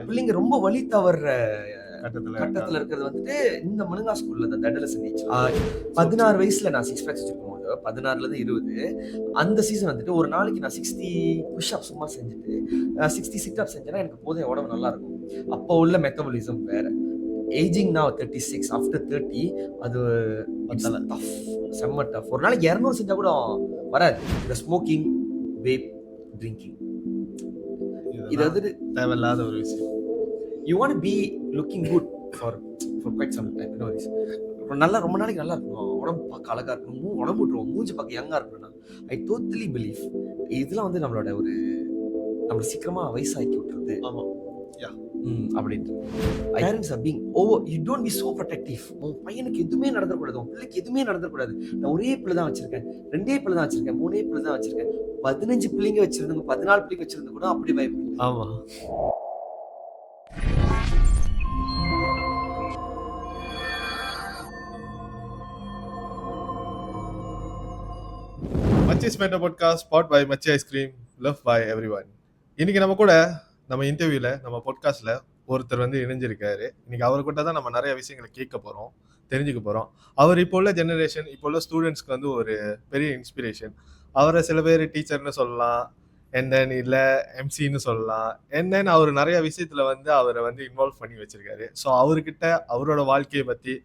பிள்ளைங்க ரொம்ப வழி தவறுற கட்டத்துல கட்டத்துல இருக்கிறது வந்துட்டு இந்த மனுங்கா ஸ்கூல்ல இந்த adolescent age. 16 வயசுல நான் 6 பேக்ஸ் வச்சிருக்கும் போது 16ல இருந்து 20 அந்த சீசன் வந்துட்டு ஒரு நாளைக்கு நான் 60 புஷ் அப் சும்மா செஞ்சுட்டு 60 சிட் அப் செஞ்சேன்னா எனக்கு போதும் என் உடம்பு நல்லா இருக்கும். அப்போ உள்ள மெட்டபாலிசம் வேற. ஏஜிங் now 36 ஆஃப்டர் 30 அது பத்தல. டஃப், செம்ம டஃப். ஒரு நாளைக்கு 200 செஞ்சா கூட வராது. இந்த ஸ்மோக்கிங், வேப், ட்ரிங்கிங் இது இதெல்லாம் வந்துட்டு தேவையில்லாத ஒரு விஷயம். you want to be looking good for quite some time, you know this. நல்லா ரொம்ப நாளைக்கு நல்லா இருக்கணும், உடம்பு பார்க்க அழகா இருக்கணும், உடம்பு விட்டுருவோம், மூஞ்சி பார்க்க யங்கா இருக்கணும்னா ஐ டோட்டலி பிலீவ் இதெல்லாம் வந்து நம்மளோட சீக்கிரமா வயசாக்கி விட்டுருது. ஆமா. யா. அப்படின்ட்டு parents are being over, you don't be so protective. உன் பையனுக்கு எதுவுமே நடந்துடக்கூடாது, உன் பிள்ளைக்கு எதுவுமே நடந்துடக்கூடாது. நான் ஒரே பிள்ளை தான் வச்சிருக்கேன், 2 பிள்ளை தான் வச்சிருக்கேன், 3 பிள்ளை தான் வச்சிருக்கேன். 15 பிள்ளைங்க வச்சிருந்தவங்க, 14 பிள்ளைங்க வச்சிருந்து கூட அப்படி பயப்படுது. ஆமா. மச்சிஸ் மேட்டர் பாட்காஸ்ட் ஸ்பாட் பை மச்சி ஐஸ்கிரீம், லவ் பை எவ்ரிவன். இன்னைக்கு நம்ம கூட நம்ம இன்டர்வியூல நம்ம பாட்காஸ்ட்ல ஒருத்தர் வந்து இணைஞ்சிருக்காரு. இன்னைக்கு அவர் கூட தான் நம்ம நிறைய விஷயங்களை கேட்க போறோம், தெரிஞ்சுக்க போறோம். அவர் இப்போ உள்ள ஜெனரேஷன், இப்போ உள்ள ஸ்டூடெண்ட்ஸ்க்கு வந்து ஒரு பெரிய இன்ஸ்பிரேஷன். அவரை சில பேர் டீச்சர்னு சொல்லலாம், அண்ட் தென் இல்லை எம்சின்னு சொல்லலாம், அண்ட் தென் அவர் நிறைய விஷயத்துல வந்து அவரை வந்து இன்வால்வ் பண்ணி வச்சிருக்காரு. ஸோ அவர்கிட்ட அவரோட வாழ்க்கையை பத்தி,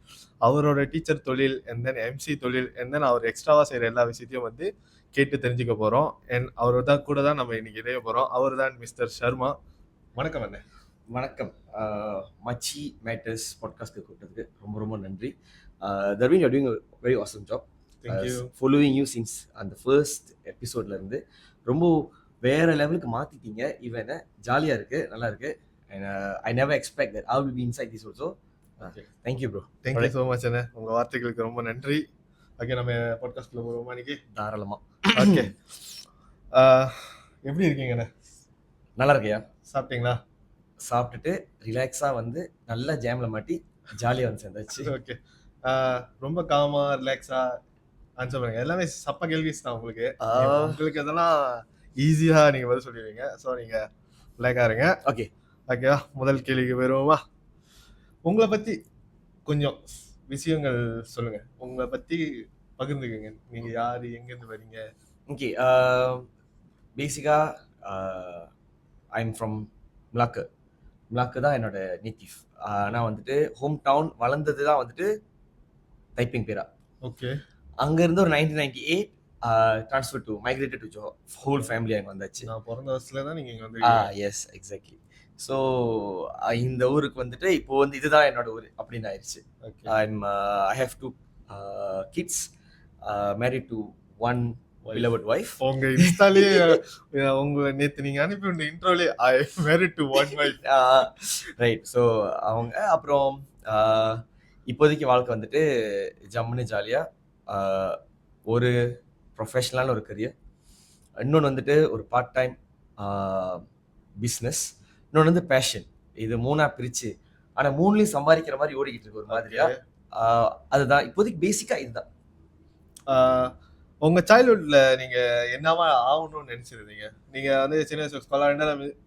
அவரோட டீச்சர் தொழில், அண்ட் தென் எம்சி தொழில், அண்ட் தென் அவர் எக்ஸ்ட்ராவா செய்யற எல்லா விஷயத்தையும் வந்து கேட்டு தெரிஞ்சுக்க போறோம். அண்ட் அவர் தான் கூட தான் நம்ம இன்னைக்கு இணைய போறோம். அவர் தான் மிஸ்டர் சர்மா. வணக்கம் அண்ணே. வணக்கம். மச்சி மேட்டர்ஸ் பாட்காஸ்ட்க்கு கூப்பிட்டதுக்கு ரொம்ப ரொம்ப நன்றி. Tharveen, you are doing a very awesome job. Thank you. Following you since அந்த ஃபர்ஸ்ட் எபிசோட்ல இருந்து ரொம்ப வேற லெவலுக்கு மாத்திட்டீங்க. இவனை ஜாலியா இருக்கு, நல்லா இருக்கு. And I never expect that I will be inside this also. Okay. Thank you bro. Thank you so much அண்ணே, உங்க வார்த்தைகளுக்கு ரொம்ப நன்றி. ஓகே, நம்ம பாட்காஸ்ட்ல போறோமா இன்னைக்கு? தாராளமா. ஓகே. எப்படி இருக்கீங்க அண்ணே? நல்லா இருக்கியா? சாப்பிட்டீங்களா? சாப்பிட்டுட்டு ரிலாக்ஸா வந்து நல்லா ஜாம்ல மாட்டி ஜாலியா வந்து சேர்ந்தாச்சு. ஓகே. ரொம்ப காமா ரிலாக்ஸா ஆன்சர் பண்ணுங்க. எல்லாமே சப்ப கேள்விஸ் தான் உங்களுக்கு. உங்களுக்கு அதெல்லாம் ஈஸியா நீங்க பதில் சொல்லிடுவீங்க. ஸோ நீங்க ரிலாக்ஸா இருங்க. ஓகே ஓகேவா? முதல் கேள்விக்கு வருவோமா? உங்களை பத்தி கொஞ்சம் விஷயங்கள் சொல்லுங்க. உங்களை பத்தி பகிர்ந்துக்கங்க. நீங்க யாரு, எங்க இருந்து வரீங்க? ஓகே. பேசிக்கா ஐம் ஃப்ரம் மிலாக்கு. மிலாக்கு தான் என்னோட நேட்டிவ். நான் வந்துட்டு ஹோம் டவுன் வளர்ந்தது தான் வந்துட்டு டைப்பிங் பேரா. ஓகே. அங்கேருந்து ஒரு 1998 transfer to migrated to Joe, whole family அங்கே வந்தாச்சு. நான் பிறந்த வருஷத்துல தான் நீங்க இங்க வந்து. Yes exactly. ஸோ இந்த ஊருக்கு வந்துட்டு இப்போ வந்து இதுதான் என்னோட ஊர் அப்படின்னு ஆயிடுச்சு. I have 2 kids, married to one beloved wife. உங்க இன்ஸ்டாலே உங்க நேத்து நீங்க அனுப்பி விட்ட இன்ட்ரோலே I married to one wife. Right. So அவங்க அப்புறம் இப்போதைக்கு வாழ்க்கை வந்துட்டு ஜம்முன்னு ஜாலியாக ஒரு ப்ரொஃபஷ்னலான ஒரு கரியர், இன்னொன்று வந்துட்டு ஒரு பார்ட் டைம் பிஸ்னஸ், இன்னொன்று வந்து பேஷன். இது 3ஆ பிரிச்சு, ஆனால் 3லையும் சம்பாதிக்கிற மாதிரி ஓடிக்கிட்டு இருக்கு ஒரு மாதிரியா. அதுதான் இப்போதைக்கு பேசிக்கா இதுதான். உங்க சைல்ட்ஹுட்ல நீங்க என்னவா ஆகணும்னு நினைச்சிருந்தீங்க? நீங்க வந்து சின்ன வயசு ஸ்காலர்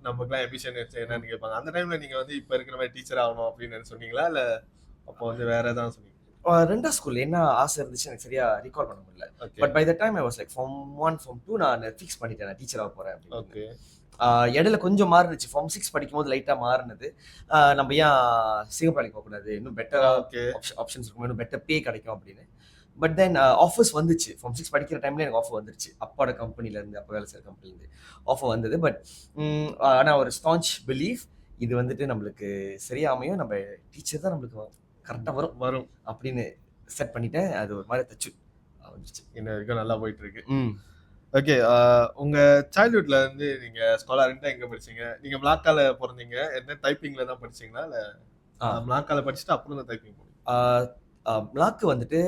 நமக்குலாம் எம்பிஷன் என்னன்னு கேட்பாங்க. அந்த டைம்ல நீங்க வந்து இப்ப இருக்கிற மாதிரி டீச்சர் ஆகணும் அப்படின்னு சொன்னீங்களா, இல்ல அப்போ வந்து வேற ஏதாவது சொன்னீங்க? 2ஆம் ஸ்கூல்ல என்ன ஆசை இருந்துச்சு எனக்கு சரியா ரீகால் பண்ண முடியல. But by the time I was like form 1 form 2 நான் ஃபிக்ஸ் பண்ணிட்டேன், நான் டீச்சர் ஆக போறேன் அப்படின்னு. ஓகே. இடையில கொஞ்சம் மாறுனுச்சு. ஃபார்ம் 6 படிக்கும்போது லைட்டாக மாறினது. நம்ம ஏன் சிங்கப்பூர்க்கு போகக்கூடாது, இன்னும் பெட்டர் ஆப்ஷன்ஸ் இருக்கும், இன்னும் பெட்டர் பே கிடைக்கும் அப்படின்னு. பட் தென் ஆஃபர்ஸ் வந்துச்சு. ஃபார்ம் 6 படிக்கிற டைம்ல எனக்கு ஆஃபர் வந்துருச்சு. அப்பாவோட கம்பெனிலேருந்து, அப்போ வேலை செய்கிற கம்பெனிலேருந்து ஆஃபர் வந்தது. பட் ஆனால் ஒரு ஸ்டான்ச் பிலீஃப் இது வந்துட்டு நம்மளுக்கு சரியா அமையும், நம்ம டீச்சர் தான் நம்மளுக்கு கரெக்டாக வரும் அப்படின்னு செட் பண்ணிட்டேன். அது ஒரு மாதிரி தச்சு வந்துருச்சு. இன்ன வரைக்கும் நல்லா போயிட்டு இருக்கு. ஓகே. உங்க சைல்ட்ஹுட்ல வந்து நீங்க ஸ்காலர் எங்க படிச்சீங்க? நீங்க மிலாக்கால பிறந்தீங்க, என்ன டைப்பிங்ல தான் படிச்சீங்களா, இல்ல மிலாக்கால படிச்சுட்டு அப்புறம் தான் டைப்பிங் போனீங்க? மிலாக்கு வந்துட்டு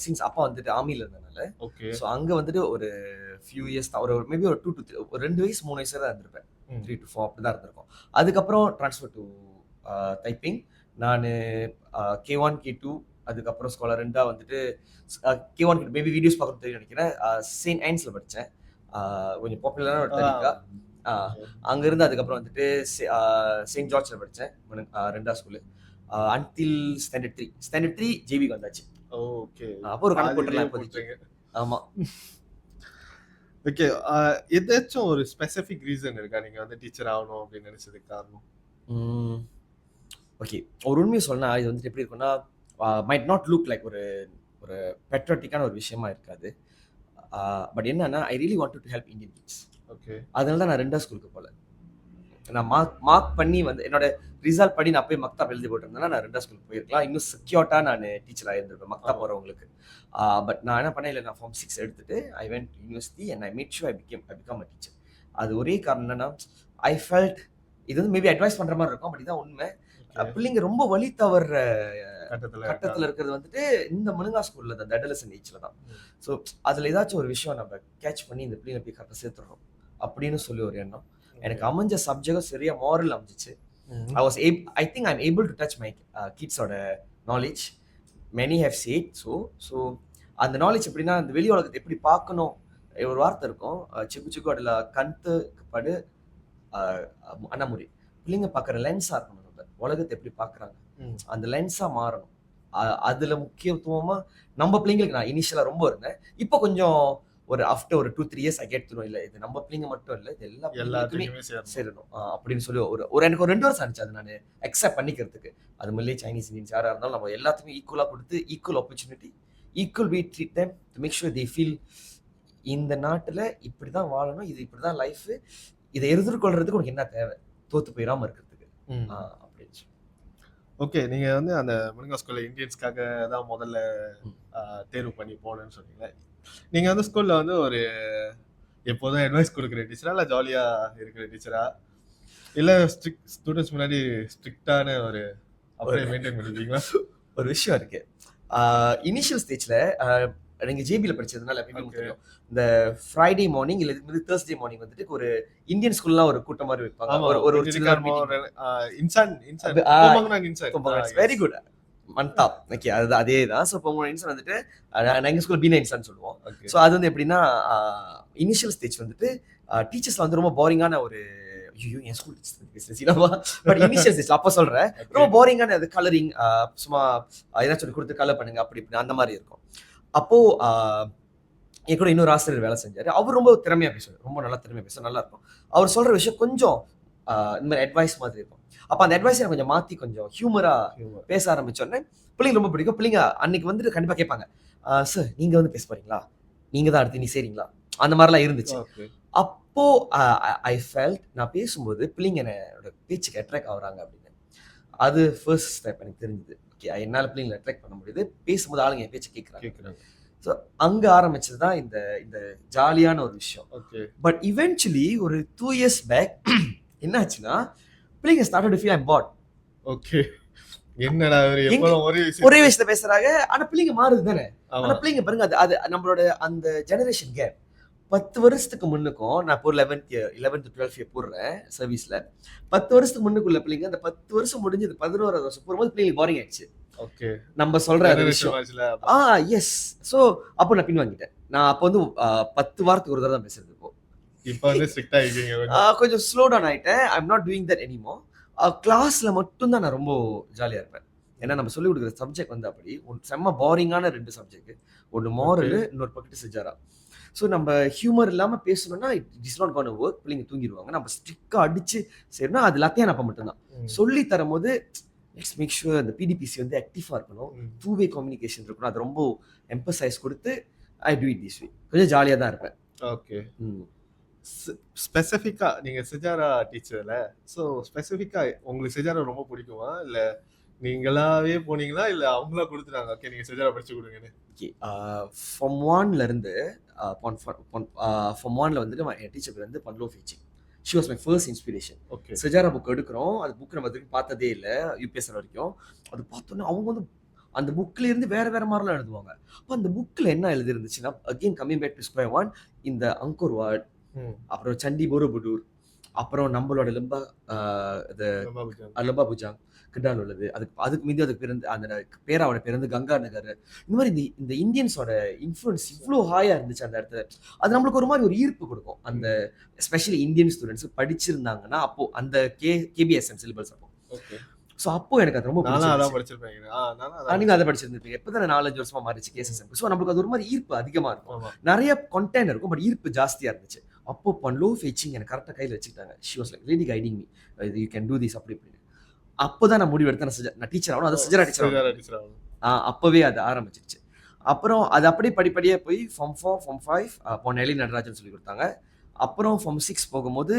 சின்ஸ் அப்பா வந்துட்டு ஆர்மியில் இருந்தனால, ஓகே. ஸோ அங்கே வந்துட்டு ஒரு ஃபியூ இயர்ஸ் தான், ஒரு மேபி ஒரு 2 to 3, ஒரு 2 வயசு 3 வயசு தான் இருந்திருப்பேன். 3 to 4 அப்படி தான் இருந்திருக்கும். அதுக்கப்புறம் ட்ரான்ஸ்ஃபர் டு டைப்பிங். நான் K1 K2 அதுக்கப்புறம் ஸ்காலர் 2 வந்துட்டு K1 மேபி வீடியோஸ் பார்க்குறது தெரியும் நினைக்கிறேன். செயின்ட் ஆன்ஸ்ல படித்தேன். கொஞ்சம் பாப்புலரான ஒரு தனிக்கா. அங்கேருந்து அதுக்கப்புறம் வந்துட்டு செயின்ட் ஜார்ஜில் படித்தேன் 2ஆவது ஸ்கூலு அன்டில் ஸ்டாண்டர்ட் த்ரீ ஜேபிக்கு வந்தாச்சு. ஓகே. அப்போ ஒரு கணக்கு போட்டுடலாம் இப்போதைக்கு. ஆமாம். ஓகே. ஏதாச்சும் ஒரு ஸ்பெசிஃபிக் ரீசன் இருக்கா நீங்கள் வந்து டீச்சர் ஆகணும் அப்படின்னு நினச்சதுக்கு காரணம்? ஓகே, ஒரு உண்மையை சொன்னா இது வந்துட்டு எப்படி இருக்குன்னா மைட் நாட் லுக் லைக் ஒரு ஒரு பெட்ரோட்டிக்கான ஒரு விஷயமா இருக்காது. பட் என்னன்னா I really want to help Indian kids. Okay. அதனால தான் நான் 2ஆவது ஸ்கூலுக்கு போகல. நான் மார்க் பண்ணி வந்து என்னோட ரிசல்ட் படி நான் போய் மக்தாப் எழுதி போட்டிருந்தேன்னா நான் 2ஆவது ஸ்கூலுக்கு போயிருக்கலாம். இன்னும் செக்யூர்டாக நான் டீச்சராக இருந்திருப்பேன் மக்தாப் போகிறவங்களுக்கு. பட் நான் என்ன பண்ணேன், இல்லை நான் ஃபார்ம் 6 எடுத்துட்டு I went university and I made sure I become a teacher. அது ஒரே காரணம் என்னன்னா ஐ ஃபெல்ட் இது வந்து மேபி அட்வைஸ் பண்ணுற மாதிரி இருக்கும், பட் இதான் உண்மை. பிள்ளைங்க ரொம்ப வழி தவற கட்டத்தில் இருக்கிறது வந்துட்டு இந்த முழுங்கா ஸ்கூல்ல தான், அடலசன்ட் ஏஜ்ல தான். ஸோ அதில் ஏதாச்சும் ஒரு விஷயம் நம்ம கேட்ச் பண்ணி இந்த பிள்ளைங்க போய் கரெக்டாக சேர்த்துடணும் அப்படின்னு சொல்லி ஒரு எண்ணம். எனக்கு அமைஞ்ச சப்ஜெக்டும் சரியா மாரல் அமைஞ்சிச்சு. I think I'm able to touch my kids-ஓட knowledge. Many have said so அந்த நாலேஜ் எப்படின்னா அந்த வெளி உலகத்தை எப்படி பார்க்கணும், ஒரு வார்த்தை இருக்கும் சிக்கு சிக்கு அதில் கண்து படு அண்ணாமுறை. பிள்ளைங்க பார்க்குற லென்ஸாக இருக்கணும், நம்ம உலகத்தை எப்படி பார்க்குறாங்க அந்த லென்ஸாக மாறணும். அதில் முக்கியத்துவமாக நம்ம பிள்ளைங்களுக்கு நான் இனிஷியலாக ரொம்ப இருந்தேன். இப்போ கொஞ்சம் ஒரு ஆஃப்டர் ஒரு 2-3 இயர்ஸ் ஐ கெட் த்ரூ. இல்லை இது நம்ம பிள்ளைங்க மட்டும் இல்லை, இது எல்லாத்துக்குமே சேரணும் அப்படின்னு சொல்லி எனக்கு ஒரு 2 வருஷம் ஆனிச்சு அது நான் அக்செப்ட் பண்ணிக்கிறதுக்கு. அது மல்லே சைனீஸ் இந்தியன்ஸ் யாராக இருந்தாலும் நம்ம எல்லாத்துக்குமே ஈக்குவலாக கொடுத்து equal opportunity, equal we treat them to make sure they feel இந்த நாட்டில் இப்படி தான் வாழணும், இது இப்படி தான் லைஃபு, இதை எதிர்கொள்றதுக்கு உனக்கு என்ன தேவை, தோற்று போயிடாமல் இருக்கிறதுக்கு அப்படின்னு சொல்லி. ஓகே. நீங்கள் வந்து அந்த முருங்கா ஸ்கூலில் இந்தியன்ஸ்க்காக தான் முதல்ல தேர்வு பண்ணி போகணுன்னு சொன்னீங்க. நீங்கள் வந்து ஸ்கூலில் வந்து ஒரு எப்போதும் அட்வைஸ் கொடுக்குற டீச்சரா, இல்லை ஜாலியாக இருக்கிற டீச்சரா, இல்லை ஸ்டூடெண்ட்ஸ் முன்னாடி ஸ்ட்ரிக்டான ஒரு அப்படியே மெயின்டைன் பண்ணுவீங்களா? ஒரு விஷயம் இருக்கு. இனிஷியல் ஸ்டேஜில் நீங்கள் ஜேபியில் படிச்சதுனால தெரியும், இந்த ஃப்ரைடே மார்னிங் இல்லை இது தேர்ஸ்டே மார்னிங் வந்துட்டு ஒரு இந்தியன் ஸ்கூல்லாம் ஒரு கூட்டம் மாதிரி வைப்பாங்க. ஒரு வெரி குட் மன்தாப். ஓகே, அது அதே தான். ஸோ இப்போ இன்சன் வந்துட்டு எங்கள் ஸ்கூலில் பீனா இன்சான்னு சொல்லுவோம். ஸோ அது வந்து எப்படின்னா இனிஷியல் ஸ்டேஜ் வந்துட்டு டீச்சர்ஸ்ல வந்து ரொம்ப போரிங்கான ஒரு ஐயோ என் ஸ்கூல் பட் இனிஷியல் ஸ்டேஜ் அப்போ சொல்கிறேன் ரொம்ப போரிங்கான அது கலரிங் சும்மா ஏதாச்சும் சொல்லி கொடுத்து கலர் பண்ணுங்க அப்படி இப்படி அந்த மாதிரி இருக்கும். அப்போது என் கூட இன்னொரு ஆசிரியர் வேலை செஞ்சார். அவர் ரொம்ப திறமையாக பேசுவார், ரொம்ப நல்லா திறமையாக பேசுவார், நல்லா இருக்கும். அவர் சொல்கிற விஷயம் கொஞ்சம் இந்த மாதிரி அட்வைஸ் மாதிரி இருக்கும். அப்போ அந்த அட்வைஸை கொஞ்சம் மாற்றி கொஞ்சம் ஹியூமராக பேச ஆரம்பிச்சோடனே பிள்ளைங்க ரொம்ப பிடிக்கும். பிள்ளைங்க அன்னைக்கு வந்துட்டு கண்டிப்பாக கேட்பாங்க, சார் நீங்கள் வந்து பேச போறீங்களா, நீங்கள் தான் அடுத்து நீ சரிங்களா, அந்த மாதிரிலாம் இருந்துச்சு. அப்போ ஐ ஃபெல்ட் நான் பேசும்போது பிள்ளைங்க என்னோட பேச்சுக்கு அட்ராக்ட் ஆகுறாங்க அப்படின்னு. அது ஃபர்ஸ்ட் ஸ்டெப் எனக்கு தெரிஞ்சுது. ஓகே, என்னால் பிள்ளைங்களை அட்ராக்ட் பண்ண முடியுது, பேசும்போது ஆளுங்க என் பேச்சு கேட்குறாங்க. ஸோ அங்கே ஆரம்பிச்சது தான் இந்த ஜாலியான ஒரு விஷயம். பட் இவென்ச்சுவலி ஒரு 2 இயர்ஸ் பேக் என்ன ஆச்சுன்னா பிள்ளைங்க started to feel I'm bad. Okay, என்னடா ஒரே விஷயத்த பேசுறாங்க, ஆனா பிள்ளைங்க மாறுது தானே. ஆனா பிள்ளைங்க பாருங்க, அது நம்மளோட அந்த ஜெனரேஷன் கேப். 10 வருஷத்துக்கு முன்னுக்கும் நான் இப்போ 11th 12th போடுறேன் சர்வீஸ்ல. 10 வருஷத்துக்கு முன்னுக்குள்ள பிள்ளைங்க அந்த 10 வருஷம் முடிஞ்சது 11வது வருஷம் போகும்போது பிள்ளைங்க போரிங் ஆயிடுச்சு. ஓகே, நம்ம சொல்ற விஷயம். எஸ். ஸோ அப்போ நான் பின் வாங்கிட்டேன். நான் அப்போ வந்து 10 வாரத்துக்கு ஒரு தடவை தான் பேசுறது. இப்போ வந்து ஸ்ட்ரிக்ட்டா இருக்கீங்க, கொஞ்சம் ஸ்லோ டவுன் ஆயிட்டேன். I am not doing that anymore. கிளாஸ்ல மட்டும் தான் நான் ரொம்ப ஜாலியா இருப்பேன். ஏன்னா நம்ம சொல்லி கொடுக்குற சப்ஜெக்ட் வந்து அப்படி செம்ம போரிங்கான 2 சப்ஜெக்ட். ஒன்று மாரல், இன்னொரு பக்கத்து சிஜாரா. ஸோ நம்ம ஹியூமர் இல்லாமல் பேசணும்னா it is not gonna work. பிள்ளைங்க தூங்கிடுவாங்க. நம்ம ஸ்ட்ரிக்டாக அடிச்சு சரினா அது எல்லாத்தையும் அப்போ மட்டும்தான் சொல்லி தரும்போது லெட்ஸ் மேக் ஷூர் அந்த பிடிபிசி வந்து ஆக்டிவாக இருக்கணும், 2-வே கம்யூனிகேஷன் இருக்கணும். அது ரொம்ப எம்பசைஸ் கொடுத்து ஐ டூ இட் திஸ் வே. கொஞ்சம் ஜாலியாக தான் இருப்பேன். ஓகே. ஸ்பெசிஃபிக்காக நீங்கள் சிஜாரா டீச்சரில், ஸோ ஸ்பெசிஃபிக்காக உங்களுக்கு சிஜாரா ரொம்ப பிடிக்குமா, இல்லை நீங்களாவே போனீங்களா, இல்லை அவங்களா கொடுத்துட்டாங்க ஓகே நீங்கள் சிஜாரா படிச்சு கொடுங்கன்னு? ஓகே, ஃபார்ம் 1லேருந்து ஃபார்ம் 1ல் வந்துட்டு என் டீச்சர் பேர் வந்து பன்லோ ஃபேச்சி. She was my first inspiration. Okay, சிஜாரா புக் எடுக்கிறோம். அது புக் நம்ம வரைக்கும் பார்த்ததே இல்லை யூபிஎஸ்சி வரைக்கும். அது பார்த்தோன்னே அவங்க வந்து அந்த புக்கில் இருந்து வேறு மாதிரிலாம் எழுதுவாங்க. அப்போ அந்த புக்கில் என்ன எழுதிருந்துச்சுன்னா again coming back to square one, இந்த அங்கோர் வாட், அப்புறம் சண்டி போரோபுடூர், அப்புறம் நம்மளோட லிம்பா இது லம்பா புஜாங் கிண்டால் உள்ளது. அதுக்கு மீதி அதுக்கு பேர் வந்து அந்த பேராவோட பேர் வந்து கங்கா நகர். இந்த மாதிரி இந்த இந்தியன்ஸோட இன்ஃப்ளூயன்ஸ் இவ்வளோ ஹாயா இருந்துச்சு அந்த இடத்துல. அது நம்மளுக்கு ஒரு மாதிரி ஒரு ஈர்ப்பு கொடுக்கும். அந்த எஸ்பெஷலி இந்தியன் ஸ்டூடெண்ட்ஸ் படிச்சிருந்தாங்கன்னா அப்போ அந்த கேபிஎஸ்எம் சிலபஸ் அப்போ. ஸோ அப்போ எனக்கு அது ரொம்ப நீங்க அதை படிச்சிருந்திருப்பீங்க. இப்போதான் 4-5 வருஷமா மாறிச்சு கேஎஸ்எம். ஸோ நம்மளுக்கு அது ஒரு மாதிரி ஈர்ப்பு அதிகமா இருக்கும். நிறைய கண்டென்ட் இருக்கும், பட் ஈர்ப்பு ஜாஸ்தியா இருந்துச்சு. அப்போ லோ ஃபெச்சிங் எனக்கு கரெக்டாக கையில் வச்சுக்கிட்டாங்க. She was like really guiding me, you can do this அப்படி இப்படி. அப்போதான் நான் முடிவு எடுத்தேன் நான் டீச்சர் ஆகணும். அதை சஜரா டீச்சர் ஆகணும். அப்போவே அது ஆரம்பிச்சிருச்சு. அப்புறம் அது அப்படியே படிப்படியாக போய் ஃபார்ம் 4 ஃபார்ம் 5 அப்போ நெலி நடராஜன் சொல்லி கொடுத்தாங்க. அப்புறம் ஃபார்ம் 6 போகும்போது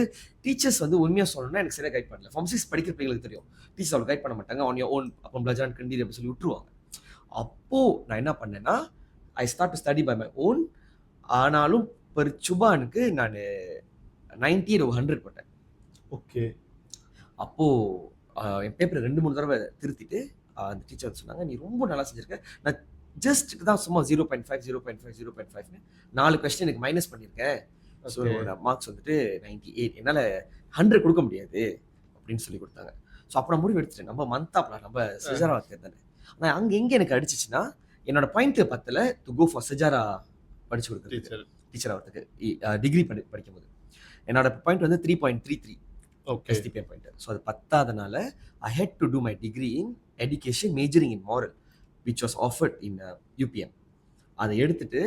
டீச்சர்ஸ் வந்து உண்மையாக சொல்லணும்னா எனக்கு சரியாக கைட் பண்ணல. ஃபார்ம் 6 படிக்கிற பிள்ளைங்களுக்கு தெரியும், டீச்சர்ஸ் அவ்வளோ கைட் பண்ண மாட்டாங்க. ஆன் யோர் ஓன் அப்போ பிளஜான் கண்டீர் அப்படி சொல்லி விட்டுருவாங்க. அப்போது நான் என்ன பண்ணேன்னா, I start to study by my own. ஆனாலும் பெர் சுபானுக்கு நான் 90/100 போட்டேன். ஓகே. அப்போது என் பேப்பரை 2-3 தடவை திருத்திட்டு அந்த டீச்சர் வந்து சொன்னாங்க, நீ ரொம்ப நல்லா செஞ்சிருக்க. நான் ஜஸ்ட் தான் சும்மா 0.5 0.5 0.5ன்னு 4 கொஸ்டின் எனக்கு மைனஸ் பண்ணியிருக்கேன். ஸோ மார்க்ஸ் வந்துட்டு 98. என்னால் 100 கொடுக்க முடியாது அப்படின்னு சொல்லி கொடுத்தாங்க. ஸோ அப்புறம் முடிவு எடுத்துட்டேன், நம்ம மந்தாப்லாம் நம்ம சஜாரா தானே. ஆனால் அங்கே எங்கே எனக்கு அடிச்சிச்சுன்னா, என்னோட பாயிண்ட் 10ல் டு கோ ஃபார் சஜாரா படிச்சு கொடுக்குறது டீச்சர் ஆகிறதுக்கு டிகிரி படிக்கும்போது என்னோட பாயிண்ட் வந்து 3.33 STPM பாயிண்ட். ஸோ அது பத்தாதனால I had to do my degree in education majoring in moral which was offered in UPM. அதை எடுத்துட்டு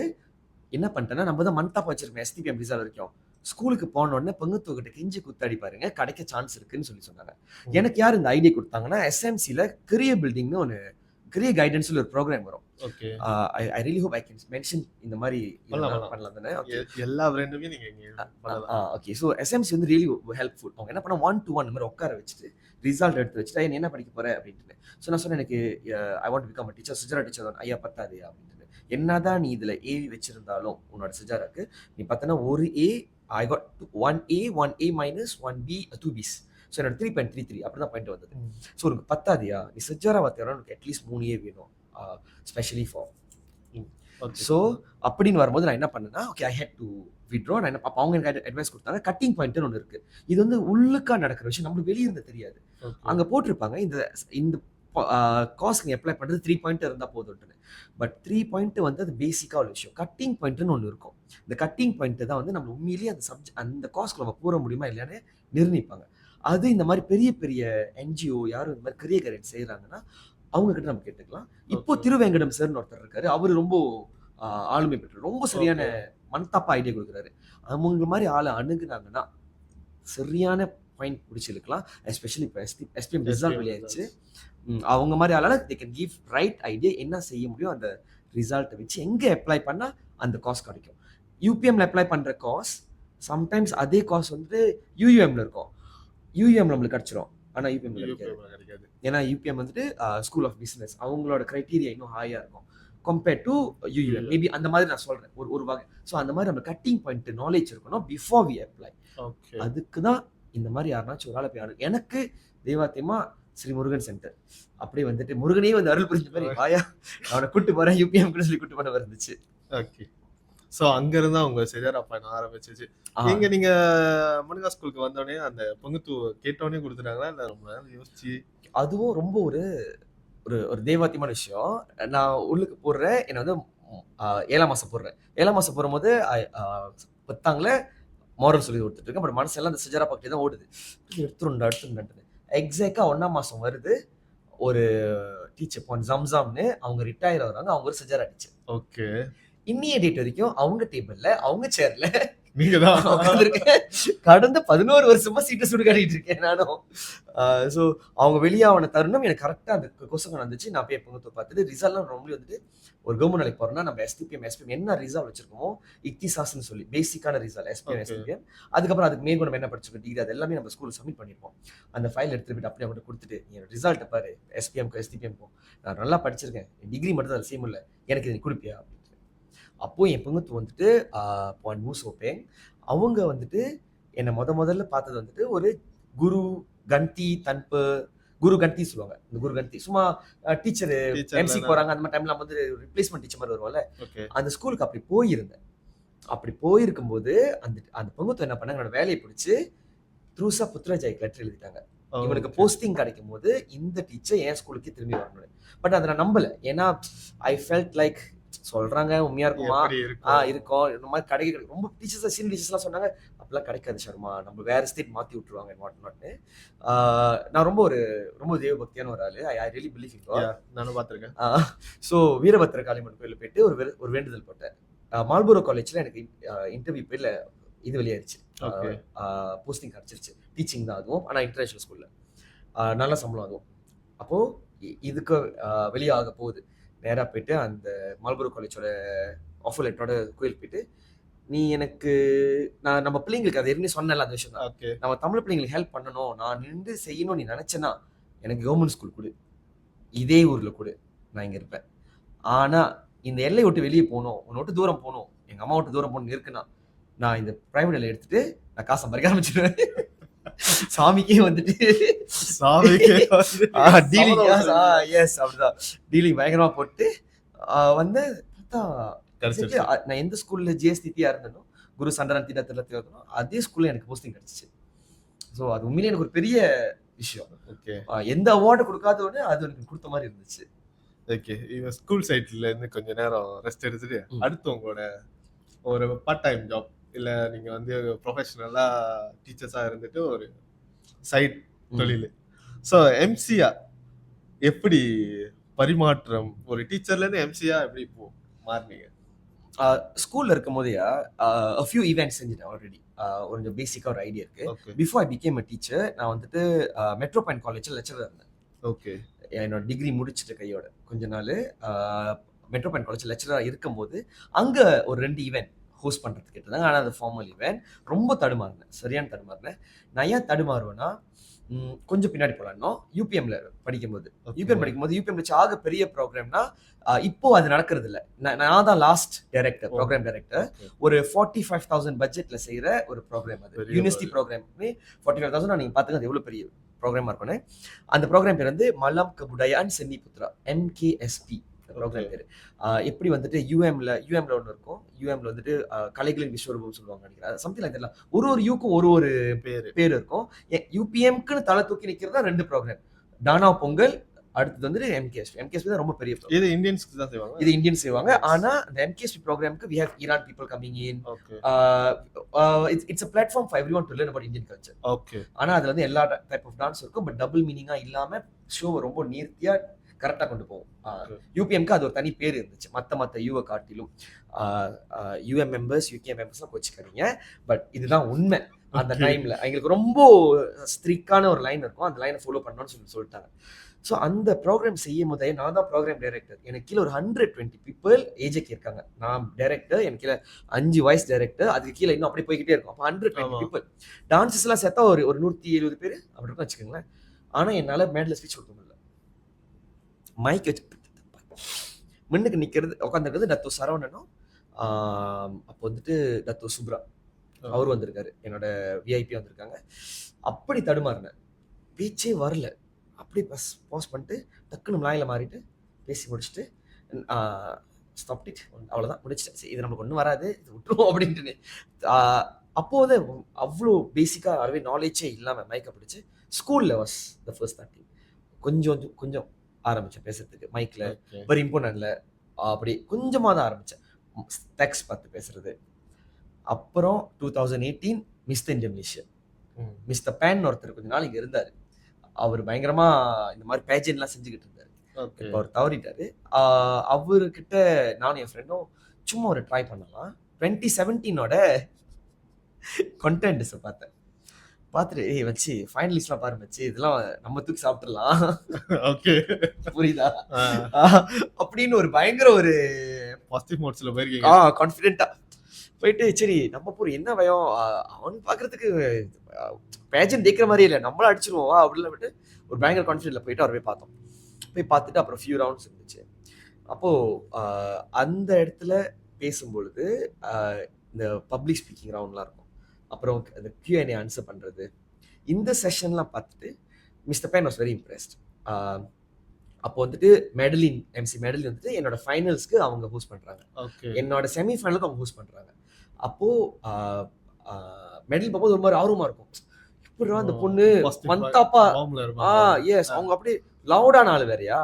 என்ன பண்ணிட்டேன்னா, நம்ம தான் மந்தாக வச்சிருக்கோம் STPM ரிசல்ட் வரைக்கும். ஸ்கூலுக்கு போன உடனே பங்குத்தொகிட்ட கெஞ்சி குத்தாடி பாருங்க, கிடைக்க சான்ஸ் இருக்குன்னு சொன்னாங்க. எனக்கு யார் இந்த ஐடியா கொடுத்தாங்கன்னா, SMCல கரியர் பில்டிங்னு ஒன்று கரியர் கைடன்ஸ்ல ஒரு ப்ரோக்ராம் வரும். I really hope I can mention இந்த மாதிரி பண்ணலாம் தானே. எல்லா பிராண்டுமே நீங்க ஓகே. ஸோ SMC வந்து ரியலி ஹெல்ப்ஃபுல். அவங்க என்ன பண்ண 1-to-1 இந்த மாதிரி உட்கார வச்சுட்டு ரிசல்ட் எடுத்து வச்சுட்டு என்ன படிக்க போற அப்படின்ட்டு. ஸோ நான் சொன்னேன், எனக்கு I want to become a teacher, சுஜரா டீச்சர் தான். ஐயா பத்தாது அப்படின்ட்டு. என்னதான் நீ இதுல A வச்சிருந்தாலும் உன்னோட சுஜராக்கு நீ பார்த்தனா ஒரு A, I got 1A 1A minus 1B 2Bs. So என்னோட 3.33 அப்படிதான் பாயிண்ட் வந்தது. ஸோ உனக்கு பத்தாதியா, நீ சஜ்ஜாரா வாத்தியாரா உனக்கு அட்லீஸ்ட் 3A வேணும், ஸ்பெஷலி ஃபார். ஸோ அப்படின்னு வரும்போது நான் என்ன பண்ணேன்னா, okay I had to withdraw. நான் என்ன அவங்க எனக்கு அட்வைஸ் கொடுத்தாங்க, கட்டிங் பாயிண்ட்னு ஒன்று இருக்கு. இது வந்து உள்ளுக்கா நடக்கிற விஷயம், நம்மளுக்கு வெளியே இருந்து தெரியாது. அங்கே போட்டிருப்பாங்க இந்த காஸ்ட் நீ அப்ளை பண்ணுறது 3 பாயிண்ட் இருந்தால் போதும்ட்டு. பட் 3 பாயிண்ட் வந்து அது பேசிக்காக ஒரு விஷயம். கட்டிங் பாயிண்ட்னு ஒன்று இருக்கும். இந்த கட்டிங் பாயிண்ட் தான் வந்து நம்ம உண்மையிலேயே அந்த காஸ்ட்ல நம்ம போற முடியுமா இல்லையான்னு நிர்ணயிப்பாங்க. அது இந்த மாதிரி பெரிய பெரிய NGO யாரும் இந்த மாதிரி கரியர் கைடன்ஸ் செய்யறாங்கன்னா அவங்க கிட்ட நம்ம கேட்டுக்கலாம். இப்போ திருவேங்கடம் சார்னு ஒருத்தர் இருக்காரு, அவரு ரொம்ப ஆளுமை பெற்று ரொம்ப சரியான மன்தாப்பா ஐடியா கொடுக்குறாரு. அவங்க மாதிரி ஆளை அணுகுனாங்கன்னா சரியான பாயிண்ட் பிடிச்சிருக்கலாம். எஸ்பெஷலி இப்போ SPM ரிசல்ட் வெளியாயிடுச்சு. அவங்க மாதிரி ஆளால they can give right idea, என்ன செய்ய முடியும் அந்த ரிசல்ட்டை வச்சு எங்கே அப்ளை பண்ணால் அந்த காஸ்ட் கிடைக்கும். UPMல அப்ளை பண்ணுற காஸ்ட் சம்டைம்ஸ் அதே காஸ்ட் வந்து UUMல இருக்கும். UUM நம்மளுக்கு கிடச்சிரும், ஆனால் UPM கிடைக்காது. ஏன்னா UPM வந்துட்டு ஸ்கூல் ஆஃப் பிஸ்னஸ், அவங்களோட க்ரைட்டீரியா இன்னும் ஹையாக இருக்கும் கம்பேர்ட் டு UUM. மேபி அந்த மாதிரி நான் சொல்கிறேன் ஒரு வகை. ஸோ அந்த மாதிரி நம்ம கட்டிங் பாயிண்ட் நாலேஜ் இருக்கணும் பிஃபோர் வி அப்ளை. அதுக்கு தான் இந்த மாதிரி யாருனாச்சும் ஒரு ஆளை போய் எனக்கு தெய்வாத்தியமா ஸ்ரீ முருகன் சென்டர் அப்படியே வந்துட்டு முருகனே வந்து அருள் புரிஞ்ச மாதிரி வாயா அவனை கூட்டு போறேன் UPM கூட சொல்லி கூட்டு போன இருந்துச்சு. ஓகே. ஸோ அங்க இருந்தா உங்க சஜாரா பயணம் ஆரம்பிச்சிச்சு. எங்க நீங்க முருகா ஸ்கூலுக்கு வந்தோடனே அந்த பங்குத்து கேட்டோடனே கொடுத்துட்டாங்களா இல்லை ரொம்ப நேரம் யோசிச்சு? அதுவும் ரொம்ப ஒரு ஒரு தெய்வாத்தியமான விஷயம். நான் உள்ளுக்கு போடுறேன், என்னை வந்து 7ஆம் மாசம் போடுறேன். 7ஆம் மாசம் போடும்போது 10ஆங்கில் மாரல் சொல்லி கொடுத்துட்டு இருக்கேன். பட் மனசெல்லாம் அந்த சஜாரா பக்கத்துல தான் ஓடுது. எடுத்துருண்டாட்டு எக்ஸாக்டா 1ஆம் மாசம் வருது. ஒரு டீச்சர் பான் ஜம்சாம்னு அவங்க ரிட்டையர் ஆகுறாங்க. அவங்க ஒரு சஜாரா டீச்சர். ஓகே. இன்னிய டேட் வரைக்கும் அவங்க டேபிள்ல அவங்க சேர்ல நீங்க தான் உட்காந்துருக்கேன். கடந்த 11 வருஷமா சீட்டை சுடு காட்டிட்டு இருக்கேன் நானும். ஸோ அவங்க வெளியாவன தருணம் எனக்கு கரெக்டாக அந்த கொஸ்டின் வந்துச்சு. நான் போய் பங்கத்தை பார்த்துட்டு ரிசல்ட்லாம் ரொம்ப வந்துட்டு ஒரு கவர்மெண்ட் வேலைக்கு போறோம்னா நம்ம SPM என்ன ரிசல்ட் வச்சிருக்கோமோ இக்திசாஸ்ன்னு சொல்லி பேசிக்கான ரிசல்ட் SPM. அதுக்கப்புறம் அதுக்கு மேற்கொண்டு நம்ம என்ன படிச்சிருக்கோம் டிகிரி அது எல்லாமே நம்ம ஸ்கூலில் சப்மிட் பண்ணிருப்போம். அந்த ஃபைல் எடுத்துட்டு போயிட்டு அப்படியே அவங்கள்ட்ட கொடுத்துட்டு என்னோட ரிசல்ட்டை பாரு SPMக்கும் STPMக்கும் நான் நல்லா படிச்சிருக்கேன், டிகிரி மட்டும் தான் செய்ய முடியல, எனக்கு இது கொடுப்பியா அப்படின்னு. அப்போ என் பங்கத்து வந்துட்டு மூசோப்பேன் அவங்க வந்துட்டு என்னை முதல்ல பார்த்தது வந்துட்டு ஒரு குரு கந்தி தன்பு குரு கந்தி சொல்லுவாங்க. இந்த குரு கந்தி சும்மா டீச்சர் MC போறாங்க அந்த மாதிரி டைம்ல வந்து ரிப்ளேஸ்மெண்ட் டீச்சர் மாதிரி வருவாங்கல்ல, அந்த ஸ்கூலுக்கு அப்படி போயிருந்தேன். அப்படி போயிருக்கும் போது அந்த பங்குத்து என்ன பண்ணாங்க, என்னோட வேலையை பிடிச்சி த்ரூஸா புத்ராஜாய்க்கு லெட்டர் எழுதிட்டாங்க. இவனுக்கு போஸ்டிங் கிடைக்கும் போது இந்த டீச்சர் என் ஸ்கூலுக்கு திரும்பி வரணும். பட் அதை நான் நம்பல. ஏன்னா ஐ ஃபெல்ட் லைக் சொல்றாங்க உண்மையா இருக்குமா இருக்கும் இந்த மாதிரி கிடைக்க ரொம்ப டீச்சர்ஸ் சீனியர் டீச்சர்ஸ்லாம் சொன்னாங்க அப்படிலாம் கிடைக்காது சர்மா, நம்ம வேற ஸ்டேட் மாத்தி விட்டுருவாங்க வாட் நாட்னு. நான் ரொம்ப தெய்வ பக்தியான ஒரு ஆளு. I really believe in God. நானும் பார்த்திருக்கேன். ஸோ வீரபத்ர காளியம்மன் கோயிலில் போயிட்டு ஒரு வேண்டுதல் போட்டேன். மால்போரோ காலேஜ்ல எனக்கு இன்டர்வியூ பேர்ல இது வெளியாயிருச்சு, போஸ்டிங் கிடைச்சிருச்சு. டீச்சிங் தான் அதுவும், ஆனால் இன்டர்நேஷனல் ஸ்கூல்ல நல்ல சம்பளம் அதுவும். அப்போ இதுக்கு வெளியாக போகுது. நேராக போயிட்டு அந்த மால்போரோ காலேஜோட ஆஃபர் லெட்டரோட கோயில் போயிட்டு, நீ எனக்கு நம்ம பிள்ளைங்களுக்கு அதை எதுவுமே சொன்னல அந்த விஷயம் தான். நம்ம தமிழ் பிள்ளைங்களுக்கு ஹெல்ப் பண்ணணும், நான் நின்று செய்யணும் நீ நினைச்சேன்னா எனக்கு கவர்மெண்ட் ஸ்கூல் கொடு, இதே ஊர்ல கொடு, நான் இங்க இருப்பேன். ஆனா இந்த எல்லை விட்டு வெளியே போகணும், உன்னை விட்டு தூரம் போகணும், எங்க அம்மா விட்டு தூரம் போகணும் இருக்குன்னா நான் இந்த பிரைவேட் எல்லை எடுத்துட்டு நான் காசை மறைக்க ஆரம்பிச்சிடுவேன். சாமிக்கே வந்துட்டு டீலிங் பயங்கரமா போட்டு வந்து பார்த்தா நான் எந்த ஸ்கூல்ல ஜிஎஸ்டியா இருந்தனோ, குரு சண்டரன் தீரத்தில் இருந்தனோ அதே ஸ்கூல்ல எனக்கு போஸ்டிங் கிடைச்சிச்சு. ஸோ அது உண்மையிலே எனக்கு ஒரு பெரிய விஷயம். எந்த அவார்டு கொடுக்காதோட அது எனக்கு கொடுத்த மாதிரி இருந்துச்சு. ஓகே, இவன் ஸ்கூல் சைட்ல இருந்து கொஞ்ச நேரம் ரெஸ்ட் எடுத்துட்டு அடுத்து உங்களோட ஒரு பார்ட் டைம் ஜாப் இல்ல நீங்க வந்து ப்ரொஃபஷனலா டீச்சர்ஸா இருந்துட்டு ஒரு சைட் தொழில். ஸோ எம்சியா எப்படி பரிமாற்றம், ஒரு டீச்சர்ல இருந்து எம்சியா எப்படி இப்போ மாறினீங்க? ஸ்கூல்ல இருக்கும் போதையா a few events செஞ்சுட்டேன் ஆல்ரெடி. கொஞ்சம் பேசிக்கா ஒரு ஐடியா இருக்கு. Before I became a teacher நான் வந்துட்டு மெட்ரோ பாயிண்ட் காலேஜ்ல லெக்சரர் இருந்தேன். ஓகே, என்னோட டிகிரி முடிச்சுட்டு கையோட கொஞ்ச நாள் மெட்ரோ பாயிண்ட் காலேஜ் லெக்சராக இருக்கும்போது அங்க ஒரு 2 ஈவெண்ட் ஹோஸ்ட் பண்றதுக்கு கேட்டதாங்க. ஆனால் அது ஃபார்மல் ஈவெண்ட். ரொம்ப தடுமாறினேன், சரியான தடுமாறினேன். நான் ஏன் தடுமாறுவேன்னா, கொஞ்சம் பின்னாடி போகலாம். யூபிஎம்ல படிக்கும்போது யூபிஎம் வச்சு ஆக பெரிய ப்ரோக்ராம்னா இப்போ அது நடக்கிறது இல்லை. நான் தான் லாஸ்ட் டைரக்டர், ப்ரோக்ராம் டைரக்டர். ஒரு 45,000 பட்ஜெட்ல செய்யற ஒரு ப்ரோக்ராம். அது யூனிவர்சிட்டி ப்ரோக்ராம். 45,000 நீங்க பாத்துங்க அது எவ்வளவு பெரிய ப்ரோக்ராமா இருக்கும்னு. அந்த ப்ரோக்ராம் பேர் வந்து மலம் கபுடயா அண்ட் சென்னி புத்ரா, MKSP ப்ரோக்ராம் பேரு. எப்படி வந்துட்டு யூஎம்ல ஒன்று இருக்கும். யூஎம்ல வந்துட்டு கலைகளின் விஸ்வரூபம் சொல்லுவாங்க நினைக்கிறேன். Something like that. ஒரு யூக்கும் ஒரு பேர் இருக்கும். யூபிஎம்க்குன்னு தலை தூக்கி நிற்கிறதா 2 ப்ரோக்ராம். டானா பொங்கல், அடுத்தது வந்துட்டு MKSP தான் ரொம்ப பெரிய ப்ரோக்ராம். இது இந்தியன்ஸ்க்கு தான் செய்வாங்க. இது இந்தியன்ஸ் செய்வாங்க. ஆனா அந்த MKSP ப்ரோக்ராமுக்கு we have Iran people coming in. It's a platform for everyone to learn about Indian culture. Okay. ஆனா அதுல வந்து எல்லா டைப் ஆஃப் டான்ஸ் இருக்கும். பட் டபுள் மீனிங்கா இல்லாம ஷோ ரொம்ப நேர்த்தியா கரெக்டா கொண்டு போவோம். யூபிஎம்க்கு அது ஒரு தனி பேர் இருந்துச்சு மத்த யூவை காட்டிலும். யூஎம் மெம்பர்ஸ் யூகே மெம்பர்ஸ்லாம் கோச்சிக்காதீங்க, பட் இதுதான் உண்மை. அந்த டைம்ல எங்களுக்கு ரொம்ப ஸ்ட்ரிக்டான ஒரு லைன் இருக்கும், அந்த லைனை ஃபாலோ பண்ணணும்னு சொல்லிட்டாங்க. ஸோ அந்த ப்ரோக்ராம் செய்யும் போதே நான் தான் ப்ரோக்ராம் டைரக்டர். எனக்கு கீழே ஒரு 120 பீப்புள் ஏஜேக்கு இருக்காங்க. நான் டைரக்டர், எனக்கு கீழே 5 வைஸ் டைரக்டர், அதுக்கு கீழே இன்னும் அப்படி போய்கிட்டே இருக்கும். அப்போ 120 பீப்புள். டான்ஸஸ் எல்லாம் சேர்த்தா ஒரு 170 பேர் அப்படி இருக்கும் வச்சுக்கோங்களேன். ஆனால் என்னால் மேடல ஸ்பீச் கொடுக்க முடியல. மைக் வச்சு முன்னுக்கு நிற்கிறது உட்காந்துருக்கிறது டத்தோ சரவணனும், அப்போ வந்துட்டு டத்தோ சுப்ரா அவரும் வந்திருக்காரு, என்னோட விஐபி வந்திருக்காங்க. அப்படி தடுமாறினேன், பேச்சே வரல. அப்படி பாஸ் பண்ணிட்டு டக்குன்னு மலாயில மாறிட்டு பேசி முடிச்சுட்டு ஸ்டாப் இட், அவ்வளோதான் முடிச்சிட்டேன். சரி, இது நமக்கு ஒன்றும் வராது, இது விட்டுருவோம் அப்படின்ட்டு. அப்போது அவ்வளோ பேசிக்காக அறவே நாலேஜே இல்லாமல் மைக்கை பிடிச்சி ஸ்கூலில் வாஸ் த ஃபர்ஸ்ட் ஸ்டார்டிங். கொஞ்சம் ஆரம்பித்தேன் பேசுறதுக்கு மைக்கில், வெரி இம்பார்ட்டன்ட்ல அப்படி கொஞ்சமாக தான் ஆரம்பித்தேன் டெக்ஸ்ட் பார்த்து பேசுறது. அப்புறம் 2018 mister India Malaysia, mister Pan ஒருத்தர் கொஞ்ச நாள் இங்கே இருந்தார். அவர் பயங்கரமா இந்த மாதிரி பேஜன்லாம் செஞ்சுக்கிட்டு இருந்தாரு. இப்போ அவர் தவறிட்டாரு. அவர்கிட்ட நானும் என் ஃப்ரெண்டும் சும்மா ஒரு ட்ரை பண்ணலாம். 2017 கண்டென்ட்ஸை பார்த்தேன். பார்த்துட்டு வச்சு ஃபைனலிஸ்ட்லாம் பாரு வச்சு இதெல்லாம் நம்ம தூக்கி சாப்பிட்டுடலாம், ஓகே புரியுதா அப்படின்னு ஒரு பயங்கர ஒரு பாசிட்டிவ் மோட்ஸ்ல போயிருக்கீங்க. கான்ஃபிடென்ட்டா போயிட்டு சரி நம்ம போய் என்ன பயம், அவன் பார்க்கறதுக்கு பேஜன் தேக்கிற மாதிரியே இல்லை, நம்மளும் அடிச்சிருவோம் அப்படின்னு விட்டு ஒரு பயங்கர கான்ஃபிடென்ட்ல போயிட்டு அவரை போய் பார்த்தோம். போய் பார்த்துட்டு அப்புறம் ஃபியூ ரவுண்ட்ஸ் இருந்துச்சு. அப்போது அந்த இடத்துல பேசும்பொழுது இந்த பப்ளிக் ஸ்பீக்கிங் ரவுண்ட்லாம் இருக்கும், அப்புறம் அந்த Q&A ஆன்சர் பண்ணுறது, இந்த செஷன்லாம் பார்த்துட்டு mister Pan was very impressed. அப்போ வந்துட்டு மெடலின் MC மெடலின் வந்துட்டு என்னோட ஃபைனல்ஸ்க்கு அவங்க ஹோஸ்ட் பண்ணுறாங்க, என்னோட செமி ஃபைனலுக்கு அவங்க ஹோஸ்ட் பண்ணுறாங்க. அப்போது மெடல் பார்க்கும்போது ஒரு மாதிரி ஆர்வமாக இருக்கும், எப்படி அந்த பொண்ணு மந்தாப்பா எஸ் அவங்க அப்படியே லவுடான ஆளு வேறையா.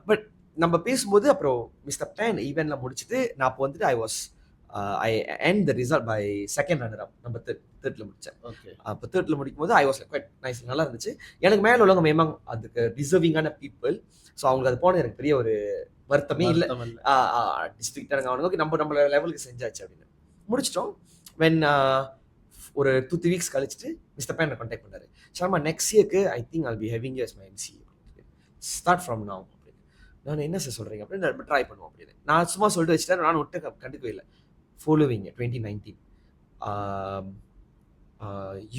பட் நம்ம பேசும்போது அப்புறம் மிஸ்டர் பேன் ஈவெண்ட்ல முடிச்சுட்டு நான் அப்போ வந்துட்டு I end the result by second runner up நம்ம தேர்ட்ல முடிச்சேன். அப்போ தேர்ட்ல முடிக்கும் போது ஐ வாஸ் குவைட் நைஸ், நல்லா இருந்துச்சு. எனக்கு மேல உள்ளவங்க மேமாங் அதுக்கு டிசர்விங்கான பீப்புள். ஸோ அவங்களுக்கு அது போன எனக்கு பெரிய ஒரு வருத்தமே இல்லை. டிஸ்ட்ரிக்ட் அவனுக்கு நம்ம லெவலுக்கு செஞ்சாச்சு அப்படின்னு முடிச்சிட்டோம். வென் ஒரு 2-3 வீக்ஸ் கழிச்சிட்டு மிஸ்டர் பேன் கான்டாக்ட் பண்ணாரு. ஷர்மா நெக்ஸ்ட் இயர்க்கு I think I'll be having you S my MC, start from now அப்படின்னு. நான் என்ன சார் சொல்கிறீங்க அப்படின்னு, நம்ம ட்ரை பண்ணுவோம் அப்படின்னு நான் சும்மா சொல்லிட்டு வச்சுட்டேன். நான் விட்டு கண்டுக்கவே இல்லை. Following 2019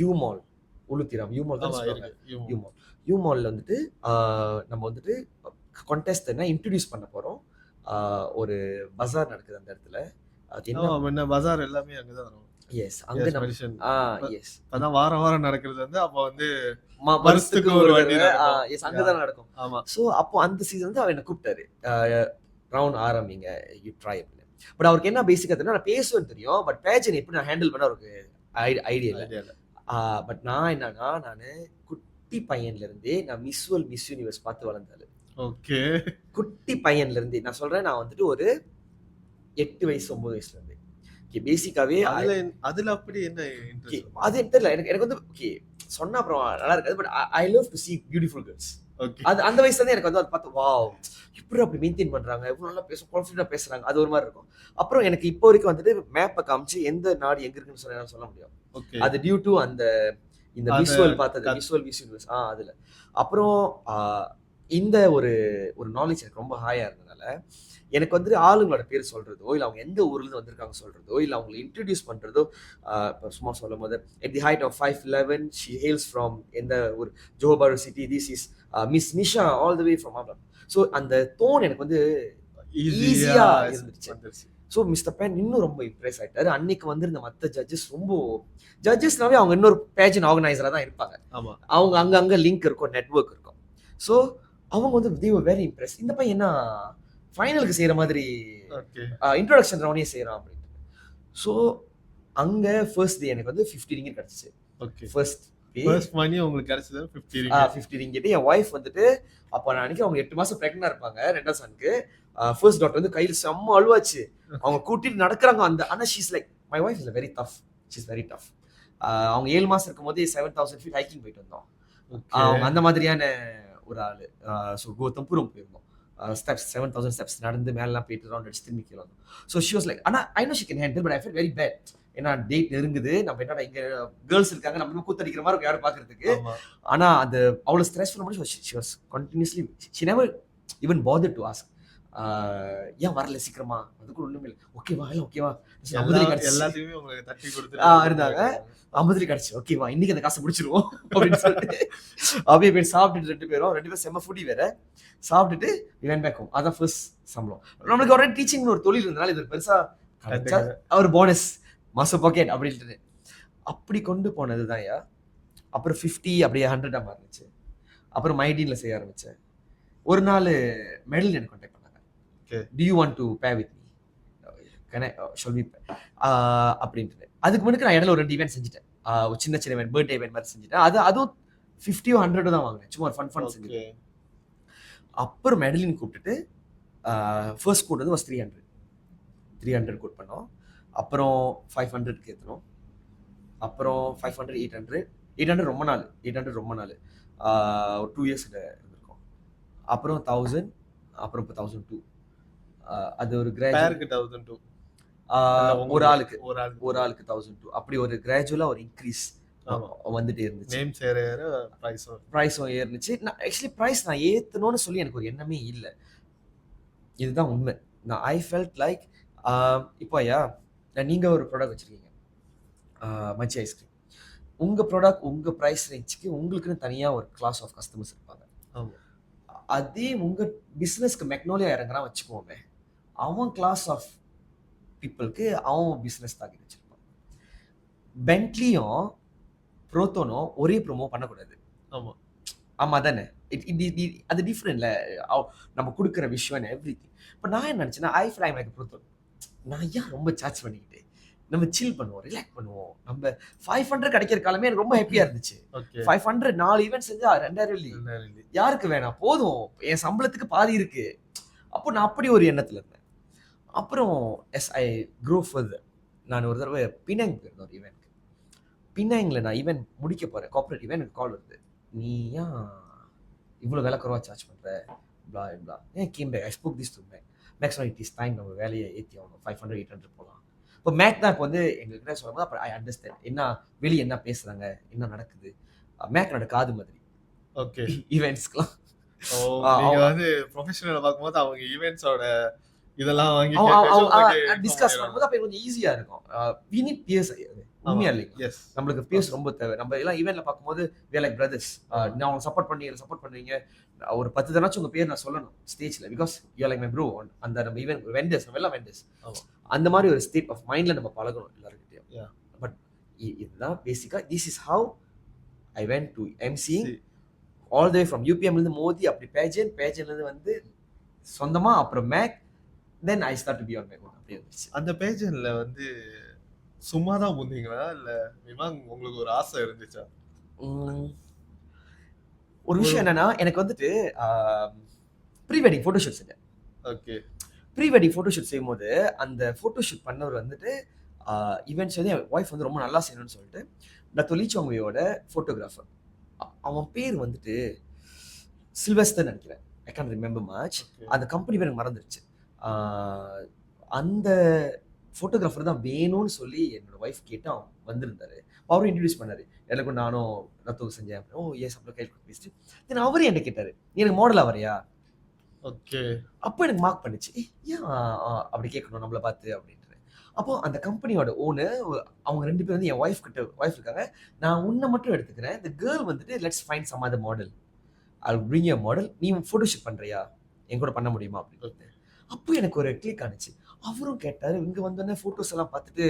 U Mall Ulu Tiram U Mall தான் சொல்லுவாங்க. யூ மாலில் வந்துட்டு நம்ம வந்துட்டு கான்டெஸ்ட் என்ன இன்ட்ரடியூஸ் பண்ண போகிறோம். ஒரு பஜார் நடக்குது அந்த இடத்துல. அது என்ன பஜார் எல்லாமே அங்கே தான். எஸ் அங்க நம்ம எஸ் அதான் வாரம் நடக்கிறது வந்து அப்போ வந்து வருஷத்துக்கு ஒரு எஸ் அங்கதான் நடக்கும். ஆமா. ஸோ அப்போ அந்த சீசன் வந்து அவர் என்ன கூப்பிட்டாரு, ரவுண்ட் ஆரம்பிங்க யூ ட்ரை அப்படின்னு. பட் அவருக்கு என்ன பேசிக்காக தெரியும், நான் பேசுவேன்னு தெரியும். பட் பேஜன் எப்படி நான் ஹேண்டில் பண்ண அவருக்கு ஐடியா இல்லை. பட் நான் என்னன்னா, நான் குட்டி பையன்ல இருந்தே நான் மிஸ் யூனிவர்ஸ் பார்த்து வளர்ந்தாரு. ஓகே. குட்டி பையன்ல இருந்தே நான் சொல்றேன், நான் வந்துட்டு ஒரு 8 வயசு 9 வயசுல இருந்து பேசிக்காவே அதுல அப்படி என்ன அது தெரியல எனக்கு வந்து ஓகே சொன்னா அப்புறம் நல்லா இருக்காது. But I love to see beautiful girls. அது அந்த வயசுல இருந்து எனக்கு வந்து அதை பார்த்து வாவ் இப்படி அப்படி மெயின்டைன் பண்றாங்க, எவ்வளவு நல்லா கான்ஃபிடென்ட்டா பேசுறாங்க, அது ஒரு மாதிரி இருக்கும். அப்புறம் எனக்கு இப்போ வரைக்கும் வந்துட்டு மேப்பை காமிச்சு எந்த நாடு எங்க இருக்குன்னு சொல்ல முடியும். அது டியூ டு அந்த இந்த விஷுவல் பார்த்தது விஷுவல் அதுல. அப்புறம் இந்த ஒரு நாலேஜ் எனக்கு ரொம்ப ஹாயா இருந்ததுனால எனக்கு வந்துட்டு ஆளுங்களோட பேர் சொல்றதோ இல்லை அவங்க எந்த ஊர்ல இருந்து வந்திருக்காங்க சொல்றதோ இல்லை அவங்களை இன்ட்ரடியூஸ் பண்றதோ, இப்போ சும்மா சொல்லும் போது at the height of 5'11" she hails from எந்த ஒரு Johor Bahru city, this is Miss Nisha all the way from Amla. So அந்த டோன் எனக்கு வந்து ஈஸியா இருந்துச்சு. ஸோ மிஸ்டர் பேன் இன்னும் ரொம்ப இம்ப்ரெஸ் ஆயிட்டாரு. அன்னைக்கு வந்திருந்த மற்ற ஜட்ஜஸ்னாவே அவங்க இன்னொரு பேஜன் ஆர்கனைசரா தான் இருப்பாங்க. அவங்க அங்கங்க லிங்க் இருக்கும், நெட்வொர்க் இருக்கும். ஸோ அவங்க வந்து they were very impressed. இந்த பையன் என்ன ஃபைனலுக்கு செய்யற மாதிரி இன்ட்ரோடக்ஷன் ரவுண்டே செய்யறான் அப்படின்ட்டு. ஸோ அங்க ஃபர்ஸ்ட் டே எனக்கு வந்து 50 ரிங்கிட் கிடைச்சிச்சு. ஃபர்ஸ்ட் மணி உங்களுக்கு கிடைச்சது 50 ரிங்கிட். என் ஒய்ஃப் வந்துட்டு அப்போ நான் நினைக்கிறேன் அவங்க 8 மாசம் பிரெக்னெண்டா இருப்பாங்க. ரெண்டாவது சனுக்கு ஃபர்ஸ்ட் டாக்டர் வந்து கையில செம்ம அழுவாச்சு. அவங்க கூட்டிட்டு நடக்கிறாங்க. ஆனா she's like my wife is very tough. She's very tough. அவங்க 7 மாசம் இருக்கும் போது 7000 ஃபீட் ஹைக்கிங் போயிட்டு வந்தோம். அவங்க அந்த மாதிரியான ஒரு ஆளு. ஸோ கோத்தம்புரம் போயிருந்தோம். steps 7000 steps நடந்து மேலாம் போயிட்டு ரவுண்ட் அடிச்சு திரும்பி கீழே வந்தோம். ஸோ ஷி வாஸ் லைக் ஆனா I know she can handle but I feel very bad. ஏன்னா டேட் நெருங்குது, நம்ம என்னடா இங்க கேர்ள்ஸ் இருக்காங்க, நம்ம கூத்தடிக்கிற மாதிரி இருக்கும் யாரும் பாக்குறதுக்கு. ஆனா அது அவ்வளவு ஸ்ட்ரெஸ் பண்ண முடியும். She was continuously she never even bother to ask ஏன் வரல சீக்கிரமா, அதுக்கு ஒண்ணுமே இல்லை. ஓகேவா இல்லை ஓகேவா எல்லாத்தையுமே உங்களுக்கு தட்டி கொடுத்து இருந்தாங்க. 50 கிடைச்சு ஓகேவா இன்னைக்கு அந்த காசை முடிச்சிருவோம் அப்படின்னு சொல்லிட்டு அப்படியே போய் சாப்பிட்டுட்டு ரெண்டு பேரும் செம்ம ஃபுடி வேற சாப்பிட்டுட்டு இவன் பேக்கும். அதான் ஃபர்ஸ்ட் சம்பளம். நம்மளுக்கு ஒரு டீச்சிங் ஒரு தொழில் இருந்தனால இது பெருசா ஒரு போனஸ் மாசம் பாக்கெட் அப்படின்ட்டு அப்படி கொண்டு போனதுதான். அப்புறம் 50 அப்படியே 100 மாறிச்சு. அப்புறம் மைடீன்ல செய்ய ஆரம்பிச்சேன். ஒரு நாள் மெடல் எனக்கு கான்டாக்ட் பண்ணாங்க. Do you want to pair with me? Shall we அப்படின்ட்டு. அதுக்கு முன்னாடி நான் இடையில ஒரு 2 ஈவென்ட் செஞ்சுட்டேன். ஒரு சின்ன ஈவென்ட், பர்த்டே ஈவென்ட் மாதிரி செஞ்சுட்டேன். அதுவும் 50 or 100 தான் வாங்கினேன். சும்மா ஒரு ஃபன் செஞ்சுட்டேன். அப்புறம் மெடலின் கூப்பிட்டுட்டு ஃபர்ஸ்ட் கோட் வந்து வாஸ் 300 கோட் பண்ணோம். அப்புறம் 500க்கு ஏற்றணும். அப்புறம் 500 800 ரொம்ப நாள் ஒரு 2 இயர்ஸ் இருந்திருக்கும். அப்புறம் 1000, அப்புறம் இப்போ 1002. அது ஒரு கிராஜுவல் 1002 ஒரு ஆளுக்கு 1002. அப்படி ஒரு கிராஜுவலா ஒரு இன்க்ரீஸ் வந்துட்டே இருந்துச்சு. நேம் சேர பிரைஸும் ஏறுனுச்சு. நான் ஆக்சுவலி பிரைஸ் நான் ஏத்தணும்னு சொல்லி எனக்கு ஒரு எண்ணமே இல்லை. இதுதான் உண்மை. நான் ஐ ஃபெல்ட் லைக் இப்போ நீங்க ஒரு ப்ராடக்ட் வச்சிருக்கீங்க, மச்சி ஐஸ்கிரீம். உங்க ப்ராடக்ட் உங்க ப்ரைஸ் ரேஞ்சுக்கு உங்களுக்குன்னு தனியா ஒரு கிளாஸ் ஆஃப் கஸ்டமர்ஸ் இருப்பாங்க. அதே உங்க பிசினஸ்க்கு மெக்னோலியா இறங்குறான் வச்சுக்கோமே, அவன் கிளாஸ் ஆஃப் பீப்புளுக்கு அவன் பிசினஸ் தாக்கி வச்சிருப்பான். பென்ட்லியும் ப்ரோத்தோனும் ஒரே ப்ரோமோ பண்ணக்கூடாது. ஆமா தானே, அது டிஃப்ரெண்ட்ல நம்ம கொடுக்குற விஷயம் எவ்ரி திங். இப்போ நான் என்ன நினைச்சேன்னா ஐ ஃபீல் ஐ லைக் ப்ரோத்தோன். நான் ஏன் ரொம்ப சார்ஜ் பண்ணிக்கிட்டு நம்ம சில் பண்ணுவோம், ரிலாக்ஸ் பண்ணுவோம். நம்ம 500 கிடைக்கிற காலமே எனக்கு ரொம்ப ஹாப்பியா இருந்துச்சு. ஓகே 500 4 ஈவென்ட் செஞ்சா 2000 வெள்ளி. யாருக்கு வேணாம்? போதும். என் சம்பளத்துக்கு பாதி இருக்கு. அப்போ நான் அப்படி ஒரு எண்ணத்துல இருந்தேன். அப்புறம் எஸ் ஐ க்ரோ ஃபர்தர். நான் ஒரு தடவை பினாங் போயிருந்தேன் ஒரு ஈவென்ட்க்கு. பினாங்ல நான் ஈவென்ட் முடிக்க போறேன். கார்ப்பரேட் ஈவென்ட் எனக்கு கால் வருது. நீ ஏன் இவ்வளோ விலை குறைவா சார்ஜ் பண்ற? Blah blah. ஏன் came back I spoke this to make. Maximum it is time நம்ம வேலையை ஏற்றி ஆகணும். 500 800 போகலாம். இப்போ மேக் தான் இப்போ வந்து எங்ககிட்ட சொல்லும்போது அப்போ ஐ அண்டர்ஸ்டாண்ட் என்ன வெளியே என்ன பேசுறாங்க, என்ன நடக்குது. மேக் என்னோட காது மாதிரி. ஓகே ஈவெண்ட்ஸ்க்குலாம் நீங்க வந்து ப்ரொஃபஷனல் பார்க்கும்போது அவங்க ஈவென்ட்ஸோட இதெல்லாம் வாங்கி டிஸ்கஸ் பண்ணும்போது அப்போ கொஞ்சம் ஈஸியா இருக்கும். We need peers. உண்மையா இல்லைங்க, எஸ் நம்மளுக்கு பியர்ஸ் ரொம்ப தேவை. நம்ம எல்லாம் ஈவெண்ட்ல பார்க்கும்போது we are like brothers. நான் அவங்க சப்போர்ட் பண்ணுவீங்க. ஒரு 10 தடவை உங்க பேர் நான் சொல்லணும் ஸ்டேஜ்ல, because you are like my bro. அந்த நம்ம ஈவென்ட் வெண்டர்ஸ், நம்ம எல்லாம் வெண்டர்ஸ். அந்த மாதிரி ஒரு ஸ்டேட் ஆஃப் மைண்ட்ல நம்ம பழகணும் எல்லாருக்கிட்டையும். பட் இதுதான் பேசிக்கா this is how I went to emceeing all the way from யூபிஎம்ல இருந்து மோதி, அப்படி பேஜன்ல இருந்து வந்து சொந்தமா, அப்புறம் make, then I start to be on my own. அப்படி இருந்துச்சு. அந்த பேஜன்ல வந்து சும்மா தான் போந்தீங்களா இல்ல உங்களுக்கு ஒரு ஆசை இருந்துச்சா? ஒரு விஷயம் என்னன்னா, எனக்கு வந்துட்டு ப்ரீ வெட்டிங் ஃபோட்டோஷூட் செஞ்சேன். ஓகே ப்ரீ வெட்டிங் ஃபோட்டோஷூட் செய்யும்போது அந்த ஃபோட்டோஷூட் பண்ணவர் வந்துட்டு ஈவெண்ட்ஸ் வந்து என் ஒய்ஃப் வந்து ரொம்ப நல்லா செய்யணும்னு சொல்லிட்டு டத்தொலிச்சோங்கோட ஃபோட்டோகிராஃபர். அவன் பேர் வந்துட்டு சில்வெஸ்டர் நினைக்கிறேன். I can remember much. அந்த கம்பெனி பேர் எனக்கு மறந்துருச்சு. அந்த ஃபோட்டோகிராஃபர் தான் வேணும்னு சொல்லி என்னோட ஒய்ஃப் கேட்டு அவன் வந்திருந்தாரு. அவரும் இன்ட்ரடியூஸ் பண்ணாரு. எனக்கும் நானும் ரத்தோக்கு செஞ்சேன். ஓ எஸ் அப்படி கையில் பேசிட்டு தென் அவரே என்ன கேட்டாரு, நீ எனக்கு மாடலா வரையா? ஓகே அப்போ எனக்கு மார்க் பண்ணிச்சு. ஏன் அப்படி கேட்கணும் நம்மளை பார்த்து அப்படின்ட்டு. அப்போ அந்த கம்பெனியோட ஓனர் அவங்க 2 பேர் வந்து என் ஒய்ஃப் இருக்காங்க. நான் உன்னை மட்டும் எடுத்துக்கிறேன். இந்த கேர்ள் வந்துட்டு let's find some other model. I bring you model. நீ ஃபோட்டோஷூட் பண்றியா? என் கூட பண்ண முடியுமா அப்படின்னு. அப்போ எனக்கு ஒரு கிளிக் ஆனிச்சு. அவரும் கேட்டாரு. இங்க வந்தோடனே போட்டோஸ் எல்லாம் பார்த்துட்டு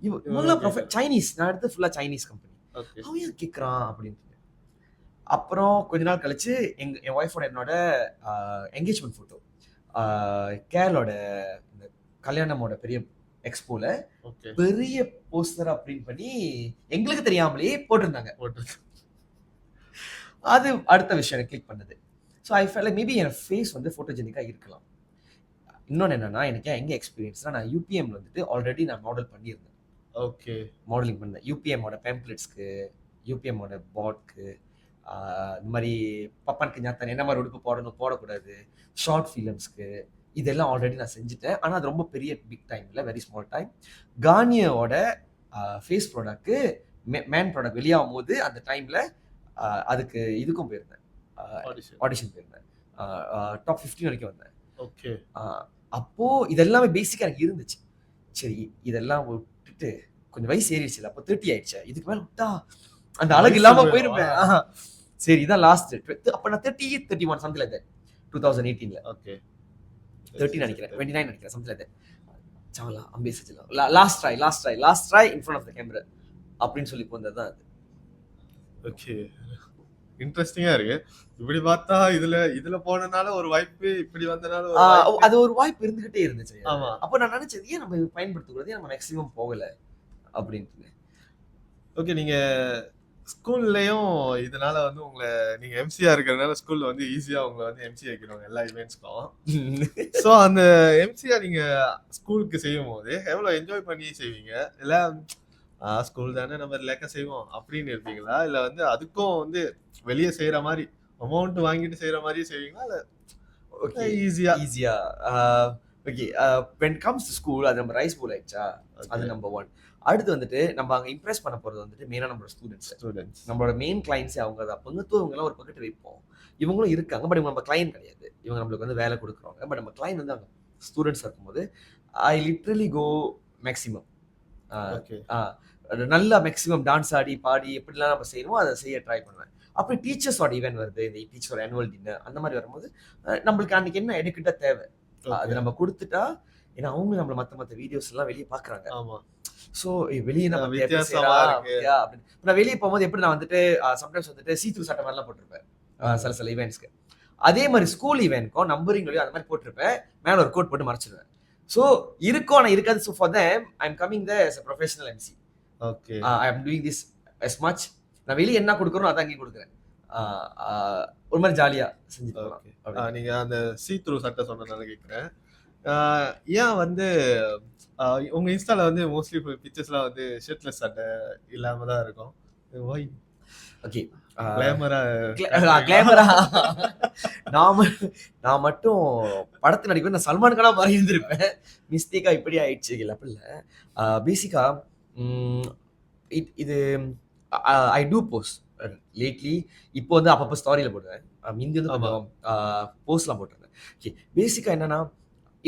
இவங்களாம் சைனீஸ், நான் எடுத்து ஃபுல்லா சைனீஸ் கம்பெனி. அவன் ஏன் கேட்குறான் அப்படின்ட்டு. அப்புறம் கொஞ்ச நாள் கழிச்சு என் ஒய்ஃபோட என்னோட என்கேஜ்மெண்ட் ஃபோட்டோ கேரளோட இந்த கல்யாணமோட பெரிய எக்ஸ்போல பெரிய போஸ்டரா பிரிண்ட் பண்ணி எங்களுக்கு தெரியாமலேயே போட்டிருந்தாங்க. அது அடுத்த விஷயம் எனக்கு கிளிக் பண்ணது. So I felt like maybe என் ஃபேஸ் வந்து ஃபோட்டோஜெனிக்காக இருக்கலாம். இன்னொன்று என்னன்னா, எனக்கு எங்கே எக்ஸ்பீரியன்ஸ்னா, நான் யூபிஎம்ல வந்துட்டு ஆல்ரெடி நான் மாடல் பண்ணியிருந்தேன். ஓகே மாடலிங் பண்ணேன் யூபிஎம்மோட பேம்ப்ளெட்ஸ்க்கு, யூபிஎம்மோட பாட்க்கு, இந்த மாதிரி பப்பானுக்கு ஞாத்தான் என்ன மாதிரி உடுப்பு போடணும் போடக்கூடாது, ஷார்ட் ஃபிலிம்ஸ்க்கு, இதெல்லாம் ஆல்ரெடி நான் செஞ்சுட்டேன். ஆனால் அது ரொம்ப பெரிய பிக் டைம் இல்லை, வெரி ஸ்மால் டைம். கார்னியரோட ஃபேஸ் ப்ராடக்ட்க்கு மேன் ப்ராடக்ட் வெளியாகும் போது அந்த டைமில் அதுக்கு இதுக்கும் போயிருந்தேன், ஆடிஷன் போயிருந்தேன். டாப் 15 வரைக்கும் வந்தேன். ஓகே அப்போது இதெல்லாமே பேசிக்காக எனக்கு இருந்துச்சு. சரி இதெல்லாம் விட்டுட்டு கொஞ்சம் வயசு ஏறிடுச்சு, அப்போ 30 ஆயிடுச்சு, இதுக்கு மேலே விட்டா அந்த அழகு இல்லாமல் போயிருப்பேன். சரி இதான் லாஸ்ட். அப்போ நான் 30 31 சம்திங் லைக் தட் 2018. ஓகே 30 நினைக்கிறேன், 29 நினைக்கிறேன், சம்திங் லைக் தட். சாவலா அம்பே சஜலாம் last try in front of the camera அப்படின்னு சொல்லி போனது தான் அது. ஓகே இன்ட்ரெஸ்டிங்கா இருக்கு. இப்படி பார்த்தா இதுல போனனால ஒரு வாய்ப்பு, இப்படி வந்தனால அது ஒரு வாய்ப்பு இருந்துகிட்டே இருந்துச்சு. ஆமா. அப்போ நான் நினைச்சது ஏன் நம்ம பயன்படுத்தக்கூடாது, நம்ம மேக்ஸிமம் போகல அப்படின்ட்டு. ஓகே நீங்க ஸ்கூல்லயும் இதனால வந்து நீங்க எம்சியா இருக்கிறதுனால ஸ்கூல்ல வந்து ஈஸியா உங்களை வந்து எம்சி ஆக்கிடுவாங்க எல்லா ஈவெண்ட்ஸ்க்கும். ஸோ அந்த எம்சியா நீங்க ஸ்கூலுக்கு செய்யும் போது எவ்வளவு என்ஜாய் பண்ணி செய்வீங்க? இல்ல ஸ்கூல் தானே நம்ம ரிலாக்ஸா செய்வோம் அப்படின்னு இருப்பீங்களா? இல்ல வந்து அதுக்கும் வந்து வெளியே செய்யற மாதிரி அமௌண்ட் வாங்கிட்டு செய்யற மாதிரி செய்வீங்களா? இல்ல ஓகே ஈஸியா okay when it comes to school அது நம்ம ரைஸ் போல் ஆயிடுச்சா, அது நம்பர் 1. அடுத்து வந்துட்டு நம்ம அங்கே இம்ப்ரெஸ் பண்ண போகிறது வந்துட்டு மெயினாக நம்மளோட ஸ்டூடெண்ட்ஸ், நம்மளோட மெயின் கிளைண்ட்ஸே அவங்க தான். பங்குத்துவங்களாம் ஒரு பக்கத்து வைப்போம், இவங்களும் இருக்காங்க, பட் இவங்க நம்ம கிளைண்ட் கிடையாது, இவங்க நம்மளுக்கு வந்து வேலை கொடுக்குறவங்க. பட் நம்ம கிளைண்ட் வந்து அங்கே ஸ்டூடெண்ட்ஸ் இருக்கும்போது ஐ லிட்ரலி கோ மேக்ஸிமம் நல்லா மேக்ஸிமம் டான்ஸ் ஆடி பாடி எப்படிலாம் நம்ம செய்யணுமோ அதை செய்ய ட்ரை பண்ணுவேன். அப்படி டீச்சர்ஸோட ஈவென்ட் வருது, இந்த டீச்சரோட ஆனுவல் டின்னர் அந்த மாதிரி வரும்போது நம்மளுக்கு அன்னைக்கு என்ன எடுக்கிட்ட தேவை அது நம்ம கொடுத்துட்டா, ஏன்னா அவங்க நம்மள மற்ற வீடியோஸ் எல்லாம் வெளியே பாக்குறாங்க. ஸோ வெளியே நம்ம நான் வெளியே போகும்போது எப்படி நான் வந்துட்டு சம்டைம்ஸ் வந்துட்டு சீத்ரூ சட்டை மாதிரிலாம் போட்டிருப்பேன் சில ஈவெண்ட்ஸ்க்கு. அதே மாதிரி ஸ்கூல் ஈவெண்ட்க்கும் நம்பரிங் அந்த மாதிரி போட்டிருப்பேன், மேலே ஒரு கோட் போட்டு மறைச்சிருவேன். ஸோ இருக்கும் ஆனால் இருக்காது. So for them I am coming the as a professional MC. Okay I am doing this as much. நான் வெளியே என்ன கொடுக்குறோம் அதான் அங்கேயும் கொடுக்குறேன். ஒரு மாதிரி ஜாலியா செஞ்சுட்டு போகலாம். ஓகே நீங்க அந்த சீ த்ரூ சட்டை சொன்னதுனால கேட்குறேன். ஏன் வந்து உங்க இன்ஸ்டால வந்து மோஸ்ட்லி பிக்சர்ஸ்லாம் வந்து ஷர்ட்லெஸ் சட்டை இல்லாம தான் இருக்கும். ஒய் ஓகே கிளாமரா கிளாமரா நான் மட்டும் படத்தில் நடிக்கும் நான் சல்மான் கானா மாதிரி இருந்திருப்பேன். மிஸ்டேக்கா இப்படி ஆயிடுச்சு இல்லை அப்படி இல்லை. பேசிக்கா இது ஐ டூ போஸ்ட் லேட்லி. இப்போ வந்து அப்பப்போ ஸ்டாரியில் போடுவேன். முந்தி வந்து கொஞ்சம் போஸ்ட்லாம் போட்டிருந்தேன். ஓகே பேசிக்காக என்னன்னா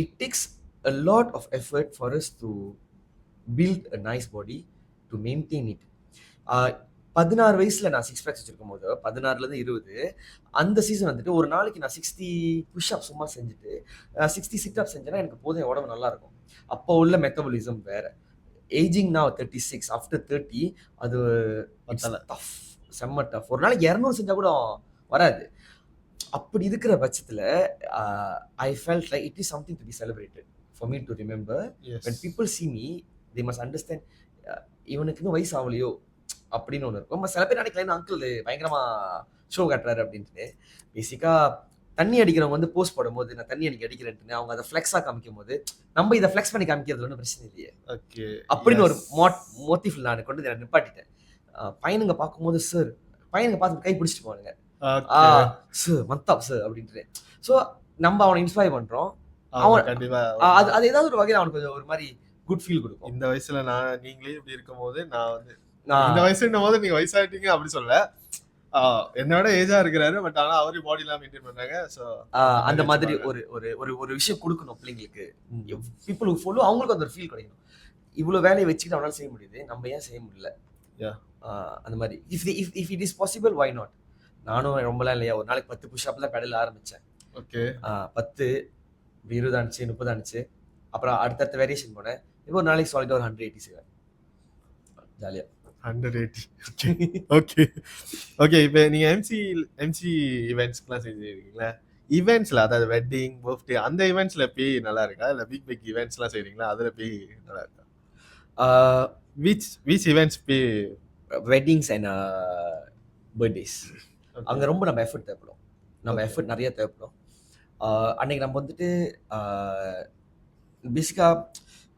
it takes a lot of effort for us to build a nice body, to maintain it. 16 வயசுல நான் 6 பேக்ஸ் வச்சிருக்கும் போது 16லேருந்து 20 அந்த சீசன் வந்துட்டு ஒரு நாளைக்கு நான் 60 புஷ்அப் சும்மா செஞ்சுட்டு 60 சிட்அப் செஞ்சேன்னா எனக்கு போதும் உடம்பு நல்லா இருக்கும். அப்போ உள்ள மெட்டபாலிசம் வேற. ஏஜிங் now 36 ஆஃப்டர் 30 அது டஃப், செம்ம டஃப். ஒரு நாளைக்கு 200 செஞ்சா கூட வராது. அப்படி இருக்கிற பட்சத்தில் I felt like it is something to be celebrated for me to remember. when people see me they must understand இவனுக்கு இன்னும் வயசு ஆகலையோ அப்படின்னு ஒன்று இருக்கும். சில பேர் நினைக்கலாம் அங்கிள் பயங்கரமா ஷோ காட்டுறாரு அப்படின்ட்டு. பேசிக்கா தண்ணி அடிக்கிறவங்க வந்து போஸ்ட் போடும்போது நான் தண்ணி அடிக்கிறேன்ட்டு அவங்க அதை ஃப்ளெக்ஸாக காமிக்கும் போது நம்ம இதை ஃப்ளெக்ஸ் பண்ணி காமிக்கிறது ஒன்றும் பிரச்சனை இல்லையே அப்படின்னு ஒரு மோட்டிவ் நான் கொண்டு நான் நிப்பாட்டிட்டேன். பையனுங்க பார்க்கும்போது சார் பையனுங்க பார்த்து கை பிடிச்சிட்டு போவானுங்க சார் மத்தாப் சார் அப்படின்ட்டு. ஸோ நம்ம அவனை இன்ஸ்பயர் பண்றோம். அவன் அது ஏதாவது ஒரு வகையில் அவனுக்கு கொஞ்சம் ஒரு மாதிரி குட் ஃபீல் கொடுக்கும். இந்த வயசுல நீங்களே இப்படி இருக்கும் போது நான் வந்து இந்த வயசுன்னும் போது நீங்க வயசாயிட்டீங்க அப்படி சொல்ல, என்னோட ஏஜா இருக்கிறாரு பட் ஆனா அவரு பாடி எல்லாம் மெயின்டைன் பண்றாங்க. சோ அந்த மாதிரி ஒரு ஒரு ஒரு ஒரு விஷயம் கொடுக்கணும் பிள்ளைங்களுக்கு. பீப்புள் ஹூ ஃபாலோ அவங்களுக்கு அந்த ஒரு ஃபீல் கிடைக்கும். இவ்வளவு வேலையை வச்சுக்கிட்டு அவனால செய்ய முடியுது, நம்ம ஏன் செய்ய முடியல அந்த மாதிரி. If it is possible why not. நானும் ரொம்பலாம் இல்லையா ஒரு நாளைக்கு 10 புஷ்அப் தான் பெடல் ஆரம்பிச்சேன். ஓகே 10 20 ஆனிச்சு 30 ஆனிச்சு. அப்புறம் அடுத்தடுத்த வேரியேஷன் போனேன். இப்போ ஒரு நாளைக்கு சாலிடா ஒரு 180 செய்வேன் ஜாலியா. 180 ஓகே ஓகே. இப்போ நீங்க எம்சி ஈவெண்ட்ஸ்க்குலாம் செஞ்சிருக்கீங்களா? ஈவெண்ட்ஸ்ல அதாவது வெட்டிங் பர்த்டே அந்த ஈவெண்ட்ஸ்ல பே நல்லா இருக்கா இல்ல பிக் ஈவெண்ட்ஸ்லாம் செய்றீங்களா அதுல பே நல்லா இருக்கா? which events pay? Weddings and birthdays. அங்க ரொம்ப நம்ம எஃபர்ட் தேவைப்படும். நம்ம எஃபர்ட் நிறைய தேவைப்படும். அன்னைக்கு நம்ம வந்துட்டு பேசிக்கா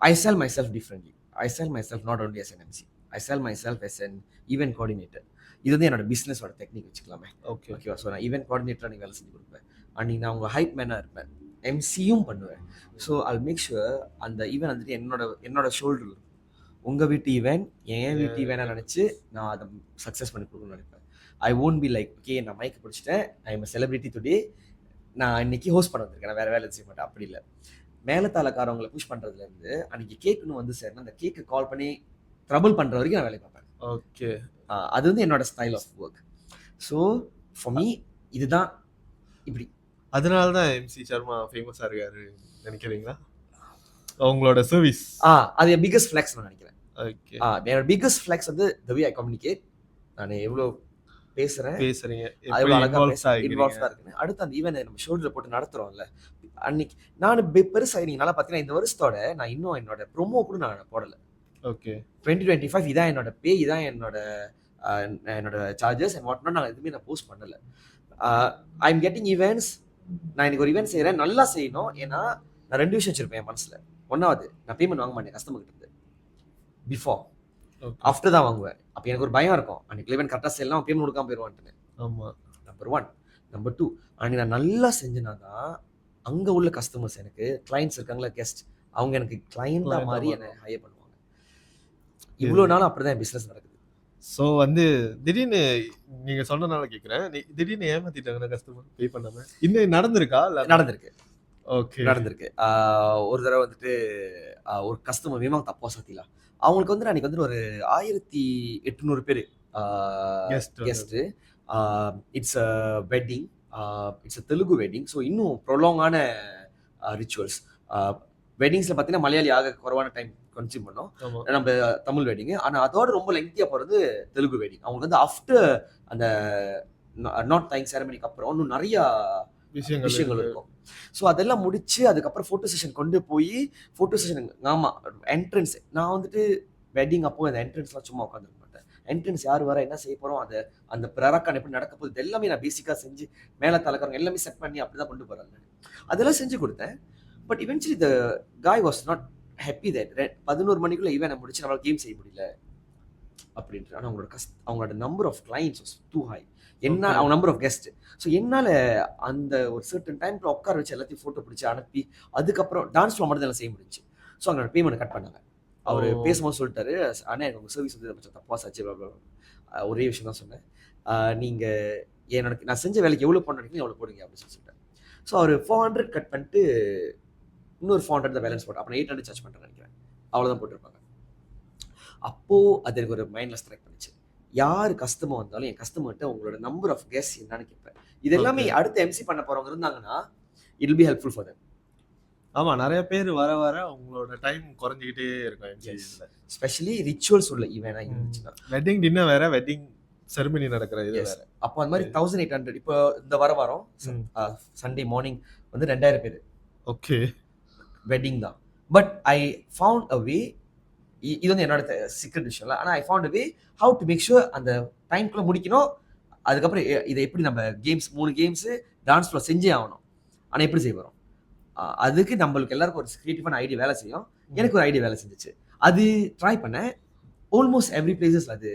I sell myself differently. I sell myself not only as an MC. I sell myself as an event coordinator. இது வந்து என்னோட பிஸ்னஸோட டெக்னிக் வச்சுக்கலாமே. ஓகேவா? ஸோ நான் ஈவெண்ட் கோஆர்டினேட்டராக நீங்கள் வேலை செஞ்சு கொடுப்பேன். அன்றைக்கி நான் உங்கள் ஹைப் மேனாக இருப்பேன், எம்சியும் பண்ணுவேன். ஸோ ஐல் மேக் ஷுர் அந்த ஈவெண்ட் வந்துட்டு என்னோட ஷோல்டர் இருக்கும். உங்கள் வீட்டு ஈவெண்ட் என் வீட்டு ஈவெண்ட்டாக நினச்சி நான் அதை சக்ஸஸ் பண்ணி கொடுக்கணும்னு நினைப்பேன். I won't be like okay நான் மைக்கு பிடிச்சிட்டேன், ஐ எம் செலிபிரிட்டி டுடே, நான் இன்னைக்கு ஹோஸ்ட் பண்ண வந்திருக்கேன், நான் வேறு வேலை செய்ய மாட்டேன். அப்படி இல்லை. மேலத்தாளக்காரவங்களை புஷ் பண்ணுறதுலேருந்து அன்றைக்கி கேக்குன்னு வந்து சேர்னா அந்த கேக்கு கால் பண்ணி ட்ரபிள் பண்ணுற வரைக்கும் நான் வேலை பார்ப்பேன். ஓகே அது வந்து என்னோட style of work. So for me இதுதான் இப்படி. அதனால தான் எம்சி சர்மா ஃபேமஸாக இருக்காரு நினைக்கிறீங்களா? உங்களோட சர்வீஸ் அது என் பிகஸ்ட் ஃப்ளெக்ஸ் நான் நினைக்கிறேன். ஓகே என்னோட பிகஸ்ட் ஃப்ளெக்ஸ் வந்து த வே ஐ கம்யூனிகேட். நான் எவ்வளோ பேசுறீங்க இன்வால்வ்டாக இருக்குன்னு. அடுத்து அந்த ஈவெண்ட் நம்ம ஷோல்டர் போட்டு நடத்துறோம்ல அன்னைக்கு நான் பெருசாக நீங்கள் நல்லா பார்த்தீங்கன்னா இந்த வருஷத்தோட நான் இன்னும் என்னோட ப்ரொமோ கூட நான் போடலை. ஓகே 2025 இதான் என்னோட பே, இதான் என்னோட சார்ஜஸ் அண்ட் வாட் நாட். நான் எதுவுமே நான் போஸ்ட் பண்ணலை. I am getting events. நான் எனக்கு ஒரு ஈவெண்ட் செய்கிறேன், நல்லா செய்யணும். ஏன்னா நான் 2 விஷயம் வச்சிருப்பேன் என் மனசில். ஒன்றாவது நான் பேமெண்ட் வாங்க மாட்டேன் கஸ்டமர் கிட்ட இருந்து. பிஃபோர் ஆஃப்டர் தான் வாங்குவேன். அப்போ எனக்கு ஒரு பயம் இருக்கும், அன்றைக்கி ஈவெண்ட் கரெக்டாக செய்யலாம் பேமெண்ட் கொடுக்காம போயிடுவான்ட்டு. ஆமாம். நம்பர் 1. நம்பர் 2, அன்றைக்கி நான் நல்லா செஞ்சேன்னா தான் அங்கே உள்ள கஸ்டமர்ஸ் எனக்கு கிளைண்ட்ஸ் இருக்காங்களா கெஸ்ட் அவங்க எனக்கு கிளைண்டாக மாதிரி என்னை ஹையர் பண்ணுவாங்க. இவ்வளோ நாளும் அப்படி தான் பிஸ்னஸ் நடக்குது. ஸோ வந்து திடீர்னு நீங்கள் சொன்னனால கேட்குறேன், திடீர்னு ஏமாத்திட்டாங்க கஸ்டமர் பே பண்ணாமல். இன்னும் நடந்திருக்கா? நடந்திருக்கு. ஓகே நடந்திருக்கு. ஒரு தடவை வந்துட்டு ஒரு கஸ்டமர் விமாங் தப்பா சாத்திலாம் அவங்களுக்கு வந்து அன்றைக்கி வந்துட்டு ஒரு 1800 பேர் guest. It's a wedding, it's a Telugu wedding. So இன்னும் ப்ரொலாங்கான ரிச்சுவல்ஸ். வெட்டிங்ஸில் பார்த்தீங்கன்னா மலையாளி ஆக குறைவான டைம் கன்சியூம் பண்ணோம் நம்ம தமிழ் வெட்டிங்கு. ஆனால் அதோட ரொம்ப லெங்க்தியாக போகிறது தெலுங்கு வெட்டிங். அவங்களுக்கு வந்து ஆஃப்டர் அந்த நாட் டைங் செரமனிக்கு அப்புறம் இன்னும் நிறையா விஷயங்கள் இருக்கும். ஸோ அதெல்லாம் முடிச்சு அதுக்கப்புறம் ஃபோட்டோ செஷன் கொண்டு போய் ஃபோட்டோ செஷன் ஆமாம் என்ட்ரன்ஸ் நான் வந்துட்டு வெட்டிங் அப்போ அந்த என்ட்ரன்ஸ்லாம் சும்மா உட்காந்துருக்க மாட்டேன். என்ட்ரன்ஸ் யார் வர என்ன செய்ய போகிறோம் அதை அந்த பிரரக்கான் எப்படி நடக்க போகுது எல்லாமே நான் பேசிக்காக செஞ்சு மேலே தலைக்கிறவங்க எல்லாமே செட் பண்ணி அப்படி தான் கொண்டு போகிறாங்க. அதெல்லாம் செஞ்சு கொடுத்தேன். பட் இவென்ச்சுவலி த காய் வாஸ் நாட் ஹாப்பி தட் 11 மணிக்குள்ளே ஈவென்ட் முடிச்சு நம்மளால் கேம் செய்ய முடியல அப்படின்ட்டு. ஆனால் அவங்களோட number of clients was too high. என்ன அவங்க நம்பர் ஆஃப் கெஸ்ட். ஸோ என்னால் அந்த ஒரு சர்டன் டைமில் உட்கார வச்சு எல்லாத்தையும் ஃபோட்டோ பிடிச்சி அனுப்பி அதுக்கப்புறம் டான்ஸ் ஃப்ளோ மட்டும் தான் செய்ய முடிஞ்சு. ஸோ அவங்களோட பேமெண்ட் கட் பண்ணாங்க. அவர் பேசும்போது சொல்லிட்டாரு, ஆனால் எனக்கு உங்கள் சர்வீஸ் வந்து கொஞ்சம் தப்பாக சாச்சு. ஒரே விஷயம் தான் சொன்னேன், நீங்கள் நான் செஞ்ச வேலைக்கு எவ்வளோ பண்ணீங்களோ எவ்வளோ போடுங்க அப்படின்னு சொல்லிட்டேன். ஸோ அவர் 400 கட் பண்ணிட்டு இன்னொரு 400 தான் பேலன்ஸ் போட்டேன். அப்புறம் 800 சார்ஜ் பண்ணுறேன்னு நினைக்கிறேன். அவ்வளோதான் போட்டிருப்பாங்க. அப்போது அது எனக்கு ஒரு மைண்டில் ஸ்ட்ரைக் பண்ணிச்சு. யார் கஸ்டமர் வந்தாலும் என் கஸ்டமர்கிட்ட உங்களோட நம்பர் ஆஃப் கெஸ்ட் என்னன்னு கேட்பேன். இது எல்லாமே அடுத்து எம்சி பண்ண போகிறவங்க இருந்தாங்கன்னா it will be helpful for them. ஆமாம், நிறைய பேர் வர வர உங்களோட டைம் குறைஞ்சிக்கிட்டே இருக்கும் எம்சியில். ஸ்பெஷலி ரிச்சுவல்ஸ் உள்ள ஈவெண்டாக இருந்துச்சுன்னா வெட்டிங் டின்னர் வேறு, வெட்டிங் செரமனி நடக்கிற இது வேறு. அப்போ அந்த மாதிரி 1800 இப்போ இந்த வாரம் சண்டே மார்னிங் வந்து 2000 பேர். ஓகே, வெட்டிங் தான். But I found a way, இது வந்து என்னோட சீக்ரெட் விஷயம் இல்லை, ஆனால் I found a way how to make sure அந்த டைம்குள்ளே முடிக்கணும். அதுக்கப்புறம் இதை எப்படி நம்ம கேம்ஸ் 3 கேம்ஸு டான்ஸ் ஃப்ளோ செஞ்சே ஆகணும். ஆனால் எப்படி செய்ய போகிறோம், அதுக்கு நம்மளுக்கு எல்லாருக்கும் ஒரு கிரியேட்டிவான ஐடியா வேலை செய்யும். எனக்கு ஒரு ஐடியா வேலை செஞ்சிச்சு. அது ட்ரை பண்ணேன். ஆல்மோஸ்ட் எவ்ரி பிளேசஸ் அது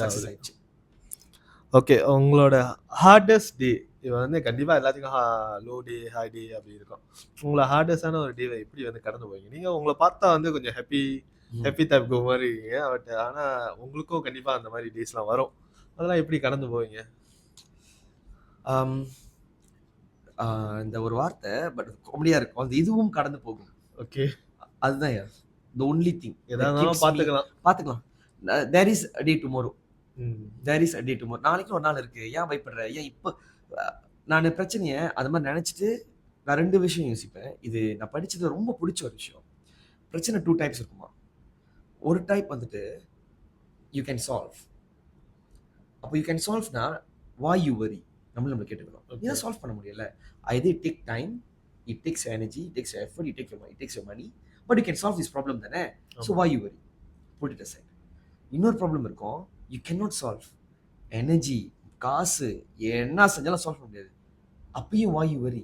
சக்ஸஸ் ஆயிடுச்சு. ஓகே, உங்களோட ஹார்டஸ்ட் டே இது வந்து கண்டிப்பாக எல்லாத்துக்கும் லோ டே ஹை டே அப்படி இருக்கும். உங்களை ஹார்டஸ்டான ஒரு டேவை எப்படி வந்து கடந்து போவீங்க? நீங்கள் உங்களை பார்த்தா வந்து கொஞ்சம் ஹாப்பி டைப் கோ மாதிரி இருக்கீங்க. பட் ஆனால் உங்களுக்கும் கண்டிப்பாக அந்த மாதிரி டேஸ்லாம் வரும். அதெல்லாம் எப்படி கடந்து போவீங்க? இந்த ஒரு வார்த்தை பட் காமெடியாக இருக்கும். அது இதுவும் கடந்து போகும். ஓகே, அதுதான் the only thing. எதாவது பார்த்துக்கலாம். there is a day tomorrow. there is a day tomorrow. நாளைக்கு ஒரு நாள் இருக்குது. ஏன் பயப்படுற? ஏன் இப்போ நான் பிரச்சனையை அது மாதிரி நினச்சிட்டு நான் 2 விஷயம் யோசிப்பேன். இது நான் படித்தது ரொம்ப பிடிச்ச ஒரு விஷயம். பிரச்சனை 2 டைப்ஸ் இருக்குமா. ஒரு டைப் வந்துட்டு யூ கேன் சால்வ். அப்போ யூ கேன் சால்வ்னா why you worry நம்ம கேட்டுக்கணும். ஏன் சால்வ் பண்ண முடியல? இது take time, it takes energy, it takes effort, it takes your money, but you can solve this problem தானே. So why you worry, put it aside. இன்னொரு problem இருக்கும், you can not solve. Energy, காசு என்ன செஞ்சாலும் solve பண்ண முடியாது. அப்பயும் why you worry?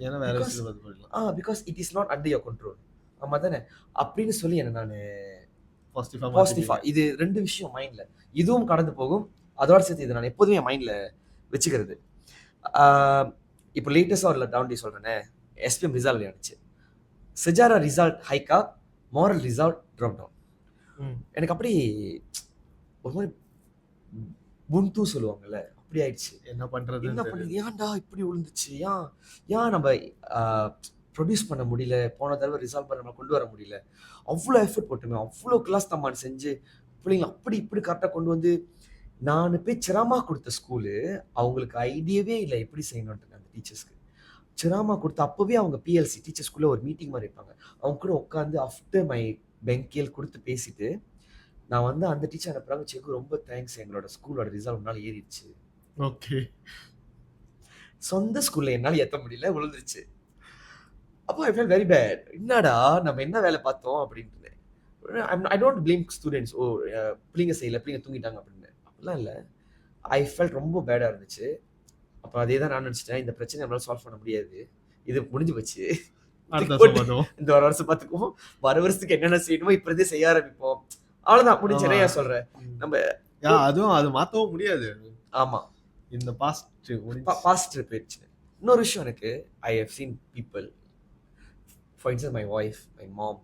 ஏன்னா வேற விஷயம் போயிடலாம். Because it is not under your control. ஆமாம் தானே அப்படின்னு சொல்லி என்ன நான் பாசிட்டிவா இது 2 விஷயம் மைண்டில் இதுவும் கடந்து போகும். அதோட சேர்த்து இதை நான் எப்போதுமே என் மைண்டில் வச்சுக்கிறது. இப்போ லேட்டஸ்டாக ஒரு டவுன் டே சொல்கிறேனே, எஸ்பிஎம் ரிசல்ட் விளையாடுச்சு. செஜாரா ரிசல்ட் ஹைக்கா, மாரல் ரிசல்ட் ட்ராப் டவுன். எனக்கு அப்படி ஒரு மாதிரி புந்து சொல்லுவாங்கல்ல, அப்படி ஆயிடுச்சு. என்ன பண்ணுறது, ஏன்டா இப்படி விழுந்துச்சு, ஏன் நம்ம ப்ரொடியூஸ் பண்ண முடியல, போன தடவை ரிசால்வ் பண்ண நம்ம கொண்டு வர முடியல, அவ்வளோ எஃபர்ட் போட்டுமே, அவ்வளோ கிளாஸ் தம்மான் செஞ்சு பிள்ளைங்க அப்படி இப்படி கரெக்டாக கொண்டு வந்து நான் போய் சிராமா கொடுத்த ஸ்கூலு அவங்களுக்கு ஐடியாவே இல்லை எப்படி செய்யணுன்ட்டு. அந்த டீச்சர்ஸ்க்கு சிராமா கொடுத்த அப்போவே அவங்க பிஎல்சி டீச்சர் ஸ்கூலில் ஒரு மீட்டிங் மாதிரி இருப்பாங்க. அவங்க கூட உட்காந்து ஆஃப்டர் மை பெங்கேல் கொடுத்து பேசிட்டு நான் வந்து அந்த டீச்சர் அனுப்புறாங்க, செக்கு ரொம்ப தேங்க்ஸ், எங்களோட ஸ்கூலோட ரிசல்ட் ஒன்றால் ஏறிடுச்சு. ஓகே, சொந்த ஸ்கூலில் என்னால் ஏற்ற முடியல, விழுந்துருச்சு. அப்போ ஐ ஃபீல் வெரி பேட். என்னடா நம்ம என்ன வேலை பார்த்தோம் அப்படின்ட்டு. ஐ டோன்ட் பிளேம் ஸ்டூடெண்ட்ஸ், பிள்ளைங்க செய்யலை, பிள்ளைங்க தூங்கிட்டாங்க அப்படின்னு. அப்படிலாம் இல்லை. ஐ ஃபெல்ட் ரொம்ப பேடாக இருந்துச்சு. அப்போ அதே தான் நான் நினச்சிட்டேன், இந்த பிரச்சனை நம்மளால் சால்வ் பண்ண முடியாது, இது முடிஞ்சு போச்சு, இந்த ஒரு வருஷம் பார்த்துக்குவோம், வர வருஷத்துக்கு என்னென்ன செய்யணுமோ இப்போதே செய்ய ஆரம்பிப்போம், அவ்வளோதான் முடிஞ்சு. நிறையா சொல்கிறேன் நம்ம அதுவும் அது மாற்றவும் முடியாது. ஆமாம், இந்த பாஸ்ட் போயிடுச்சு. இன்னொரு விஷயம் எனக்கு, I have seen people, for example my wife, my mom,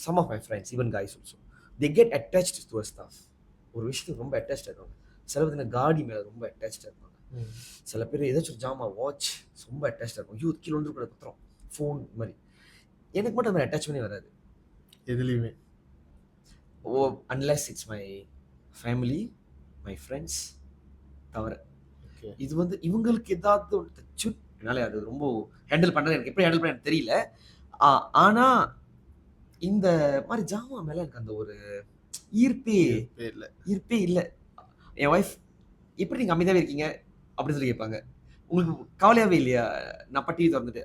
some of my friends, even guys also, they get attached to a stuff. ஒரு விஷயத்துக்கு ரொம்ப அட்டாச்சாக இருப்பாங்க. சில பேர் காடி மேலே ரொம்ப அட்டாச்சாக இருப்பாங்க. சில பேர் ஏதாச்சும் ஒரு ஜாமா வாட்ச் ரொம்ப அட்டாச்சாக இருக்கும். ஐயோ கீழே வந்து கூட குத்துறோம், ஃபோன் மாதிரி. எனக்கு மட்டும் அந்த அட்டாச்மெண்டே வராது எதுலேயுமே. Unless it's my family, my friends தவிர. இது வந்து இவங்களுக்கு ஏதாவது ஒரு தச்சு என்னால் அது ரொம்ப ஹேண்டில் பண்ணுறது, எனக்கு எப்படி ஹேண்டில் பண்ண எனக்கு தெரியல. ஆனால் இந்த மாதிரி ஜாமா மேலே எனக்கு அந்த ஒரு ஈர்ப்பே இல்லை. என் ஒய்ஃப் எப்படி நீங்கள் அமைதியாகவே இருக்கீங்க அப்படின்னு சொல்லி கேட்பாங்க. உங்களுக்கு கவலையாவே இல்லையா? நான் டிவி திறந்துட்டு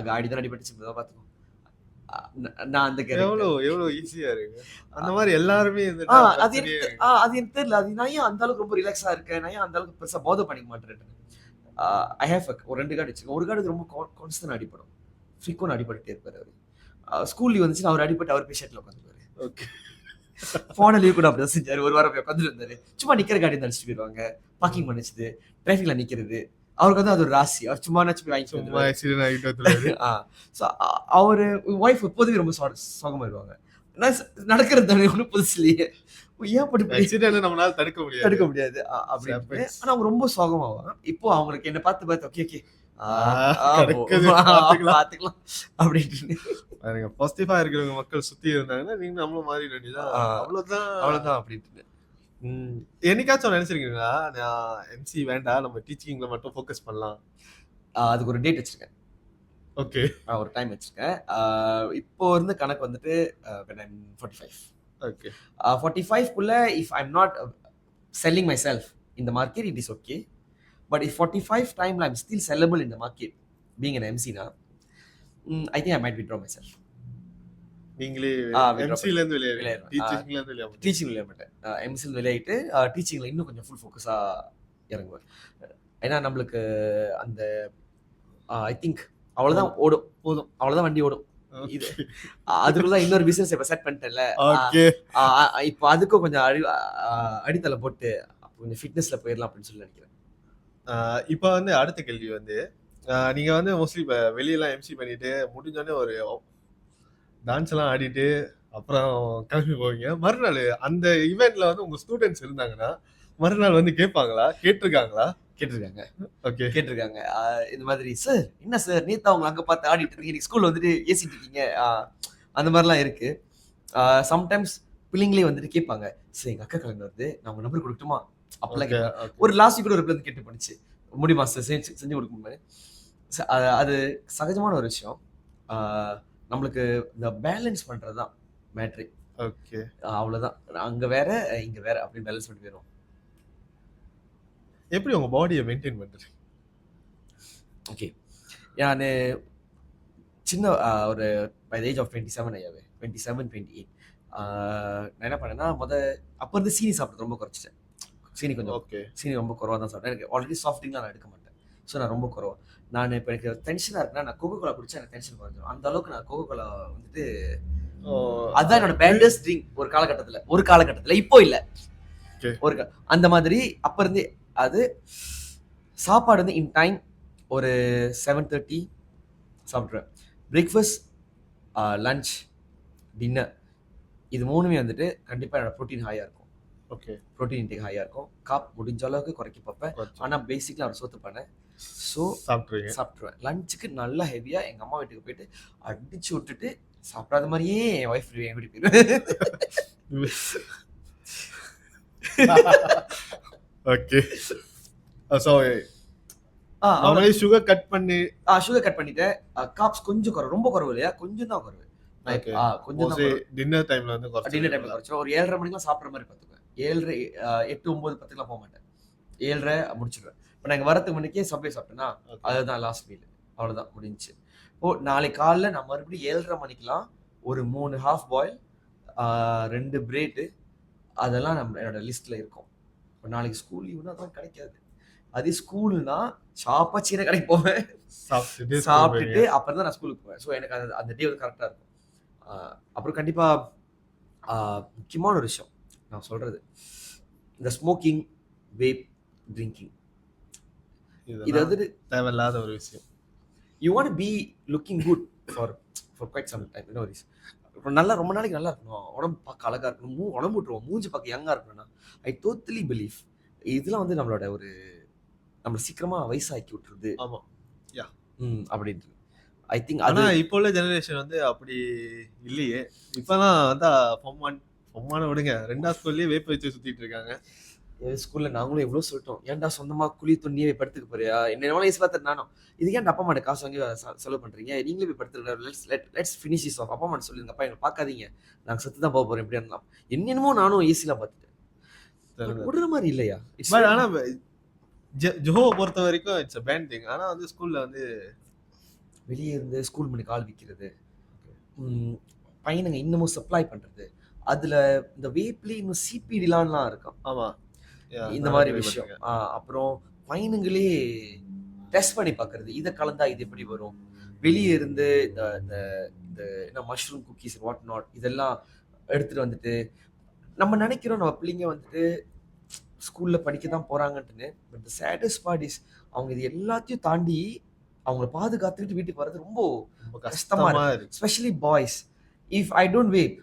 காடி தான் அடிபட்டுச்சு பார்த்துக்கோ. நான் அந்த எவ்வளோ கேரக்டர். எவ்வளோ ஈஸியா இருக்கு. அந்த மாதிரி எல்லாருமே அது இருந்துட்டா எனக்கு பிரச்சனையே அது எனக்கு தெரியல. அது நான் ஏன் அந்த அளவுக்கு ரொம்ப ரிலாக்ஸா இருக்கேன்? நான் ஏன் அந்த அளவுக்கு பெருசா பாதர் பண்ணிக்க மாட்டேன்? ஐ ஹேவ் ஒரு 2 கார்டு வச்சிருக்கேன். ஒரு கார்டுக்கு ரொம்ப கான்ஸ்டன்ட் அடிபடும். ஃப்ரீக்வென்ட் அடிபட்டுட்டே இருப்பாரு அவரு. ஸ்கூல் லீவ் வந்துச்சுன்னா அவர் அடிபட்டு அவர் போய் ஷர்ட்ல உட்காந்துருவாரு. ஓகே. போன லீவ் கூட அப்படிதான் செஞ்சாரு. ஒரு வாரம் போய் உட்காந்துட்டு இருந்தாரு. சும்மா நிக்கிற காடி அடிச்சுட்டு போயிடுவாங்க. பார்க்கிங் பண்ணிச்சுது. டிராஃபிக்ல நிக்கிறது. அவருக்கு வந்து அது ஒரு ராசி. அவர் சும்மா போய் வாங்கிட்டு சும்மா வந்துருவாரு. ஆக்சிடென்ட் ஆகிட்டு வந்துருவாரு. ஸோ அவரு ஒய்ஃப் எப்போதுமே ரொம்ப சோகமாயிருவாங்க. நான் நடக்கிறது தானே ஒன்றும் புதுசு இல்லையே. ஏன் படி ஆக்சிடென்ட் நம்மளால தடுக்க முடியாது. தடுக்க முடியாது அப்படின்னு. Happens. ஆனா அவங்க ரொம்ப சோகமாவாங்க. இப்போ அவங்களுக்கு என்ன பார்த்து ஓகே ஓகே கிடக்குது, பார்த்துக்கலாம். பாத்துக்கலாம் அப்படின்ட்டு பாருங்க, பாசிட்டிவா இருக்கிறவங்க மக்கள் சுத்தி இருந்தாங்கன்னா நீங்க நம்மளும் மாறிட வேண்டியதான். அவ்வளவுதான். அவ்வளவுதான் அப்படின்ட்டு. என்னைக்காச்சும் நினைச்சிருக்கீங்களா, நான் எம்சி வேண்டாம், நம்ம டீச்சிங்ல மட்டும் ஃபோக்கஸ் பண்ணலாம்? அதுக்கு ஒரு டேட் வச்சிருக்கேன். ஓகே. ஒரு டைம் வச்சிருக்கேன். இப்போ இருந்து கணக்கு வந்துட்டு when I'm 45. ஓகே. 45 குள்ள if I'm not selling myself in the market, it is okay. But if 45 time I'm still sellable in the market, being an MC na, I think I might withdraw myself. நீங்களே withdraw எம்சில இருந்து வெளியேறீங்க. வெளியேறுவேன். டீச்சிங்ல இருந்து வெளியே teaching விளையாட மாட்டேன். எம்சில் விளையாட்டு டீச்சிங்ல இன்னும் கொஞ்சம் full ஃபோக்கஸா இறங்குவேன். ஏன்னா நம்மளுக்கு அந்த ஐ திங்க் அவ்வளவுதான் ஓடும், போதும், அவ்வளவுதான் வண்டி ஓடும். இது அதுக்குள்ள இன்னொரு பிசினஸ் இப்ப செட் பண்ணிட்டேன்ல. ஓகே. இப்போ அதுக்கும் கொஞ்சம் அடித்தளை போட்டு கொஞ்சம் ஃபிட்னஸ்ல போயிடலாம் அப்படின்னு சொல்லி நினைக்கிறேன். இப்போ வந்து அடுத்த கேள்வி வந்து, நீங்க வந்து மோஸ்ட்லி இப்போ வெளியெல்லாம் எம்சி பண்ணிட்டு முடிஞ்சோடனே ஒரு டான்ஸ் எல்லாம் ஆடிட்டு அப்புறம் கிளம்பி போவீங்க. மறுநாள் அந்த ஈவெண்ட்ல வந்து உங்க ஸ்டூடெண்ட்ஸ் இருந்தாங்கன்னா மறுநாள் வந்து கேட்பாங்களா? கேட்டிருக்காங்களா? கேட்டிருக்காங்க. ஓகே. கேட்டிருக்காங்க. இந்த மாதிரி சார் என்ன சார் நேத்து அவங்க அங்க பார்த்து ஆடிட்டு இருக்கீங்க, இன்னைக்கு ஸ்கூல்ல வந்துட்டு ஏசிட்டு இருக்கீங்க, அந்த மாதிரிலாம் இருக்கு. சம்டைம்ஸ் பிள்ளைங்களே வந்துட்டு கேட்பாங்க, சார் எங்க அக்கா கல்யாணம் வருது, நான் உங்க நம்பர் கொடுக்கட்டுமா அப்படிலாம் கேட்பாங்க. ஒரு லாஸ்ட் வீக் கூட ஒரு பிள்ளை கேட்டு பண்ணிச்சு, முடியுமா சார் செஞ்சு கொடுக்க. அது சகஜமான ஒரு விஷயம். நம்மளுக்கு இந்த பேலன்ஸ் பண்றது தான் மேட்ரு. ஓகே. அவ்வளவுதான். அங்க வேற இங்க வேற அப்படின்னு பேலன்ஸ் பண்ணி போயிடும். எப்படி உங்க பாடியை மெயின்டைன் பண்றீங்க? ஓகே. நான் சின்ன ஒரு பை ஏஜ் ஆஃப் 27 ஐயாவே 27, 28 நான் என்ன பண்ணேன்னா அப்போ இருந்து சீனி சாப்பிட்றது ரொம்ப குறைச்சிட்டேன். சீனி கொஞ்சம் ஓகே. சீனி ரொம்ப குறவாக தான் சாப்பிட்டேன். எனக்கு ஆல்ரெடி சாஃப்ட் ட்ரிங்க்லாம் நான் எடுக்க மாட்டேன். ஸோ நான் ரொம்ப குறவா. நான் இப்போ எனக்கு டென்ஷனாக இருக்குன்னா நான் கோகோ கோலா குடிச்சா எனக்கு டென்ஷன் குறைஞ்சிடும். அந்த அளவுக்கு நான் கோகோ கோலா வந்துட்டு அதுதான் என்னோட பேண்டஸ்ட் ட்ரிங்க் ஒரு காலகட்டத்தில். இப்போ இல்லை. அந்த மாதிரி அப்போ இருந்தே அது சாப்பாடு வந்து இன் டைம் ஒரு 7:30 சாப்பிட்ருவேன். பிரேக்ஃபாஸ்ட், லஞ்ச், டின்னர் இது மூணுமே வந்துட்டு கண்டிப்பாக என்னோட ப்ரோட்டீன் ஹையாக இருக்கும். ஓகே. ப்ரோட்டீன் இன்டேக் ஹையாக இருக்கும். காப் முடிஞ்ச அளவுக்கு குறைக்க பார்ப்பேன். ஆனால் பேசிக்கலாக ஒரு சோத்து பண்ணேன். ஸோ சாப்பிட்ருவேன். லஞ்சுக்கு நல்லா ஹெவியாக எங்கள் அம்மா வீட்டுக்கு போயிட்டு அடிச்சு விட்டுட்டு சாப்பிடாத மாதிரியே என் ஒய்ஃப் என் வீட்டுக்கு போயிடுவேன். Okay. So normally sugar cut பண்ணிட்டேன். காப்ஸ் கொஞ்சம் குறை, ரொம்ப குறைவு இல்லையா, கொஞ்சம் தான் குறைவு. கொஞ்சம் தான் டின்னர் டைம்ல வந்து குறைச்சிடும். ஒரு 7:30 மணிக்கெல்லாம் சாப்பிட்ற மாதிரி பார்த்துக்குவேன். 7:30, 8, 9, 10 போக மாட்டேன். 7:30 முடிச்சிடுவேன். இப்போ நாங்கள் வரதுக்கு முன்னாடியே சப்வே சாப்பிட்டேன்னா அதுதான் லாஸ்ட் மீல். அவ்வளோதான் முடிஞ்சிச்சு. நாளைக்கு காலைல நான் மறுபடியும் 7:30 மணிக்கெல்லாம் ஒரு 3 ஹாஃப் பாயில், 2 பிரெட்டு, அதெல்லாம் என்னோட லிஸ்ட்ல இருக்கும். இப்போ நாளைக்கு ஸ்கூல் லீவுனா தான் கிடைக்காது. அதே ஸ்கூல்னா ஷாப்பா சீன கடைக்கு போவேன், சாப்பிட்டுட்டு அப்புறம் தான் நான் ஸ்கூலுக்கு போவேன். ஸோ எனக்கு அந்த டே வந்து கரெக்டாக இருக்கும். அப்புறம் கண்டிப்பா முக்கியமான ஒரு விஷயம் நான் சொல்றது, இந்த ஸ்மோக்கிங், வேப், ட்ரிங்கிங், இது வந்துட்டு தேவையில்லாத ஒரு விஷயம். You want be looking good for quite some time. நல்லா ரொம்ப நாளைக்கு நல்லா இருக்கணும், உடம்பு பார்க்க அழகா இருக்கணும், உடம்பு விட்டுருவோம், மூஞ்சி பார்க்க யங்கா இருக்கணும்னா ஐ டோட்டலி பிலீவ் இதெல்லாம் வந்து நம்மள சீக்கிரமா வயசாக்கி விட்டுருது. ஆமா. யா. அப்படின்ட்டு ஐ திங்க். ஆனா இப்போ உள்ள ஜெனரேஷன் வந்து அப்படி இல்லையே. இப்பதான் வந்து பொம்மான விடுங்க, 2ஆம் ஸ்கூல்லயே வேப்ப வச்சு சுத்திட்டு இருக்காங்க. ஸ்கூல்ல நாங்களும் எவ்வளவு சொல்லிட்டோம், ஏன்டா சொந்தமா குழி துணியே படுத்துக்க போறியா, என்ன வயசு பார்த்து நானும் இதுக்கு ஏன் அப்பா அம்மா காசு வாங்கி செலவு பண்றீங்க, நீங்களே போய் படுத்துருக்க, லெட்ஸ் ஃபினிஷ் திஸ் ஆஃப். அப்பா அம்மா சொல்லுங்க, அப்பா எங்களை பார்க்காதீங்க, நாங்க செத்து தான் போக போறோம், எப்படி இருந்தாலும். என்னென்னமோ நானும் ஏசிலாம் பார்த்துட்டேன், விடுற மாதிரி இல்லையா. ஆனா ஜோவை பொறுத்த வரைக்கும் இட்ஸ் அ பேட் திங். ஆனா வந்து ஸ்கூல்ல வந்து வெளியே இருந்து ஸ்கூல் மணி கால் விற்கிறது, பையனுங்க இன்னமும் சப்ளை பண்றது, அதுல இந்த வேப்லி இன்னும் சிபிடிலான்லாம் இருக்கும். ஆமா இந்த மாதிரி விஷயம். அப்புறம் பையனுங்களே டெஸ்ட் பண்ணி பார்க்கறது, இதை கலந்தா இது எப்படி வரும், வெளியே இருந்து இந்த இந்த இந்த மஷ்ரூம் குக்கீஸ் வாட் நாட் இதெல்லாம் எடுத்துட்டு வந்துட்டு நம்ம நினைக்கிறோம் நம்ம பிள்ளைங்க வந்துட்டு ஸ்கூல்ல படிக்க தான் போறாங்கன்ட்டுன்னு. But the saddest part is அவங்க இது எல்லாத்தையும் தாண்டி அவங்கள பாதுகாத்துக்கிட்டு வீட்டுக்கு வர்றது ரொம்ப கஷ்டமா இருக்கு. Specially boys. If I don't vape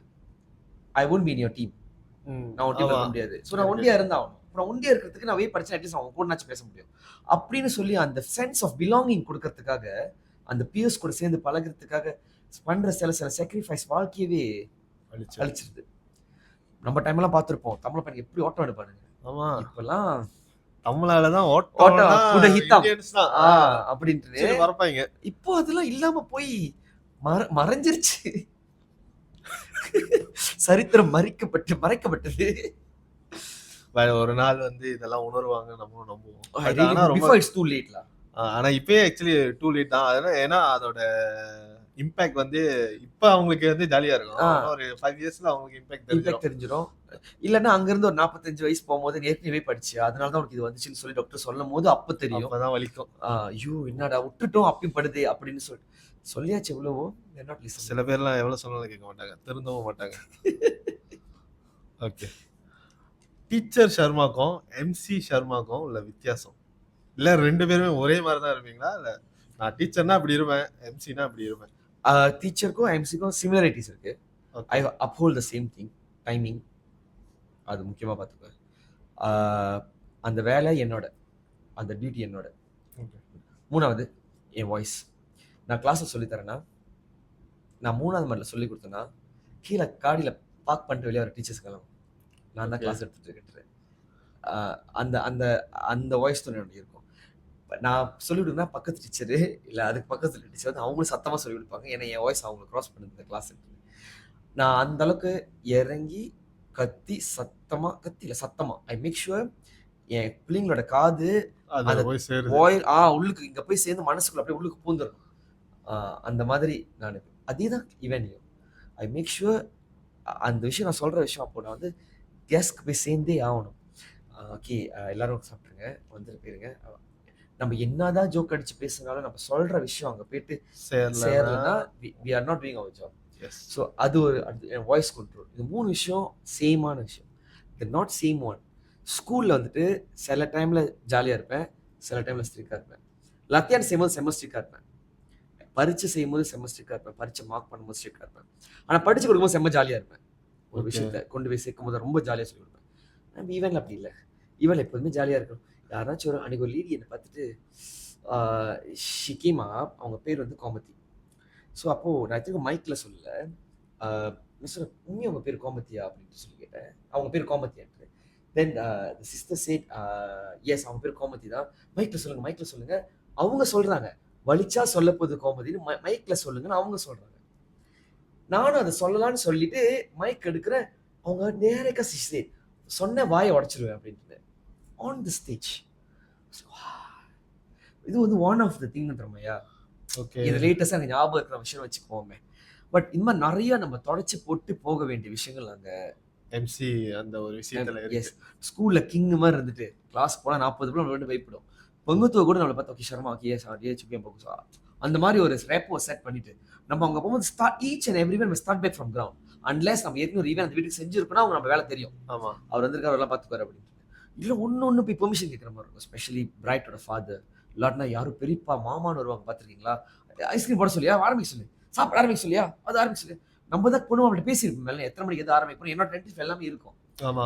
I won't be in your team. நான் உன் டீம்ல இருக்க முடியாது. ஸோ நான் ஒண்டியா இருந்தாகணும். அப்புறம் ஒண்டியா இருக்கிறதுக்கு நான் வேப் படிச்சேன், அட்லீஸ்ட் அவங்க கூடனாச்சும் பேச முடியும் அப்படின்னு சொல்லி அந்த சென்ஸ் ஆஃப் பிலாங்கிங் கொடுக்கறதுக்காக, அந்த பியர்ஸ் கூட சேர்ந்து பழகிறதுக்காக பண்ற சில சாக்ரிஃபைஸ் வாழ்க்கையவே அழிச்சிருது. நம்ம டைம்லாம் பார்த்துருப்போம் தமிழ் பையன் எப்படி ஓட்டம் எடுப்பானுங்க. ஆமா இப்பெல்லாம் தமிழாலதான் அப்படின்ட்டு வரப்பாங்க. இப்போ அதெல்லாம் இல்லாம போய் மறைஞ்சிருச்சு. சரித்திரம் மறைக்கப்பட்டது. ஒரு நாள் வந்து இதெல்லாம் உணர்வாங்க, நம்மளும் நம்புவோம். ஆனா இப்பயே ஆக்சுவலி டூ லேட் தான். ஏன்னா அதோட இம்பாக்ட் வந்து இப்ப அவங்களுக்கு வந்து ஜாலியா இருக்கும். ஒரு 5 இயர்ஸ்ல அவங்களுக்கு இம்பாக்ட் தெரிஞ்சிடும். இல்லன்னா அங்க இருந்து ஒரு 45 வயசு போகும்போது ஏற்கனவே படிச்சு அதனாலதான் உனக்கு இது வந்துச்சுன்னு சொல்லி டாக்டர் சொல்லும் போது அப்ப தெரியும். அப்பதான் வலிக்கும். ஐயோ என்னடா விட்டுட்டோம் அப்படி படுது அப்படின்னு சொல்லியாச்சு எவ்வளவோ. சில பேர்லாம் எவ்வளவு சொன்னாலும் கேட்க மாட்டாங்க, திருந்தவும் மாட்டாங்க. ஓகே, டீச்சர் ஷர்மாக்கும் எம்சி ஷர்மாக்கும் உள்ள வித்தியாசம் இல்ல? ரெண்டு பேருமே ஒரே மாதிரி தான் இருப்பீங்களா? இல்ல நான் டீச்சர்னா அப்படி இருப்பேன், எம்சினா அப்படி இருப்பேன்? டீச்சருக்கும் எம்சிக்கும் சிமிலாரிட்டிஸ் இருக்கு. I uphold the same thing. Timing அது முக்கியமாக பார்த்துக்குவேன். அந்த வேலை என்னோட, அந்த டியூட்டி என்னோட. மூணாவது என் வாய்ஸ். நான் கிளாஸில் சொல்லித்தரேன்னா நான் 3வது மாடியில் சொல்லி கொடுத்தேன்னா கீழே காடியில் பார்க் பண்ணிட்டு வெளியே வர டீச்சர்ஸ்க்கெல்லாம் நான் தான் கிளாஸ் எடுத்துட்டு இருக்கிறேன். அந்த அந்த அந்த வாய்ஸ் தான் என்னோட இருக்கும். நான் சொல்லிவிடுனா பக்கத்து டீச்சரு இல்லை அதுக்கு பக்கத்தில் டீச்சர் வந்து அவங்களும் சத்தமாக சொல்லி கொடுப்பாங்க. ஏன்னா என் வாய்ஸ் அவங்க க்ராஸ் பண்ணுது இந்த கிளாஸ். நான் அந்த அளவுக்கு இறங்கி கத்தி சத்தமா ஐ மேக் ஷுவர் என் பிள்ளைங்களோட காது உள்ளுக்கு இங்க போய் சேர்ந்து மனசுக்குள்ள அப்படியே உள்ளுக்கு பூந்துடும். அந்த மாதிரி நான் அதேதான் இவனையும் ஐ மேக் ஷுவர் அந்த விஷயம் நான் சொல்ற விஷயம். அப்போ நான் வந்து கெஸ்ட்க்கு போய் சேர்ந்தே ஆகணும். ஓகே எல்லாரும் சாப்பிட்டுருங்க, வந்துட்டு போயிருங்க. நம்ம என்னதான் ஜோக் அடிச்சு பேசுனாலும் நம்ம சொல்ற விஷயம் அங்க போயிட்டு சேரலன்னா we are not doing our job. So அது ஒரு வாய்ஸ் கண்ட்ரோல். இது 3 விஷயம் சேமான விஷயம். த நாட் சேம் ஒன். ஸ்கூலில் வந்துட்டு சில டைமில் ஜாலியாக இருப்பேன், சில டைமில் ஸ்ட்ரிக்டாக இருப்பேன். லத்தியான் செய்யும்போது செமஸ்ட்ரிக்காக இருப்பேன், பரீட்சை செய்யும்போது செமஸ்ட்ரிக்காக இருப்பேன், பரீட்சை மார்க் பண்ணும்போது ஸ்ட்ரிக்டாக இருப்பேன். ஆனால் படிச்சு கொடுக்கும்போது செம்ம ஜாலியாக இருப்பேன். ஒரு விஷயத்தை கொண்டு போய் சேர்க்கும் போது ரொம்ப ஜாலியாக சொல்லி கொடுப்பேன். நம்ம ஈவனில் அப்படி இல்லை. ஈவனில் எப்போதுமே ஜாலியாக இருக்கணும். யாராச்சும் ஒரு அன்றைக்கி ஒரு லீடி என்னை பார்த்துட்டு ஷிகிமா, அவங்க பேர் வந்து கோமதி. ஸோ அப்போது நான் எதுக்கு மைக்கில் சொல்லலை, மிஸ்டர் உண்மையாக அவங்க பேர் கோமதியா அப்படின்ட்டு சொல்லி கேட்டேன். அவங்க பேர் கோமதியான்ட்டு. தென் சிஸ்டர் சேட் எஸ் அவங்க பேர் கோமதி தான். மைக்கில் சொல்லுங்கள். அவங்க சொல்கிறாங்க வலிச்சா சொல்ல போகுது கோமதின்னு, மைக்கில் சொல்லுங்கன்னு அவங்க சொல்கிறாங்க. நானும் அதை சொல்லலான்னு சொல்லிட்டு மைக் எடுக்கிறேன். அவங்க நேரக்கா சிஸ்டர் சொன்ன வாயை உடச்சிருவேன் அப்படின்ட்டு ஆன் தி ஸ்டேஜ். இது வந்து ஒன் ஆஃப் த திங்ன்றமையா. ஓகே, இது லேட்டஸ்டாக எனக்கு ஞாபகம் இருக்கிற விஷயம் வச்சுக்கோமே. பட் இந்த மாதிரி நிறைய நம்ம தொடச்சி போட்டு போக வேண்டிய விஷயங்கள் அங்கே எம்சி அந்த ஒரு விஷயத்துல எஸ். ஸ்கூலில் கிங் மாதிரி இருந்துட்டு கிளாஸ் போனால் 40 பேர் நம்மளோட வைப்பிடும். பொங்குத்துவ கூட நம்மளை பார்த்தா ஓகே ஷர்மா ஓகே சார் சுக்கியம் போகுசா அந்த மாதிரி ஒரு ரேப்போ செட் பண்ணிட்டு நம்ம அங்கே போகும்போது start each and every one start back from ground. Unless நம்ம ஏற்கனவே ஒரு ஈவன் அந்த வீட்டுக்கு செஞ்சிருக்கோம்னா அவங்க நம்ம வேலை தெரியும். ஆமாம், அவர் வந்திருக்காரு எல்லாம் பார்த்துக்குவார் அப்படின்னு. இல்லை ஒன்று போய் பெர்மிஷன் கேட்குற மாதிரி இருக்கும். ஸ்பெஷலி பிரைட்டோட ஃபாதர் இல்லாட்டினா யாரும் பெரியப்பா மாமான்னு வருவாங்க பார்த்துருக்கீங்களா, ஐஸ்கிரீம் போட சொல்லியா, ஆரம்பிக்க சொல்லு, சாப்பிட ஆரம்பிக்க சொல்லியா, அது ஆரம்பிக்க சொல்லு. நம்ம தான் பொண்ணு அப்படி பேசியிருப்போம் மேலே எத்தனை மணிக்கு எது ஆரம்பிக்கணும் என்னோட டென்டிஃப் எல்லாமே இருக்கும்.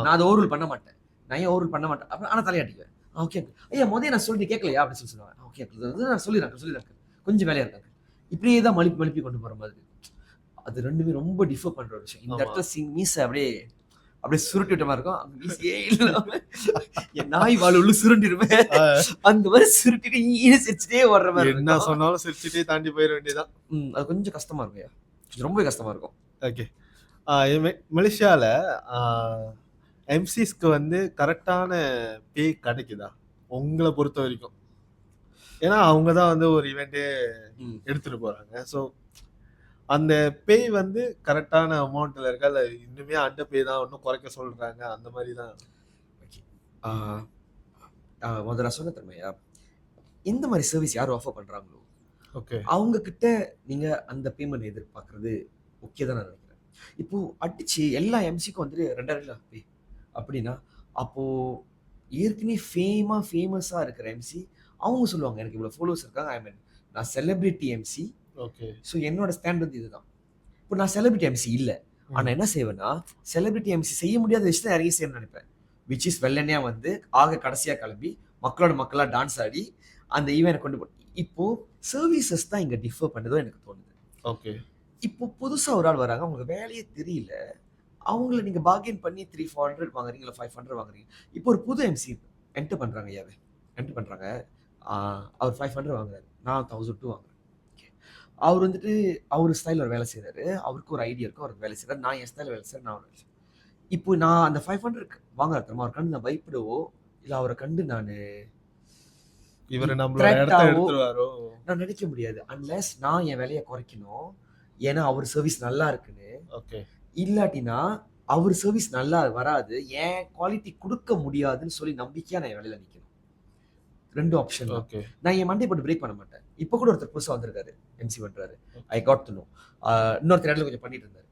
நான் அதை ஓவரூல் பண்ண மாட்டேன், நான் ஏன் ஓவரூல் பண்ண மாட்டேன் அப்போ ஆனால் தலையாட்டிக்குவேன். ஓகே ஐயா நான் சொல்லிட்டு கேட்கலையா அப்படின்னு சொல்லுவாங்க. ஓகே நான் சொல்லிடுறேன் கொஞ்சம் வேலையாக இருக்காங்க. இப்படியே தான் மழுப்பி கொண்டு போகிற மாதிரி. அது ரெண்டுமே ரொம்ப டிஃபர் பண்ணுற ஒரு விஷயம். இந்த இடத்துல மீசை அப்படியே சுருட்டி விட்ட மாதிரி இருக்கும். அந்த மீசையே இல்லாம என் நாய் வாழ் உள்ள சுருண்டிடுவேன். அந்த மாதிரி சுருட்டிட்டு சிரிச்சுட்டே வர்ற மாதிரி என்ன சொன்னாலும் சிரிச்சுட்டே தாண்டி போயிட வேண்டியதான். அது கொஞ்சம் கஷ்டமா இருக்கும், ரொம்ப கஷ்டமா இருக்கும். ஓகே, மலேசியாவில் எம்சிஸ்க்கு வந்து கரெக்டான பே கிடைக்குதா? உங்களை பொறுத்த வரைக்கும்? ஏன்னா அவங்க தான் வந்து ஒரு ஈவெண்ட்டே ம். எடுத்துட்டு போறாங்க. ஸோ அந்த பேய் வந்து கரெக்டான அமௌண்ட்ல இருக்கா, இல்ல இன்னுமே அண்டர் பே தான், இன்னும் குறைக்க சொல்றாங்க, அந்த மாதிரி தான்? ஓகே. முதல்ல நான் சொன்ன தன்மையா, இந்த மாதிரி சர்வீஸ் யார் ஆஃபர் பண்றாங்களோ ஓகே. அவங்க கிட்ட நீங்க அந்த பேமெண்ட் எதிர்பார்க்கறது ஓகே தான் நான் நினைக்கிறேன். இப்போ அடிச்சு எல்லா எம்சிக்கும் வந்துட்டு 2000 பே அப்படின்னா, அப்போ ஏற்கனவே ஃபேமஸா இருக்கிற எம்சி அவங்க சொல்லுவாங்க எனக்கு இவ்வளவு ஃபாலோவர்ஸ் இருக்காங்க. ஐ மீன் நான் செலிபிரிட்டி எம்சி. ஓகே. ஸோ என்னோட ஸ்டாண்ட் வந்து இதுதான். இப்போ நான் செலிபிரிட்டி எம்சி இல்ல. ஆனா என்ன செய்வேன்னா, செலிபிரிட்டி எம்சி செய்ய முடியாத விஷயத்தை இறங்கி செய்யணும்னு நினைப்பேன். விச் இஸ் வெள்ளனையா வந்து கடைசியா கிளம்பி மக்களோட மக்களா டான்ஸ் ஆடி அந்த ஈவென்ட் கொண்டு போ. இப்போ சர்வீசஸ் தான் இங்க டிஃபர் பண்ணுதோ எனக்கு தோணுது. ஓகே. இப்போ புதுசா ஒரு ஆள் வராங்க, அவங்களுக்கு வேலையே தெரியல. அவங்கள நீங்க பார்கெயின் பண்ணி 300-400 வாங்குறீங்க, இல்ல 500 வாங்குறீங்க. இப்போ ஒரு புது எம்சி என்டர் பண்றாங்க ஐயாவே. என்டர் பண்றாங்க. அவர் 500 வாங்குறாரு. நான் 1002 வாங்குறேன். ஓகே. அவர் வந்துட்டு அவர் ஸ்டைல்ல ஒரு வேலை செய்றாரு. அவருக்கு ஒரு ஐடியா இருக்கும். அவருக்கு வேலை செய்றாரு. நான் என் ஸ்டைல்ல வேலை செய்றேன். நான் ஒரு வேலை செய்றேன். இப்போ நான் அந்த 500 வாங்குறேன் தெரியுமா? அவர் கண்டு நான் பயப்படவோ, இல்ல அவரை கண்டு நானு இவரு நம்மளோட threat இடத்த ஆவோ எடுத்துருவாரோ? நான் நினைக்க முடியாது. அன்லெஸ் நான் என் வேலையை குறைக்கணும். ஏன்னா அவர் சர்வீஸ் நல்லா இருக்குன்னு. ஓகே. இல்லாட்டினா அவர் சர்வீஸ் நல்லா வராது. என் குவாலிட்டி கொடுக்க முடியாதுன்னு சொல்லி நம்பிக்கையா நான் என் வேலையில நிக்கணும். 2 ஆப்ஷன் தான். ஓகே. நான் என் மண்டைய போட்டு பிரேக் பண்ண மாட்டேன். இப்போ கூட ஒருத்தர் புதுசா வந்திருக்காரு. எம்சி பண்றாரு. I got to know. இன்னொருத்தர் இடத்துல கொஞ்சம் பண்ணிட்டு இருந்தாரு.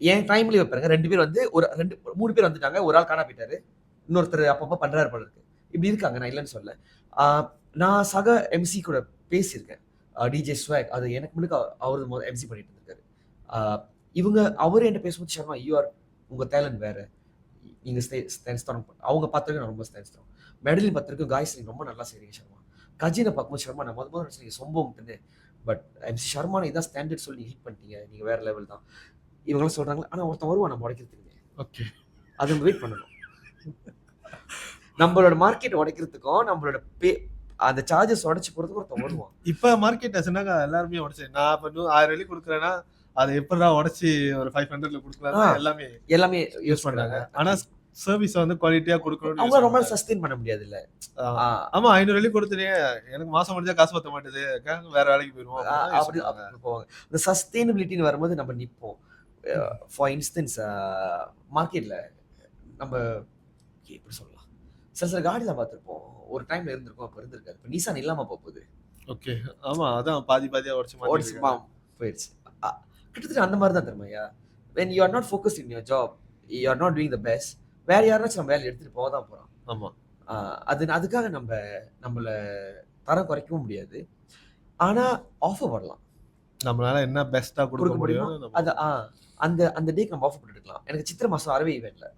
என் டைம்ல வைப்பாருங்க. 2 பேர் வந்து ஒரு 3 பேர் வந்துட்டாங்க. ஒரு ஆள் காணா போயிட்டாரு. இன்னொருத்தர் அப்பப்ப பண்றாரு போல இருக்கு. இப்படி இருக்காங்க. நான் இல்லைன்னு சொல்ல. நான் சக எம்சி கூட பேசியிருக்கேன். டிஜே ஸ்வாக் அது எனக்கு முன்னுக்கு அவர் எம்சி பண்ணிட்டு இருந்திருக்காரு. அவரு என்கிட்ட பேசும்போது சர்மா உங்க டேலண்ட் வேற. நீங்க ஸ்டாண்ட் ஸ்ட்ராங். அவங்க பார்த்துருக்கு நான் ரொம்ப ஸ்டாண்ட் ஸ்ட்ராங். மெடலின் பார்த்துருக்கு காய்ஸ் நீங்க ரொம்ப நல்லா செய்றீங்க சர்மா. கஜினை பார்க்கும்போது சர்மா நான் முதல்ல நீங்க சொம்பம். பட் எம்சி சர்மா இதான் ஸ்டாண்டர்ட் சொல்லி ஹிட் பண்ணிட்டீங்க. நீங்க வேற லெவல் தான். இவங்களாம் சொல்றாங்க. ஆனா ஒருத்தன் வருவான் நம்ம உடைக்கிறதுக்கு. ஓகே. அது நம்ம வெயிட் பண்ணணும். நம்மளோட மார்க்கெட் உடைக்கிறதுக்கும் நம்மளோட அந்த சார்ஜஸ் உடைச்சு போறதுக்கு ஒருத்தன் வருவான். இப்ப மார்க்கெட் சொன்னாங்க எல்லாருமே உடைச்சு. நான் இப்ப 1000 வெள்ளி கொடுக்குறேன்னா அதை எப்படா உடைச்சு ஒரு 500ல கொடுக்கலாம் எல்லாமே யூஸ் பண்றாங்க. ஆனா சர்வீஸ் வந்து குவாலிட்டியா கொடுக்கணும். அவங்க ரொம்ப சஸ்டெயின் பண்ண முடியாது இல்ல. ஆமா 500 வெள்ளி கொடுத்துனே எனக்கு மாசம் முடிஞ்சா காசு பத்த மாட்டேது, வேற வேலைக்கு போயிருவோம் அப்படி போவாங்க. இந்த சஸ்டெயினபிலிட்டின்னு வரும்போது நம்ம நிப்போம். ஃபார் இன்ஸ்டன்ஸ் மார்க்கெட்ல நம்ம எப்படி சொல்லலாம், சில காடிலாம் பார்த்துருப்போம். ஒரு டைம்ல இருந்திருக்கும், அப்ப இருந்திருக்காது. இப்போ நிசான் இல்லாம போகுது. ஓகே. ஆமா அதான் பாதியா உடைச்சு போயிடுச்சு. கிட்டத்தட்ட அந்த மாதிரி தான் தெரியுமாயா. when you are not focused in your job, you are not doing the best, வேற யாராச்சும் நம்ம வேலை எடுத்துட்டு போக தான் போறோம். ஆமா. அதுக்காக நம்மள தரம் குறைக்கவும் முடியாது. ஆனா ஆஃபர் பண்ணலாம். நம்மளால என்ன பெஸ்டா கொடுக்க முடியும் அது அந்த டேக்கு நம்ம ஆஃபர் பண்ணிருக்கலாம். எனக்கு சித்திரை மாசம் அறவே ஈவென்ட்ல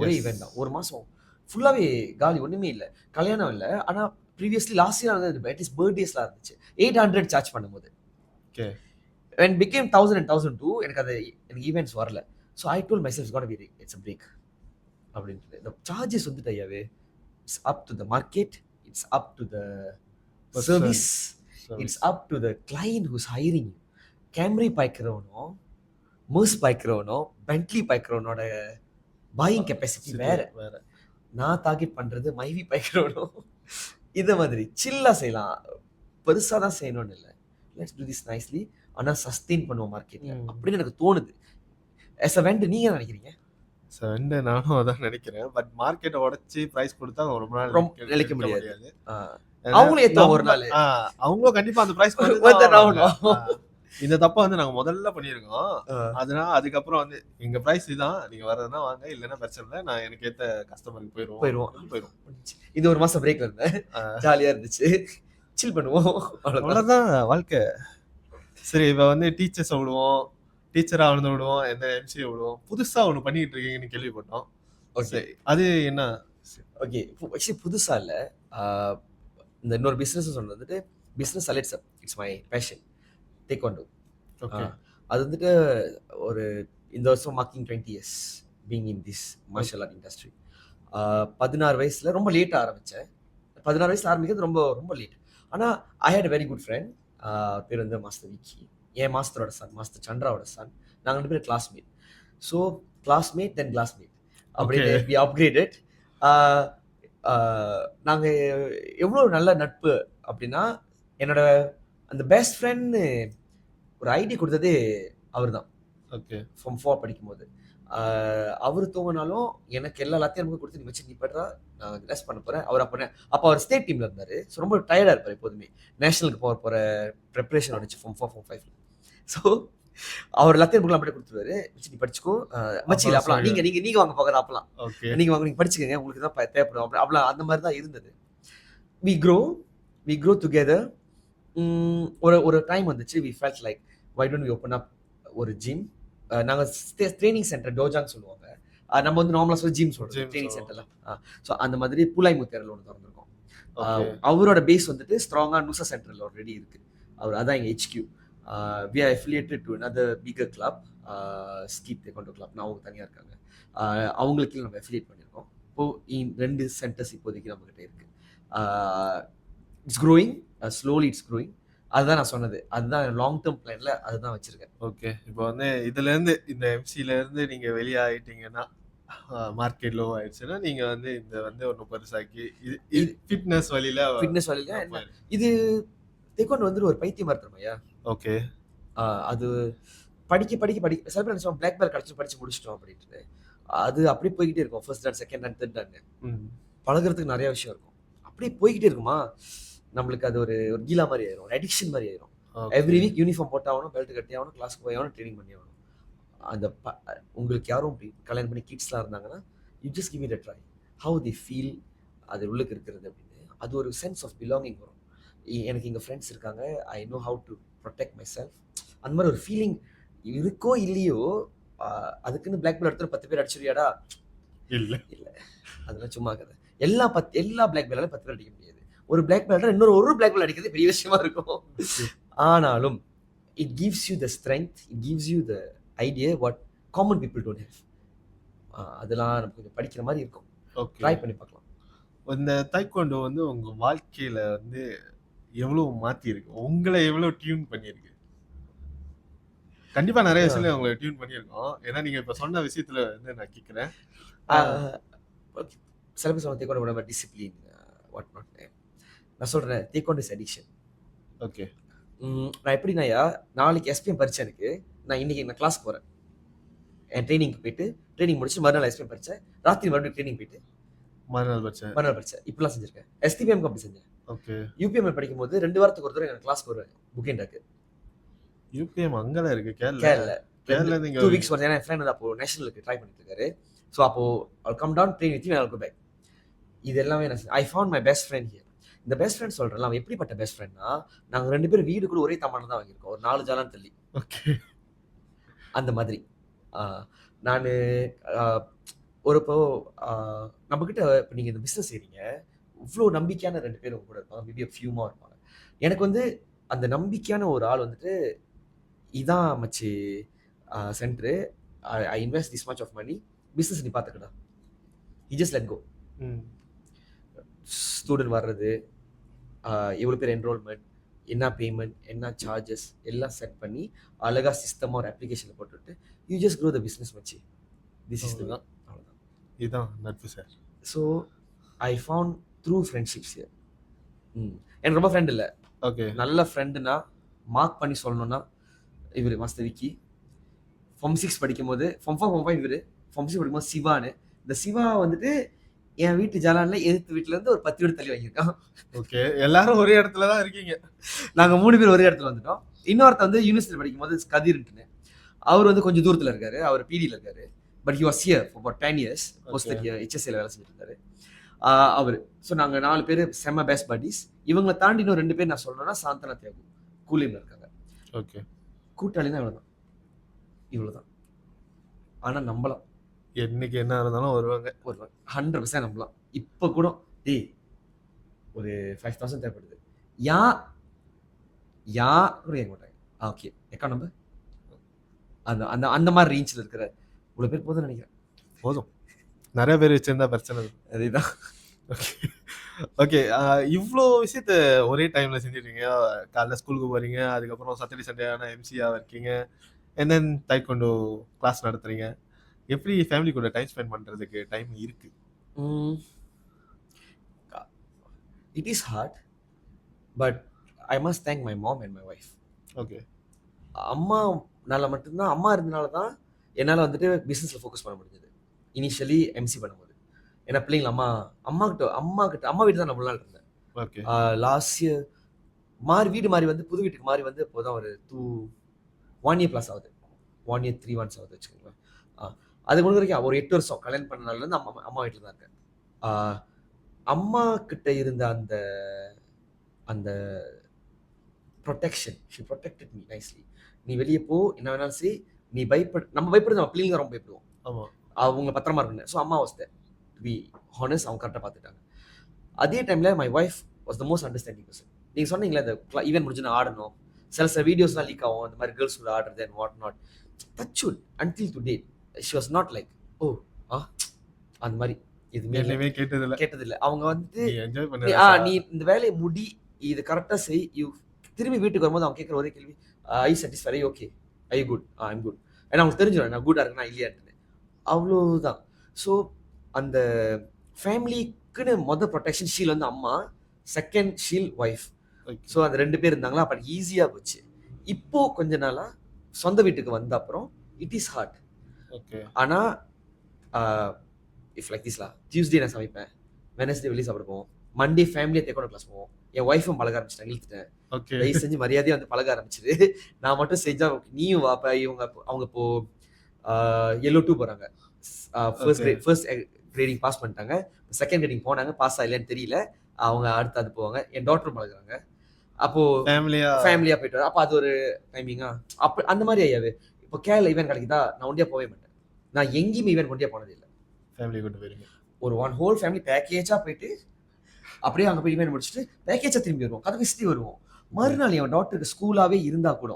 ஒரே ஈவென்ட் தான். ஒரு மாசம் ஃபுல்லாவே காலி, ஒண்ணுமே இல்ல. கல்யாணம் இல்ல. ஆனா ப்ரீவியஸ்லி லாஸ்ட் இயர் வந்து அட்லீஸ்ட் பர்த்டேஸ்லாம் இருந்துச்சு. 800 சார்ஜ் பண்ணும்போது. ஓகே. when became 1000 and 1002 எனக்கு ஈவென்ட்ஸ் வரல. So I told myself it's gonna be it's a break அப்படின்ட்டு. இந்த சார்ஜஸ் வந்துட்டு ஐயாவே it's up to the market, it's up to the service, it's up to the client who's hiring. Camry பாய்க்கிறவனோ, மர்ஸ் பாய்க்கிறவனோ, Bentley பாய்க்கிறவனோட buying capacity வேற. நான் டார்கெட் பண்றது மைவி பாய்க்கிறவனோ இதை மாதிரி சில்லா செய்யலாம். பெருசா தான் செய்யணும்னு இல்லை. Let's to this nicely. ஆனா சஸ்டெயின் பண்ணுவோம் மார்க்கெட்ல அப்படின்னு எனக்கு தோணுது. as a vendor நீங்க என்ன நினைக்கிறீங்க? நானும் அதான் நினைக்கிறேன். பட் மார்க்கெட்டை உடைச்சு பிரைஸ் கொடுத்தா ரொம்ப நாள் நிலைக்க முடியாது. அவங்களும் ஏத்த ஒரு நாள் அவங்களும் கண்டிப்பா அந்த பிரைஸ் இந்த தப்பா வந்து நாங்க முதல்ல பண்ணிருக்கோம். அதனால அதுக்கப்புறம் வந்து எங்க பிரைஸ் இதான், நீங்க வர்றதுன்னா வாங்க, இல்லைன்னா பிரச்சனை இல்லை, நான் எனக்கு ஏத்த கஸ்டமருக்கு போயிடுவோம். இது ஒரு மாசம் பிரேக்ல இருந்தேன். ஜாலியா இருந்துச்சு. சில் பண்ணுவோம். அவ்வளவுதான் வாழ்க்கை. சரி, இப்ப வந்து டீச்சர்ஸ் விடுவோம், டீச்சரா வந்து விடுவோம், எந்த எம்சியை விடுவோம். புதுசா ஒண்ணு பண்ணிட்டு இருக்கீங்கன்னு கேள்விப்பட்டோம். ஓகே, அது என்ன? ஓகே, ஆக்சுவலி புதுசா இல்ல. இந்த இன்னொரு பிசினஸ் சொன்னது வந்துட்டு பிசினஸ் அலைட்ஸ் இட்ஸ் மை பேஷன். டேக்வாண்டோ. அது வந்துட்டு ஒரு இந்த வருஷம் marking 20 years being in this martial art industry. 16 வயசுல ரொம்ப லேட்டாக ஆரம்பித்தேன். 16 வயசுல ஆரம்பிக்கிறது ரொம்ப ரொம்ப லேட். ஆனால் ஐ ஹேட் வெரி குட் ஃப்ரெண்ட். பேர் வந்து மாஸ்டர் விக்கி. என் மாஸ்டரோட சன், மாஸ்டர் சந்திராவோட சன். நாங்கள் 2 பேரும் கிளாஸ்மேட். ஸோ கிளாஸ்மேட் தென் கிளாஸ்மேட் அப்படின்னு வி அப்கிரேடட். நாங்க எவ்வளோ நல்ல நட்பு அப்படின்னா, என்னோட அந்த பெஸ்ட் ஃப்ரெண்ட்னு ஒரு ஐடி கொடுத்ததே அவர்தான். ஓகே. ஃபார்ம் 4 படிக்கும்போது. அவரு தூங்குனாலும் எனக்கு எல்லாத்தையும் நமக்கு கொடுத்து, "நீ வச்சு நீ பட்றா, நான் ரெஸ்ட் பண்ண போறேன்." அப்ப அவர் ஸ்டேட் டீம்ல இருந்தாரு. ஸோ ரொம்ப டயர்டா இருப்பாரு எப்போதுமே. நேஷனலுக்கு போற பிரிப்பரேஷன் வந்துச்சு ஃபார்ம் 4, ஃபார்ம் 5. ஸோ அவர் எல்லாத்தையும் புக்லாம் அப்படியே குடுத்துருவாரு. "வச்சு நீ படிச்சுக்கோ." மச்சி இல்ல அப்பலாம் நீங்க நீங்க நீங்க வாங்க பார்க்குறேன் அப்பலாம். ஓகே. நீங்க வாங்க, நீங்க படிச்சுக்கங்க. உங்களுக்கு தான் தேவைப்படும். அப்பலாம் அந்த மாரி தான் இருந்தது. We grow we grow together. ஒரு டைம் வந்துச்சு. We felt like why don't we open up ஒரு ஜிம். நாங்க ட்ரெய்னிங் சென்டர் டோஜான்னு சொல்லுவாங்க. நம்ம வந்து நார்மலா சொல்ல ஜிம் சொல்றோம். Gym ட்ரெய்னிங் சொல்லுவோம். சென்டர்ல. ஸோ அந்த மாதிரி பூலாய்முத்தேர்ல ஒண்ணு தொறந்திருக்கோம். ஓகே. அவரோட பேஸ் வந்துட்டு ஸ்ட்ராங்கா நுசா சென்டர்ல ஆல்ரெடி இருக்கு. அதான் எங்க HQ. We are affiliated to another bigger club. ஸ்கீப் டேக்வாண்டோ கிளப். அவங்க தனியா இருக்காங்க. அவங்களுக்கு நம்ம அஃபிலியேட் பண்ணியிருக்கோம். இப்போ 2 சென்டர்ஸ் இப்போதைக்கு நம்மகிட்ட இருக்கு. It's growing. Slowly it's growing. அதுதான் நான் சொன்னது. அதுதான் லாங் டெர்ம் பிளான்ல அதுதான் வச்சிருக்கேன். ஓகே. இப்போ வந்து இதுலேருந்து இந்த எம்சில இருந்து நீங்க வெளியாயிட்டீங்கன்னா மார்க்கெட் லோ ஆயிடுச்சுன்னா நீங்க வந்து இந்த வந்து ஒன்று பெருசாக்கி இது ஃபிட்னஸ் வழியில ஃபிட்னஸ் வழியில இது டேக்வாண்டோ வந்து ஒரு பைத்தியம் மருத்துவமையா. ஓகே. அது படிக்க சில பேர் நினைச்சோம் பிளாக் பெல்ட் கிடைச்சு படிச்சு முடிச்சிட்டோம் அப்படின்ட்டு. அது அப்படியே போய்கிட்டே இருக்கும். First dan, second dan, third dan. பழகுறதுக்கு நிறைய விஷயம் இருக்கும். அப்படியே போய்கிட்டே இருக்குமா, நம்மளுக்கு அது ஒரு கீலா மாதிரி ஆயிரும். ஒரு அடிக்ஷன் மாதிரி ஆயிரும். எவ்ரி வீக் யூனிஃபார்ம் போட்டாகணும், பெல்ட் கட்டி ஆகணும், கிளாஸ்க்கு போய் ஆகணும், ட்ரைனிங் பண்ணி ஆகணும். அந்த உங்களுக்கு யாரும் இப்படி கல்யாணம் பண்ணி கிட்ஸ்லாம் இருந்தாங்கன்னா, you just give it a try. How the feel அது உள்ளுக்கு இருக்கிறது அப்படின்னு. அது ஒரு சென்ஸ் ஆஃப் பிலாங்கிங் வரும். எனக்கு இங்கே ஃப்ரெண்ட்ஸ் இருக்காங்க, I know how to protect my self. அந்த மாதிரி ஒரு ஃபீலிங் இருக்கோ இல்லையோ, அதுக்குன்னு பிளாக் பெல்ட் எடுத்து 10 பேர் அடிச்சிருவியாடா? இல்ல இல்ல, அதெல்லாம் சும்மா கதை. எல்லா பிளாக் பெல்ட்டாலும் 10 பேர் அடிக்க முடியாது. ஒரு பிளாக் பெல்ட் ஒரு பிளாக் பெல்ட் அடிக்கிறது பெரிய விஷயமா இருக்கும். ஆனாலும் it gives you the strength, it gives you the idea what common people don't have. அதெல்லாம் நம்ம கொஞ்சம் படிக்கிற மாதிரி இருக்கும். ட்ரை பண்ணி பார்க்கலாம். இந்த தைக்வாண்டோ வந்து உங்க வாழ்க்கையில வந்து எவ்வளவு மாத்தி இருக்கு, உங்களை எவ்வளவு டியூன் பண்ணிருக்கு? கண்டிப்பா நிறைய விஷயம் உங்களை டியூன் பண்ணியிருக்கோம். ஏன்னா நீங்க இப்ப சொன்ன விஷயத்துல வந்து நான் கேட்கிறேன். சில பேர் சொல்ல டேக்வாண்டோ நம்ம டிசிப்ளின் வாட் நாட். நான் சொல்றேன் டேக்வாண்டோ இஸ் அடிக்ஷன். ஓகே. நான் எப்படின்னாயா, நாளைக்கு SPM பரீட்சை எனக்கு. நான் இன்னைக்கு நான் கிளாஸ் போறேன். என் ட்ரைனிங்க்கு போயிட்டு ட்ரைனிங் முடிச்சு மறுநாள் SPM பரீட்சை, ராத்திரி மறுபடியும் ட்ரைனிங் போயிட்டு மறுநாள் பரீட்சை இப்படிலாம் செஞ்சிருக்கேன். STPMக்கு அப்படி செஞ்சேன். ஓகே. UPM படிக்கும்போது 2 வாரத்துக்கு ஒரு தடவை எனக்கு கிளாஸ்க்கு வருவேன். புக்கிண்டாக்கு. UPM அங்கதான் இருக்கு, கேரளா. நீங்க 2 வீக்ஸ் வருது. ஏன்னா என் ஃப்ரெண்ட் வந்து அப்போ நேஷனலுக்கு ட்ரை பண்ணிட்டு இருக்காரு. ஸோ அப்போ I'll come down, train with you and I'll go back. இது எல்லாமே I found my best friend here. இந்த பெஸ்ட் ஃப்ரெண்ட் சொல்றேன், அவன் எப்படிப்பட்ட பெஸ்ட் ஃப்ரெண்ட்னா, நாங்க 2 பேரும் வீடு கூட ஒரே தமானம் தான் வாங்கியிருக்கோம். ஒரு 4 ஜாலான் தள்ளி. ஓகே. அந்த மாதிரி. நான் இப்போ நம்மக்கிட்ட இப்போ நீங்கள் இந்த பிஸ்னஸ் செய்றீங்க, இவ்வளோ நம்பிக்கையான 2 பேர் உங்க கூட இருப்பாங்க. மேபி ஃபியூ மோர் இருப்பாங்க. எனக்கு வந்து அந்த நம்பிக்கையான ஒரு ஆள் வந்துட்டு, இதான் மச்சி centre, I invest this much of money, business நீ பார்த்துக்கடா. He just let go. Student வர்றது, எவ்வளோ பேர் என்ரோல்மெண்ட், என்ன பேமெண்ட், என்ன சார்ஜஸ் எல்லாம் செட் பண்ணி அழகாக சிஸ்டமாக ஒரு அப்ளிகேஷனில் போட்டுவிட்டு you just grow the business மச்சி. திஸ் இஸ் தான். அவ்வளோதான். இதுதான் நட்பு sir. So I found through friendships here. எனக்கு ரொம்ப ஃப்ரெண்ட் இல்லை. ஓகே. நல்ல ஃப்ரெண்டுனா மார்க் பண்ணி சொல்லணும்னா இவர் மாஸ்டர் விக்கி. ஃபார்ம் 6 படிக்கும்போது, ஃபார்ம் 4 ஃபார்ம் 5 இவர், ஃபார்ம் 6 படிக்கும்போது சிவான்னு. இந்த சிவா வந்துட்டு என் வீட்டு ஜாலான்ல எதிர்த்து வீட்டுல இருந்து ஒரு 10 வீடு தள்ளி வாங்கியிருக்கான். ஓகே. எல்லாரும் ஒரே இடத்துல தான் இருக்கீங்க. நாங்க 3 பேர் ஒரே இடத்துல வந்துட்டோம். இன்னொருத்த வந்து யூனிவர்சிட்டி படிக்கும் போது கதிர்ன்ட்டுன்னு, அவர் வந்து கொஞ்சம் தூரத்துல இருக்காரு. அவர் பிடியில் இருக்காரு. But he was here for about 10 years. Post HSCல வேலை செஞ்சுட்டு இருந்தாரு அவர். ஸோ நாங்க 4 பேர் செம்ம பெஸ்ட் பட்டீஸ். இவங்களை தாண்டி இன்னும் 2 பேர் நான் சொல்லணும்னா சாந்தனா தியாகு கூலியில் இருக்காங்க. ஓகே. கூட்டாளினா இவ்வளவுதான். ஆனா நம்பலாம், என்னைக்கு என்ன இருந்தாலும் வருவாங்க. 100% நம்பலாம். இப்போ கூட ஒரு 5,000 தேவைப்படுது, கூட கேட்க மாட்டாங்க. ஓகே, அக்கௌண்ட் நம்பர், அந்த மாதிரி ரேஞ்சில் இருக்கிற இவ்வளோ பேர் போதும் நினைக்கிறேன். போதும், நிறைய பேர் வச்சிருந்தா பிரச்சனை. அதுதான். ஓகே. ஓகே. இவ்வளோ விஷயத்த ஒரே டைம்ல செஞ்சிருக்கீங்க. காலைல ஸ்கூலுக்கு போறீங்க, அதுக்கப்புறம் சாட்டர்டே சண்டே ஆனா எம்சியா இருக்கீங்க, and then தைக்வாண்டோ கிளாஸ் நடத்துறீங்க. எப்படி ஃபேமிலி கூட டைம் ஸ்பெண்ட் பண்றதுக்கு டைம் இருக்கு? It is hard, but I must thank my mom and my wife. Okay. அம்மானால மட்டும்தான், அம்மா இருந்தனால தான் என்னால் வந்துட்டு பிஸ்னஸில் ஃபோக்கஸ் பண்ண முடிஞ்சது இனிஷியலி எம்சி பண்ணும்போது. ஏன்னா பிள்ளைங்கள அம்மா வீட்டு தான் நான் முன்னாள் இருந்தேன். ஓகே. லாஸ்ட் இயர் வீடு மாறி வந்து புது வீட்டுக்கு மாறி வந்து இப்போதான் ஒரு 1 year ப்ளஸ் ஆகுது. 1 year 3 months ஆகுது வச்சுக்கோங்களேன். அது முடிஞ்ச வரைக்கும் ஒரு 8 வருஷம் கல்யாணம் பண்ண நாள்லேருந்து அம்மா வீட்டில் தான் இருக்கேன். அம்மா கிட்ட இருந்த அந்த அந்த protection, she protected me nicely. நீ வெளியே போ, என்ன வேணாலும் சரி, நீ நம்ம பயப்படுறது நம்ம பிள்ளைங்க ரொம்ப பயப்படுவோம். ஆமாம். அவங்க பத்திரமா இருக்கணும். ஸோ அம்மா was there to be honest. அவங்க கரெக்டாக பார்த்துட்டாங்க. அதே டைமில் my wife was the most understanding person. நீங்கள் சொன்னீங்களே இந்த ஈவென்ட் முடிஞ்சு நான் ஆடணும், சில வீடியோஸ்லாம் லீக் ஆகும், இந்த மாதிரி கேர்ள்ஸ் கூட ஆடுறது and what not. Touched until to date she was not like அந்த மாதிரி எதுவுமே கேட்டதில்லை. அவங்க வந்து நீ இந்த வேலையை முடி, இது கரெக்டாக செய், திரும்பி வீட்டுக்கு வரும்போது அவங்க கேட்குற ஒரே கேள்வி, I satisfy, okay, I good, I'm good. ஏன்னா அவங்க தெரிஞ்சிடும் நான் குட்டாக இருக்கேன்னா இல்லையான்னு. அவ்வளோதான். ஸோ அந்த ஃபேமிலிக்குன்னு ப்ரொடெக்ஷன் ஷீல் வந்து அம்மா, செகண்ட் ஷீல் ஒய்ஃப். ஸோ அந்த 2 பேர் இருந்தாங்களா, அப்போ ஈஸியாக போச்சு. இப்போ கொஞ்ச நாளாக சொந்த வீட்டுக்கு வந்த அப்புறம் இட் இஸ் ஹார்ட். ஓகே. ஆனால் இஃப் லைக் திஸ்லா, டியூஸ்டே நான் சமைப்பேன், வெனஸ்டே வெளியே சாப்பிட போவோம், மண்டே ஃபேமிலியை தேக்கோட கிளாஸ் போவோம். என் ஒய்ஃபும் பழக ஆரம்பிச்சிட்டேன், இழுத்துட்டேன். தயவு செஞ்சு மரியாதையாக வந்து பழக ஆரம்பிச்சிரு. நான் மட்டும் செஞ்சா நீயும் வாப்பா. அவங்க இப்போ L2 போகிறாங்க. ஃபர்ஸ்ட் கிரேடிங் பாஸ் பண்ணிட்டாங்க, செகண்ட் கிரேடிங் போனாங்க, பாஸ் ஆகலையான்னு தெரியல. அவங்க அடுத்து போவாங்க. என் டாக்டரும் பழகுறாங்க. அப்போ ஃபேமிலியா போயிட்டு வர, அப்போ அது ஒரு டைமிங்கா அப்போ அந்த மாதிரி ஐயாவே. இப்போ கேரளா ஈவென்ட் கிடைக்குதா, நான் ஒண்டியா போவே மாட்டேன். நான் எங்கேயுமே ஈவென்ட் ஒண்டியா போனது இல்லை. ஃபேமிலி கூட்டு போயிருங்க. ஒரு ஒன் ஹோல் ஃபேமிலி பேக்கேஜா போயிட்டு அப்படியே அங்கே போய் ஈவென்ட் முடிச்சுட்டு பேக்கேஜா திரும்பி வருவோம், கதை பேசிட்டு வருவோம். மறுநாள் என் டாக்டருக்கு ஸ்கூலாவே இருந்தா கூட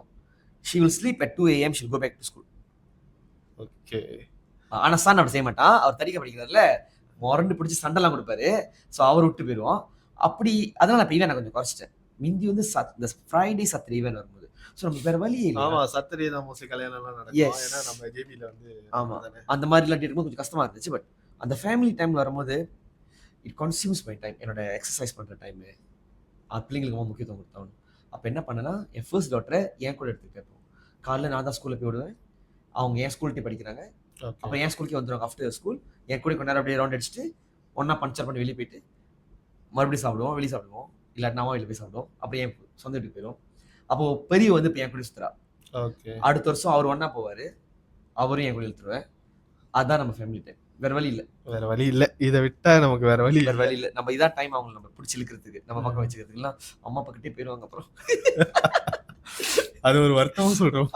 she will sleep at 2 AM, she'll go back to school. Okay. ஆனா சன் அப்படி செய்ய மாட்டான். அவர் தடிக்க படிக்கிறார்ல, முரண்டு பிடிச்சி சண்டைலாம் கொடுப்பாரு. ஸோ அவர் விட்டு போயிடுவோம். அப்படி அதனால இப்போ ஈவெண்ட் நான் கொஞ்சம் குறைச்சிட்டேன். மிந்தி வந்து இந்த ஃப்ரைடே சாட்டர்டே ஈவெண்ட் வரும்போது ஸோ நமக்கு வேற வழி இல்லை. ஆமா, சாட்டர்டே தான் மோஸ்ட்லி கல்யாணம்லாம் நடக்கும். ஏன்னா நம்ம ஜேபில வந்து ஆமா அந்த மாதிரிலாம் டேட் கொஞ்சம் கஷ்டமா இருந்துச்சு. பட் அந்த ஃபேமிலி டைம்ல வரும்போது இட் கன்சியூம்ஸ் மை டைம். என்னோட எக்ஸசைஸ் பண்ற டைம் பிள்ளைங்களுக்கு ரொம்ப முக்கியத்துவம் கொடுத்தாங்க. அப்போ என்ன பண்ணேன்னா, என் ஃபர்ஸ்ட் டாக்டரை என் கூட எடுத்துக்கிட்டு போவோம். காலைல நான் தான் ஸ்கூலில் போய் விடுவேன். அவங்க என் ஸ்கூல்கிட்ட படிக்கிறாங்க. அப்புறம் என் ஸ்கூலுக்கு வந்துடுவாங்க ஆஃப்டர் ஸ்கூல். என் கூட கொஞ்ச நேரம் அப்படியே ரவுண்ட் அடிச்சுட்டு ஒன்றா பஞ்சர் பண்ணி வெளியே போயிட்டு மறுபடியும் சாப்பிடுவோம், வெளியே சாப்பிடுவோம். இல்லாட்டினா வெளியே போய் சாப்பிடுவோம். அப்புறம் என் சொந்த வீட்டுக்கு போயிடும். அப்போது பெரிய வந்து இப்போ என் கூட சுற்றுறா. அடுத்த வருஷம் அவர் ஒன்றா போவார், அவரும் என் கூட இழுத்துருவேன். அதுதான் நம்ம ஃபேமிலி டைம். வேற வழி இல்லை. இதை விட்டா நமக்கு வேற வழி இல்லை. நம்ம இதான் டைம் அவங்க நம்ம பிடிச்சி இழுக்கிறதுக்கு, நம்ம பக்கம் வச்சுக்கிறதுக்குலாம் அம்மா பக்கத்தே போயிடுவாங்க. அப்புறம் அது ஒரு வருத்தமும் சொல்றோம்.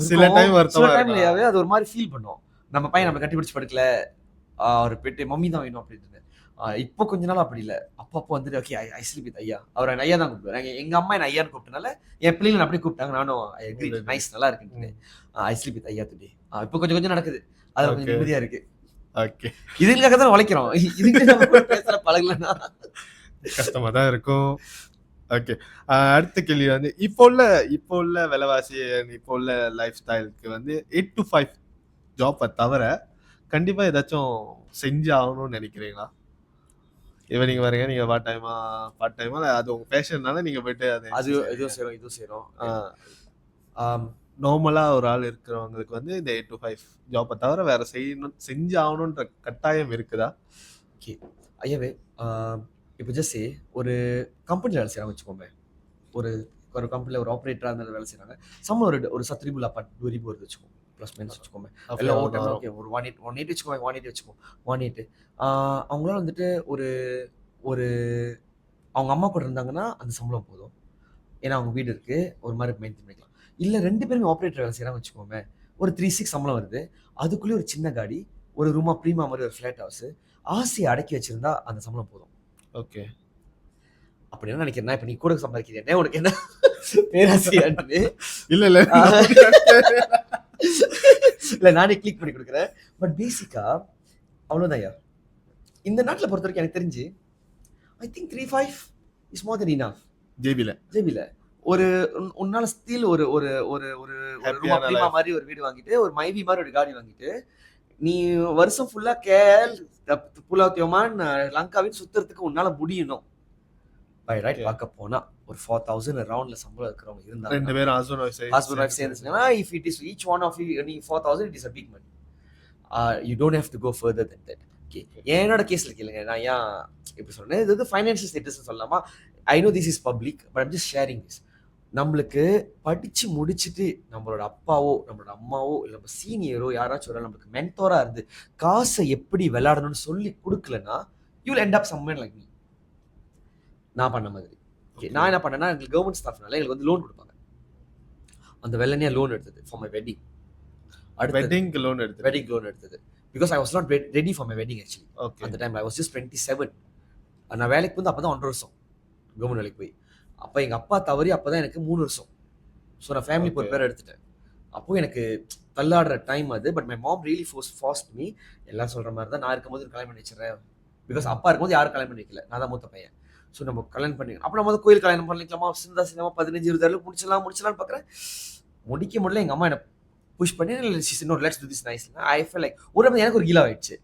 சில டைம்லயாவே அது ஒரு மாதிரி ஃபீல் பண்ணுவோம். நம்ம பையன் நம்ம கட்டி பிடிச்சி படுக்கல, அவர் போயிட்டு மம்மி தான் வேணும் அப்படின்னு. இப்போ கொஞ்ச நாள் அப்படி இல்லை. அப்பப்போ வந்துட்டு ஓகே ஐ ஸ்லீப் வித் ஐயா, அவர் ஐயா தான் கூப்பிடுவாங்க. எங்க அம்மா என்ன ஐயான்னு கூப்பிட்டனால என் பிள்ளைங்க அப்படியே கூப்பிட்டாங்க. நானும் ஐ அக்ரி, நைஸ், நல்லா இருக்குன்னு ஐ ஸ்லீப் வித் ஐயா டுடே. இப்போ கொஞ்சம் நடக்குது. அது கொஞ்சம் நிம்மதியா இருக்கு. ஓகே, இதுக்காக தான் உழைக்கிறோம். இதுக்கு நம்ம பேசல பழகலன்னா கஷ்டமா தான் இருக்கும். ஓகே, அடுத்த கேள்வி வந்து இப்போ உள்ள விலைவாசி, இப்போ உள்ள லைஃப் ஸ்டைலுக்கு வந்து 8 to 5 ஜாப்பை தவிர கண்டிப்பா ஏதாச்சும் செஞ்சு ஆகணும்னு நினைக்கிறீங்களா? இப்போ நீங்க வரீங்க, நீங்க பார்ட் டைமா அது உங்க பேஷன்னால நீங்க போயிட்டு அது இதுவும் செய்றோம். நார்மலா ஒரு ஆள் இருக்கிறவங்களுக்கு வந்து இந்த 8 to 5 ஜாப்பை தவிர வேற செஞ்சு ஆகணுன்ற கட்டாயம் இருக்குதா? ஓகே ஐயாவே, இப்போ ஜஸ்ட் ஒரு கம்பெனியில் வேலை செய்கிறாங்க வச்சுக்கோங்க. ஒரு கம்பெனியில் ஒரு ஆப்ரேட்டராக இருந்தாலும் வேலை செய்கிறாங்க. சம்பளம் ஒரு 7 ரூபா வருது வச்சுக்கோங்க, ப்ளஸ் மைனஸ் வச்சுக்கோங்க. எல்லாம் ஓகே, ஒரு 180 வச்சுக்கோங்க, 180 அவங்களால வந்துட்டு ஒரு அவங்க அம்மா கூட இருந்தாங்கன்னா அந்த சம்பளம் போதும். ஏன்னா அவங்க வீடு இருக்கு, ஒரு மாதிரி மெயின்டைன் பண்ணிக்கலாம். இல்லை 2 பேருமே ஆப்ரேட்டர் வேலை செய்கிறாங்க வச்சுக்கோங்க, ஒரு 3-6 சம்பளம் வருது. அதுக்குள்ளேயே ஒரு சின்ன காடி, ஒரு ரூமா ப்ரீமா மாதிரி ஒரு ஃப்ளாட் ஹவுஸ், ஆசையை அடக்கி வச்சிருந்தா அந்த சம்பளம் போதும். ஓகே, அப்படி என்ன நினைக்கிறேன்னா, இப்போ நீ கூட சம்பாதிக்கிறேன், உனக்கு என்ன பேராசையான்னு? இல்லை நானே கிளிக் பண்ணி கொடுக்குறேன். பட் பேசிக்கா அவ்வளோதான் யார். இந்த நாட்டில் பொறுத்த வரைக்கும் எனக்கு தெரிஞ்சு I think 3-5 is more then enough. ஜேபில ஒரு உன்னால ஸ்டில் ஒரு ரூமா ப்ரீமா மாதிரி ஒரு வீடு வாங்கிட்டு, ஒரு மைவி மாதிரி ஒரு காடி வாங்கிட்டு நீ வருஷம் ஃபுல்லா கேல் புலாவ் தியோமான் லங்காவின் சுத்துறதுக்கு உன்னால முடியணும். பை ரைட் பார்க்க போனா ஒரு 4000 அரௌண்ட்ல சம்பளம் இருக்கிறவங்க இருந்தாங்க. 2 பேரும் ஹஸ்பண்ட் ஒய்ஃப் சேர்ந்துச்சுன்னா if it is each one of you earning 4000 it is a big money. You don't have to go further than that. Okay. என்னோட கேஸ்ல கேளுங்க, நான் ஏன் இப்படி சொல்றேன், இது வந்து ஃபைனான்ஷியல் ஸ்டேட்டஸ் சொல்லலாமா? I know this is public, but I'm just sharing this. நம்மளுக்கு படிச்சு முடிச்சுட்டு நம்மளோட அப்பாவோ நம்மளோட அம்மாவோ இல்லை நம்ம சீனியரோ யாராச்சும் ஒரு நம்மளுக்கு மென்டோரா இருந்து காசை எப்படி விளையாடணும்னு சொல்லி கொடுக்கலன்னா you will end up somewhere like me. நான் பண்ண மாதிரி. நான் என்ன பண்ணேன்னா, எங்களுக்கு கவர்மெண்ட் ஸ்டாஃப்னால எங்களுக்கு வந்து லோன் கொடுப்பாங்க. அந்த வெள்ளனையா லோன் எடுத்தது for my wedding. Wedding loan எடுத்தது because I was not ready for my wedding actually. அந்த டைம் ஐ வாஸ் ஜஸ்ட் 27. நான் வேலைக்கு வந்து அப்போ தான் 1.5 வருஷம் கவர்மெண்ட் வேலைக்கு போய். அப்போ எங்கள் அப்பா தவறி அப்போ தான் எனக்கு 3 வருஷம். ஸோ நான் ஃபேமிலி ஒரு பேரை எடுத்துட்டேன். அப்போது எனக்கு தள்ளாடுற டைம் அது. But my mom really fast me. எல்லாம் சொல்கிற மாதிரி தான், நான் இருக்கும்போது கல்யாணம் பண்ணி வச்சிடறேன். பிகாஸ் அப்பா இருக்கும்போது யாரும் கல்யாணம் பண்ணி வைக்கல, நான் தான் மூத்த பையன். ஸோ நம்ம கல்யாணம் பண்ணி அப்போ நம்ம வந்து கோயில் கல்யாணம் பண்ணிக்கலாமா, சிந்தா சினிமா 15-20 அளவுக்கு முடிச்சலாம்னு பார்க்குறேன். முடிக்க முடியல. எங்கள் அம்மா என்ன புஷ் பண்ணி இன்னொரு let's to this nice. I feel like எனக்கு ஒரு கீழே ஆயிடுச்சு.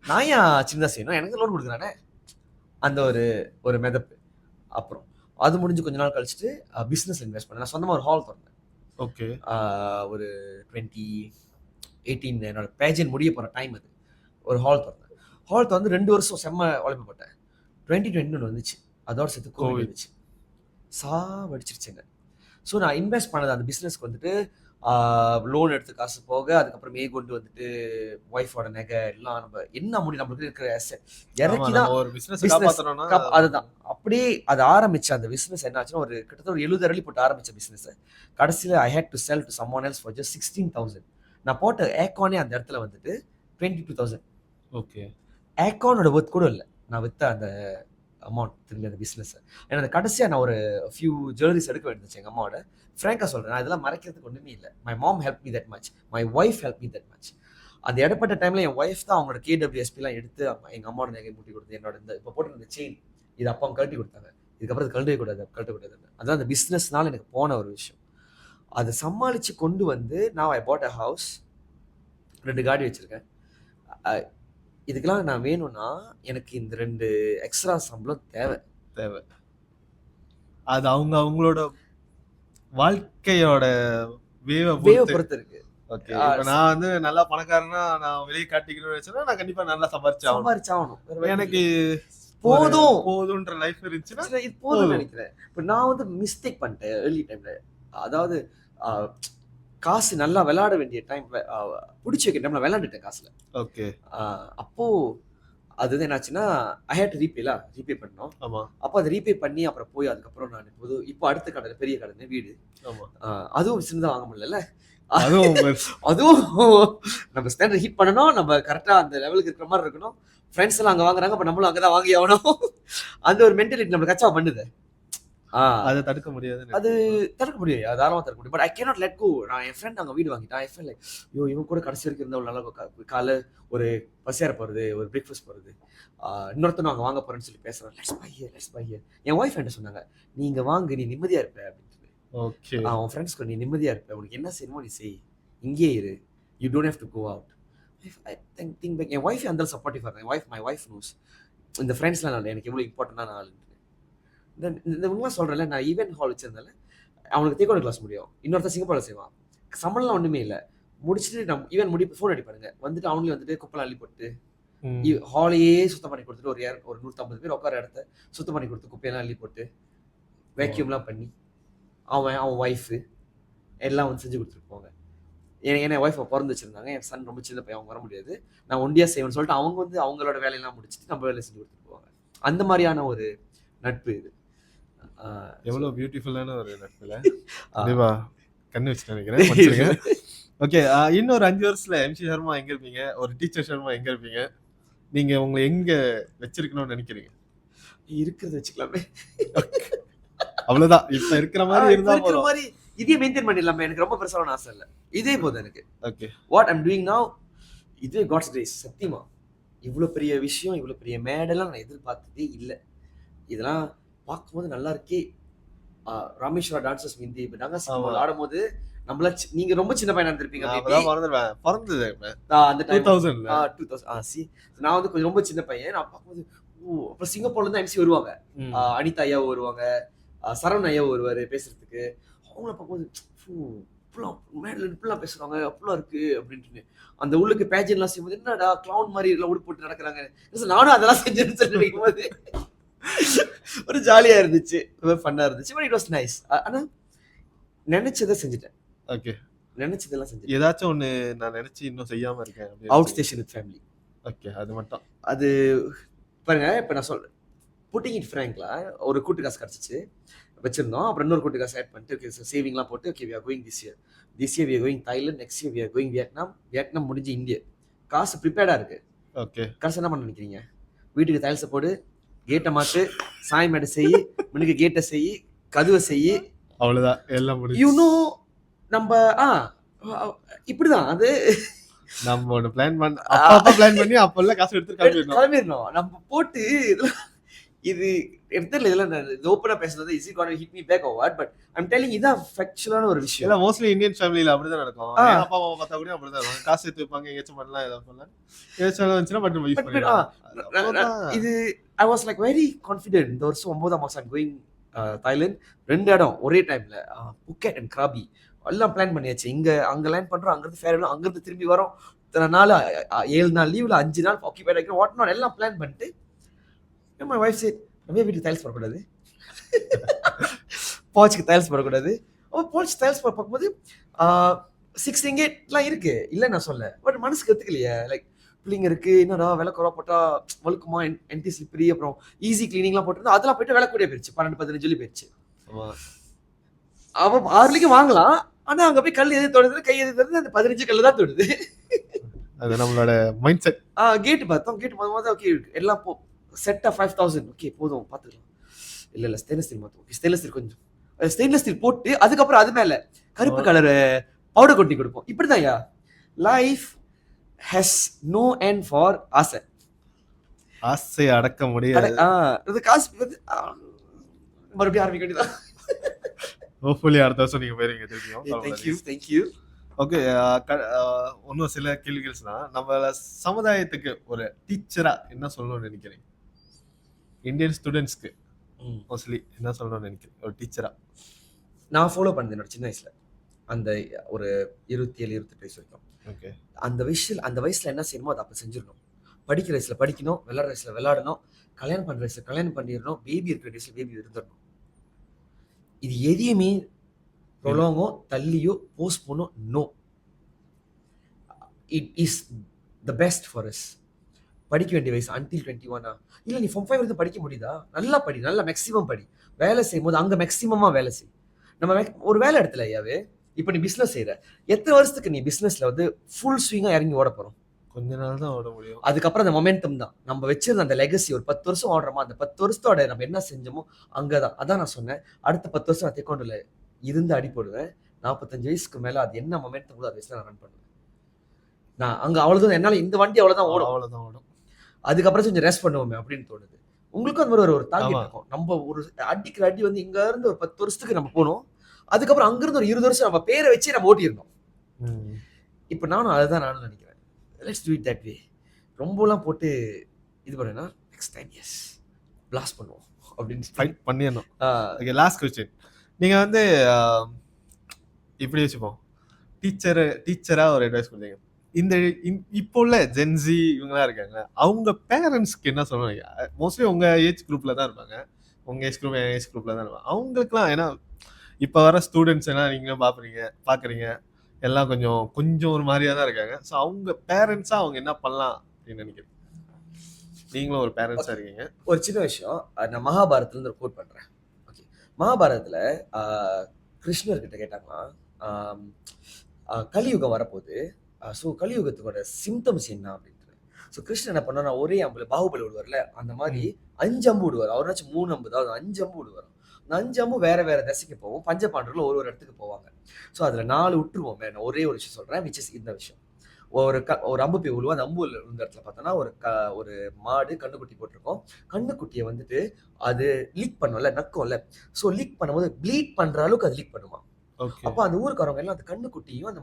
நான் ஏன் சின்னதாக செய்யணும், எனக்கு லோன் கொடுக்குறானே, அந்த ஒரு மெதப்பு. அப்புறம் அது முடிஞ்சு கொஞ்ச நாள் கழிச்சுட்டு பிஸ்னஸ் இன்வெஸ்ட் பண்ணேன். நான் சொந்தமாக ஒரு ஹால் திறந்தேன். ஓகே. ஒரு 2018 என்னோட பேஜன் முடிய போகிற டைம் அது. ஒரு ஹால் திறந்து 2 வருஷம் செம்ம உழைப்பு போட்டேன். 2021 வந்துச்சு, அதோட சேர்த்து கோவிட் வந்துச்சு, வடிச்சிருச்சுங்க. ஸோ நான் இன்வெஸ்ட் பண்ணது அந்த பிஸ்னஸ்க்கு வந்துட்டு லோன் எடுத்து காசு போக, அதுக்கப்புறம் கொண்டு வந்துட்டு ஒய்ஃபோட நகை எல்லாம் நம்ம என்ன முடியும் நம்மளுக்கு இருக்கிற அசெட் இறக்கி தான் ஒரு பிசினஸ் அதுதான் அப்படியே அது ஆரம்பிச்சு. அந்த பிஸ்னஸ் என்ன ஆச்சுன்னா, ஒரு கிட்டத்தட்ட ஒரு 70 அரளி போட்டு ஆரம்பிச்ச பிஸ்னஸ் கடைசியில் I had to sell to someone else for just 16,000. நான் போட்ட ஏக்கானே அந்த இடத்துல வந்துட்டு 22,000. ஓகே. ஏக்கானோட ஒர்த் கூட இல்லை நான் வித்த அந்த அமௌண்ட் திரும்பி அந்த பிஸ்னஸ். ஏன்னா அந்த கடைசியாக நான் ஒரு ஃபியூ ஜுவல்லரிஸ் எடுக்க வேண்டியிருந்துச்சு எங்கள் அம்மாவோட. ஃப்ராங்காக சொல்கிறேன், நான் இதெல்லாம் மறைக்கிறதுக்கு ஒன்றுமே இல்லை. My mom help me that much, my wife help me that much. அந்த இடப்பட்ட டைமில் என் ஒய்ஃப் தான் அவங்களோட KWSPலாம் எடுத்து எங்கள் அம்மாவோட நகை மூட்டி கொடுத்து, என்னோட இப்போ போட்டு செயின் இது அப்பா கழட்டி கொடுத்தாங்க. இதுக்கப்புறம் கழட்டக்கூடாது. அதுதான் அந்த பிஸ்னஸ்னால எனக்கு போன ஒரு விஷயம். அதை சமாளித்து கொண்டு வந்து நான் ஐ பாட் அ ஹவுஸ், 2 காடி வச்சுருக்கேன். இதுக்கெல்லாம் நான் வேணும்னா எனக்கு இந்த 2 எக்ஸ்ட்ரா சம்பளம் தேவை. அது அவங்களோட வாழ்க்கையோட வேவை பொறுத்து இருக்கு. ஓகே. நான் வந்து நல்லா பணக்காரனா நான் வெளியே காட்டிக்கணும்னு நினைச்சேன்னா நான் கண்டிப்பா நல்லா சம்பாரிச்சாகணும். எனக்கு போதும்ன்ற லைஃப் இருந்துச்சுன்னா இது போதும் நினைக்கிறேன். இப்போ நான் வந்து மிஸ்டேக் பண்ணிட்டேன் ஏர்லி டைம்ல. அதாவது காசு நல்லா விளையாட வேண்டிய டைம் பிடிச்சி வைக்கிற டைம்ல விளையாண்டுட்டேன் காசுல. ஓகே. அப்போ அதுதான் என்னாச்சுன்னா, ஐ ஹேட் டு ரீபே பண்ணோம். அப்போ அதை ரீபே பண்ணி அப்புறம் போய் அதுக்கப்புறம் நான் இப்போ அடுத்த கடை, பெரிய கடை, வீடு, அதுவும் சின்னதாக வாங்க முடியல. அதுவும் நம்ம ஸ்டாண்டர்ட் ஹிட் பண்ணணும், நம்ம கரெக்டாக அந்த லெவலுக்கு இருக்கிற மாதிரி இருக்கணும். ஃப்ரெண்ட்ஸ் எல்லாம் அங்கே வாங்குறாங்க, அப்போ நம்மளும் அங்கே தான் வாங்கி ஆகணும். அந்த ஒரு மென்டாலிட்டி நம்மளுக்கு கச்சா பண்ணுது. அதை தடுக்க முடியாது. அது தடுக்க முடியாது, தாராளமாக தடுக்க முடியும். But I cannot let go. நான் என் ஃப்ரெண்ட் அங்கே வீடு வாங்கிட்டேன். ஐ ஃபீல் லைக் இவன் கூட கடைசி வரைக்கும் இருந்தால் நல்லா காலை ஒரு பசியார போகிறது, ஒரு பிரேக்ஃபாஸ்ட் போகிறது, இன்னொருத்தனும் அங்கே வாங்க போகிறேன்னு சொல்லி பேசுகிறேன். Let's buy here. என் ஒய்ஃப் என்ன சொன்னாங்க, நீங்கள் வாங்க, நீ நிம்மதியாக இருப்ப அப்படின்னு சொல்லி. ஓகே. அவன் ஃப்ரெண்ட்ஸ் கூட நீ நிம்மதியாக இருப்ப, உனக்கு என்ன செய்யணுமோ நீ செய், இங்கே இரு, you don't have to go out. I think back. என் ஒய்ஃப் அந்த சப்போர்ட்டிவ் இருந்தேன். மை ஒய்ஃப் நோஸ் இந்த ஃப்ரெண்ட்ஸ்லாம் நான் எனக்கு எவ்வளோ இம்பார்ட்டண்டான ஆள். இவங்களாம் சொல்கிறேன்ல, நான் ஈவென்ட் ஹால் வச்சிருந்தால அவனுக்கு தேக்கோட கிளாஸ் முடியும், இன்னொருத்தர் சிங்கப்பூரில் செய்வான். சம்பளம்லாம் ஒன்றுமே இல்லை. முடிச்சுட்டு நம்ம ஈவென்ட் முடிப்பு ஃபோன் அடிப்பானுங்க, வந்துட்டு அவங்களே வந்துட்டு குப்பெல்லாம் அள்ளி போட்டு ஹாலையே சுத்தம் பண்ணி கொடுத்துட்டு ஒரு 150 பேர் உட்கார இடத்த சுத்தம் பண்ணி கொடுத்து குப்பையெல்லாம் அள்ளி போட்டு வேக்யூம்லாம் பண்ணி அவன் ஒய்ஃபு எல்லாம் வந்து செஞ்சு கொடுத்துட்டு போவாங்க. என் ஒய்ஃப் பிறந்து வச்சுருந்தாங்க. என் சன் ரொம்ப சின்ன பையன், அவங்க வர முடியாது, நான் ஒண்டியாக செய்வேன்னு சொல்லிட்டு அவங்க வந்து அவங்களோட வேலையெல்லாம் முடிச்சுட்டு நம்ம வேலை செஞ்சு கொடுத்துட்டு போவாங்க. அந்த மாதிரியான ஒரு நட்பு இது. எவ்வளோ பியூட்டிஃபுல்லான ஒரு நட்புல கண்டிப்பா கண்ணு வச்சு நினைக்கிறேன். ஓகே. இன்னொரு 5 வருஷத்துல MC சர்மா எங்க இருப்பீங்க, ஒரு டீச்சர் சர்மா எங்க இருப்பீங்க, நீங்க உங்களை எங்க வச்சிருக்கணும்னு நினைக்கிறீங்க? இருக்கிறது வச்சுக்கலாமே, அவ்வளவுதான். இப்ப இருக்கிற மாதிரி இருந்தா போதும். மாதிரி இதே மெயின்டைன் பண்ணிடலாமே. எனக்கு ரொம்ப பெருசான ஆசை இல்லை, இதே போதும் எனக்கு. Okay. What I'm doing now, இதுவே காட்ஸ் கிரேஸ். சத்தியமா இவ்வளோ பெரிய விஷயம், இவ்வளோ பெரிய மேடெல்லாம் நான் எதிர்பார்த்ததே இல்லை. இதெல்லாம் பார்க்கும்போது நல்லா இருக்கே ராமேஸ்வரா டான்சர்ஸ் மிந்தி இப்போ நாங்கள் ஆமா. சினிமாவில் ஆடும்போது நம்மள நீங்க ரொம்ப சின்ன பையனா இருந்திருப்பீங்க நான் maybe. அப்பதான் மறந்துடுவேன். பிறந்தது இப்ப. அந்த டைம் 2000ல. 2000 சி நான் வந்து கொஞ்சம் ரொம்ப சின்ன பையன். நான் பார்க்கும்போது அப்புறம் சிங்கப்பூர்ல இருந்து எம்சி வருவாங்க. ம். அனிதா ஐயாவும் வருவாங்க, சரவணன் ஐயாவும் வருவாரு பேசுறதுக்கு. அவங்கள பார்க்கும்போது இப்படிலாம் மேல இப்படிலாம் பேசுறாங்க, அப்படிலாம் இருக்கு அப்படின்ட்டு. அந்த உள்ளுக்கு பேஜன்லாம் செய்யும்போது என்னடா கிளவுன் மாதிரி எல்லாம் உடுப்பு போட்டு நடக்கிறாங்க. நானும் அதெல்லாம் செஞ்சேன்னு சொல்லி வைக்கும்போது ஒரு ஜாலியா இருந்துச்சு, ரொம்ப ஃபன்னா இருந்துச்சு. But it was nice. ஆனா நினைச்சதை செஞ்சுட்டேன். ஓகே. நினைச்சதெல்லாம் செஞ்சுட்டேன். ஏதாச்சும் ஒண்ணு நான் நினைச்சு இன்னும் செய்யாம இருக்கேன் அப்படின்னு out station with family. Okay, அது மட்டும். அது பாருங்க, இப்போ நான் சொல்றேன் புட்டிங் இட் ஃப்ராங்க்ல ஒரு கூட்டு காசு கிடச்சிச்சு வச்சிருந்தோம். அப்புறம் இன்னொரு கூட்டு காசு ஆட் பண்ணிட்டு ஓகே சேவிங்லாம் போட்டு okay we are going this year we are going Thailand, next year we are going Vietnam முடிஞ்சு இந்தியா. காசு ப்ரிப்பேர்டாக இருக்கு. ஓகே. கடைசி என்ன பண்ண நினைக்கிறீங்க? வீட்டுக்கு டைல்ஸை போடு, கேட்டை மாற்று, சாய் மேடை செய், முன்னுக்கு கேட்டை செய், கதவை செய், அவ்வளவுதான் எல்லாம் முடிஞ்சு. யூனோ நம்ம இப்படிதான் அது. நம்ம ஒண்ணு பிளான் பண்ண அப்பா பிளான் பண்ணி அப்பெல்லாம் காசு எடுத்து கிளம்பிடணும். நம்ம போட்டு இது எடுத்துல இதெல்லாம் ஓப்பனா பேசுறது is it gonna hit me back or what, but I am telling இதான் ஃபேக்சுவலான ஒரு விஷயம். எல்லாம் மோஸ்ட்லி இந்தியன் ஃபேமிலில அப்படிதான் நடக்கும். என் அப்பா அம்மா பார்த்தா கூட அப்படிதான் இருக்கும். காசு எடுத்து வைப்பாங்க, எங்கேயாச்சும் பண்ணலாம் ஏதாவது பண்ணலாம். ஏதாச்சும் வந்துச்சுன்னா பட் நம்ம யூஸ் பண்ணிடலாம். இது ஐ வாஸ் லைக் வெரி கான்ஃபிடென்ட். இந்த வருஷம் 9ஆம் மாசம் ஐம் கோயிங் தாய்லாந்து. 2 இடம் ஒரே டைம்ல, புக்கெட் அண்ட் கிராபி எல்லாம் பிளான் பண்ணியாச்சு. அங்க லேண்ட் பண்றோம், அங்கிருந்து ஃபேர் அங்கிருந்து திரும்பி வரோம். இத்தனை நாள் 7 நாள் லீவ்ல 5 நாள் ஆக்கிபைட் ஆகிக்கிறோம். வாட் நாட் எல்லாம் பிளான் பண்ணிட்டு மை வைஃப் சேட் நம்ம வீட்டுக்கு டைல்ஸ் போடக்கூடாது, போச்சுக்கு டைல்ஸ் போடக்கூடாது. போச்சு டைல்ஸ் பார்க்கும்போது 6 ரிங்கெட்லாம் இருக்கு, இல்லை நான் சொல்ல. பட் மனசுக்கு எடுத்துக்கலையே. லைக் பிள்ளைங்க இருக்கு, என்னடா விலை குறவா போட்டா வழுக்குமா, என்டி ஸ்லிப்பரி, அப்புறம் ஈஸி கிளீனிங்லாம் போட்டு அதெல்லாம் போயிட்டு விலை கூடிய போயிடுச்சு. 12-15 சொல்லி போயிடுச்சு. அவன் 6 வாங்கலாம், ஆனா அங்க போய் கல் எது தொடுது, கை எது தொடுது, அந்த 15 கல்லு தான் தொடுது. அது நம்மளோட மைண்ட் செட். கேட்டு பார்த்தோம். கேட்டு பார்க்கும்போது ஓகே எல்லாம் செட்டா 5000 ஓகே போதும் பார்த்துக்கலாம். இல்ல ஸ்டெயின்லெஸ் ஸ்டீல் மாத்தோம். ஸ்டெயின்லெஸ் ஸ்டீல் கொஞ்சம் ஸ்டெயின்லெஸ் ஸ்டீல் போட்டு அதுக்கப்புறம் அது மேல கருப்பு கலர் பவுடர் கொட்டி கொடுப்போம். இப்படிதான் life has no end for ஆசை. ஆசை அடக்க முடியாது. அது காசு வந்து மறுபடியும் ஆரம்பிக்க வேண்டியதான். ஹோப்ஃபுல்லி அடுத்த வருஷம் நீங்க போயிருவீங்க தெரியும். Thank you. ஓகே. இன்னும் சில கேள்விகள்னா, நம்ம சமுதாயத்துக்கு ஒரு டீச்சரா என்ன சொல்லணும்னு நினைக்கிறீங்க? இந்தியன் ஸ்டூடெண்ட்ஸ்க்கு மோஸ்ட்லி என்ன சொல்லணும்னு நினைக்கிறேன் ஒரு டீச்சரா? நான் ஃபாலோ பண்ணது என்னோட சின்ன வயசுல அந்த ஒரு 27-28 வயசு வரைக்கும். ஓகே. அந்த வயசுல என்ன செய்யணுமோ அதை அப்ப செஞ்சிடணும். படிக்கிற வயசுல படிக்கணும், விளையாடுற வயசுல விளையாடணும், கல்யாணம் பண்ற வயசுல கல்யாணம் பண்ணிடணும், பேபி இருக்கிற வயசுல பேபி இருந்துடணும். இது எதையுமே ப்ரொலாங்கோ தள்ளியோ போஸ்ட்போனோ no. It is the best for us. படிக்க வேண்டிய வயசு until 21 இல்லை நீ Form 5 வரைக்கும் படிக்க முடியுதா, நல்லா படி, நல்லா மேக்ஸிமம் படி. வேலை செய்யும் போது அங்கே மேக்ஸிமமாக வேலை செய். நம்ம ஒரு வேலை இடத்துல ஐயாவே இப்போ நீ பிஸ்னஸ் செய்கிற, எத்தனை வருஷத்துக்கு நீ பிஸ்னஸில் வந்து ஃபுல் ஸ்விங்காக இறங்கி ஓட போகிறோம்? கொஞ்ச நாள் தான் ஓட முடியும். அதுக்கப்புறம் அந்த மொமெண்டம் தான் நம்ம வச்சிருந்த அந்த லெகசி. ஒரு 10 வருஷம் ஓடுறோமா, அந்த 10 வருஷத்தோட நம்ம என்ன செஞ்சோமோ அங்கே தான். அதான் நான் சொன்னேன், அடுத்த 10 வருஷம் நான் தேக்கொண்டில் இருந்து அடி போடுவேன். 45 வயசுக்கு மேலே அது என்ன மொமெண்டம் கூட அதை வச்சு நான் ரன் பண்ணுவேன். நான் அங்கே அவ்வளோதான், என்னால் இந்த வண்டி அவ்வளோதான் ஓடும். அதுக்கப்புறம் கொஞ்சம் ரெஸ்ட் பண்ணுவோமே அப்படின்னு தோணுது. உங்களுக்கும் அந்த மாதிரி ஒரு தாக்கி இருக்கும். நம்ம ஒரு அடிக்கிற அடி வந்து இங்க இருந்து ஒரு 10 வருஷத்துக்கு நம்ம போனோம், அதுக்கப்புறம் அங்கிருந்து ஒரு 20 வருஷம் நம்ம பேரை வச்சு நம்ம ஓட்டியிருந்தோம். இப்போ நானும் நினைக்கிறேன், let's do it that way. ரொம்பலாம் போட்டு இது பண்ணா நெக்ஸ்ட் 10 இயர்ஸ் பிளாஸ்ட் பண்ணுவோம் அப்படின்னு ஃபைட் பண்ணிடணும். Okay, last question. நீங்க வந்து இப்படி வச்சுப்போம், டீச்சரா ஒரு அட்வைஸ் கொடுத்தீங்க. இந்த இப்போ உள்ள ஜென்சி இவங்கலாம் இருக்காங்க, அவங்க பேரண்ட்ஸ்க்கு என்ன சொல்லுவாங்க? மோஸ்ட்லி உங்க ஏஜ் குரூப்ல தான் இருப்பாங்க, உங்க ஏஜ் குரூப் என் ஏஜ் குரூப்ல தான் இருப்பாங்க. அவங்களுக்குலாம் ஏன்னா இப்போ வர ஸ்டூடெண்ட்ஸ் எல்லாம் நீங்களும் பார்க்குறீங்க எல்லாம் கொஞ்சம் ஒரு மாதிரியா தான் இருக்காங்க. ஸோ அவங்க பேரண்ட்ஸா அவங்க என்ன பண்ணலாம் அப்படின்னு நினைக்கிறேன்? நீங்களும் ஒரு பேரண்ட்ஸா இருக்கீங்க. ஒரு சின்ன விஷயம், நான் மகாபாரத்ல இருந்து ஒரு கோட் பண்றேன். ஓகே, மகாபாரதத்துல கிருஷ்ணர்கிட்ட கேட்டாங்களாம், கலியுகம் வரப்போகுது, ஸோ கலியுகத்துக்கோட சிம்டம்ஸ் என்ன அப்படின்ட்டு. ஸோ கிருஷ்ணன் என்ன பண்ணா, ஒரே அம்புல பாகுபலி விடுவார்ல, அந்த மாதிரி 5 அம்பு விடுவார். அவராச்சும் 3 அம்பு, அதாவது 5 அம்பு விடுவார். அந்த 5 அம்பு வேற வேற திசைக்கு போவோம். பஞ்சபாண்டவர்கள் ஒரு இடத்துக்கு போவாங்க. ஸோ அதில் 4 விட்டுருவோம். நான் ஒரே ஒரு விஷயம் சொல்றேன், விச் இஸ் இந்த விஷயம். ஒரு அம்பு போய் விழுவும். அந்த அம்பு விழுந்த இடத்துல பார்த்தோன்னா ஒரு மாடு கன்னுக்குட்டி போட்டிருக்கும். கன்னுக்குட்டியை வந்துட்டு அது லீக் பண்ணும்ல, நக்கும்ல. ஸோ லீக் பண்ணும்போது ப்ளீட் பண்ற அளவுக்கு அது லீக் பண்ணுமா. ஓகே. அப்போ அந்த ஊருக்காரவங்க எல்லாம் அந்த கன்னுக்குட்டியும் அந்த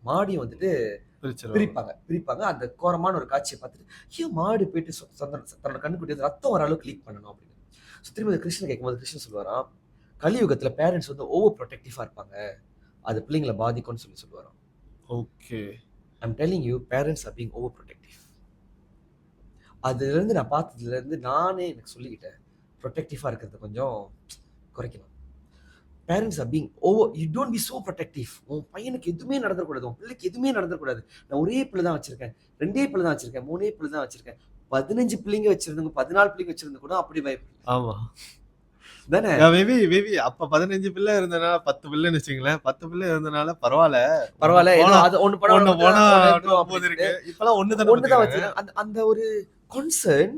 மாடியும் வந்துட்டு பிரிப்பாங்க. அந்த கோரமான ஒரு காட்சியை பார்த்துட்டு ஏன் மாடு போயிட்டு தன்னோட கண்ணுக்குட்டி வந்து ரத்தம் வர அளவுக்கு லீக் பண்ணணும் அப்படின்னு. ஸோ திரும்ப கிருஷ்ணன் கேட்கும்போது கிருஷ்ணன் சொல்லுவாராம், கலியுகத்துல பேரண்ட்ஸ் வந்து ஓவர் ப்ரொடெக்டிவா இருப்பாங்க, அது பிள்ளைங்களை பாதிக்கும்னு சொல்லுவாராம். Okay. I'm telling you, parents are being over protective. அதுல இருந்து நான் பார்த்ததுல இருந்து நானே எனக்கு சொல்லிக்கிட்டேன், ப்ரொடெக்டிவா இருக்கிறத கொஞ்சம் குறைக்கணும். Parents are being over, you don't be so protective. உன் பையனுக்கு எதுவுமே நடந்துடக்கூடாது, உன் பிள்ளைக்கு எதுவுமே நடந்துடக்கூடாது. நான் ஒரே பிள்ளை தான் வச்சிருக்கேன், 2 பிள்ளை தான் வச்சிருக்கேன், 3 பிள்ளை தான் வச்சிருக்கேன். 15 பிள்ளைங்க வச்சிருந்தவங்க, 14 பிள்ளைங்க வச்சிருந்தா கூட அப்படி பயப்படல. ஆமா தானே? மேபி அப்ப 15 பிள்ளை இருந்தனால 10 பிள்ளைன்னு வச்சுங்களேன். 10 பிள்ளை இருந்தனால பரவாயில்ல. அது ஒண்ணு போனா இருக்கு. இப்பெல்லாம் ஒண்ணுதான் வச்சிருக்கேன். அந்த ஒரு concern,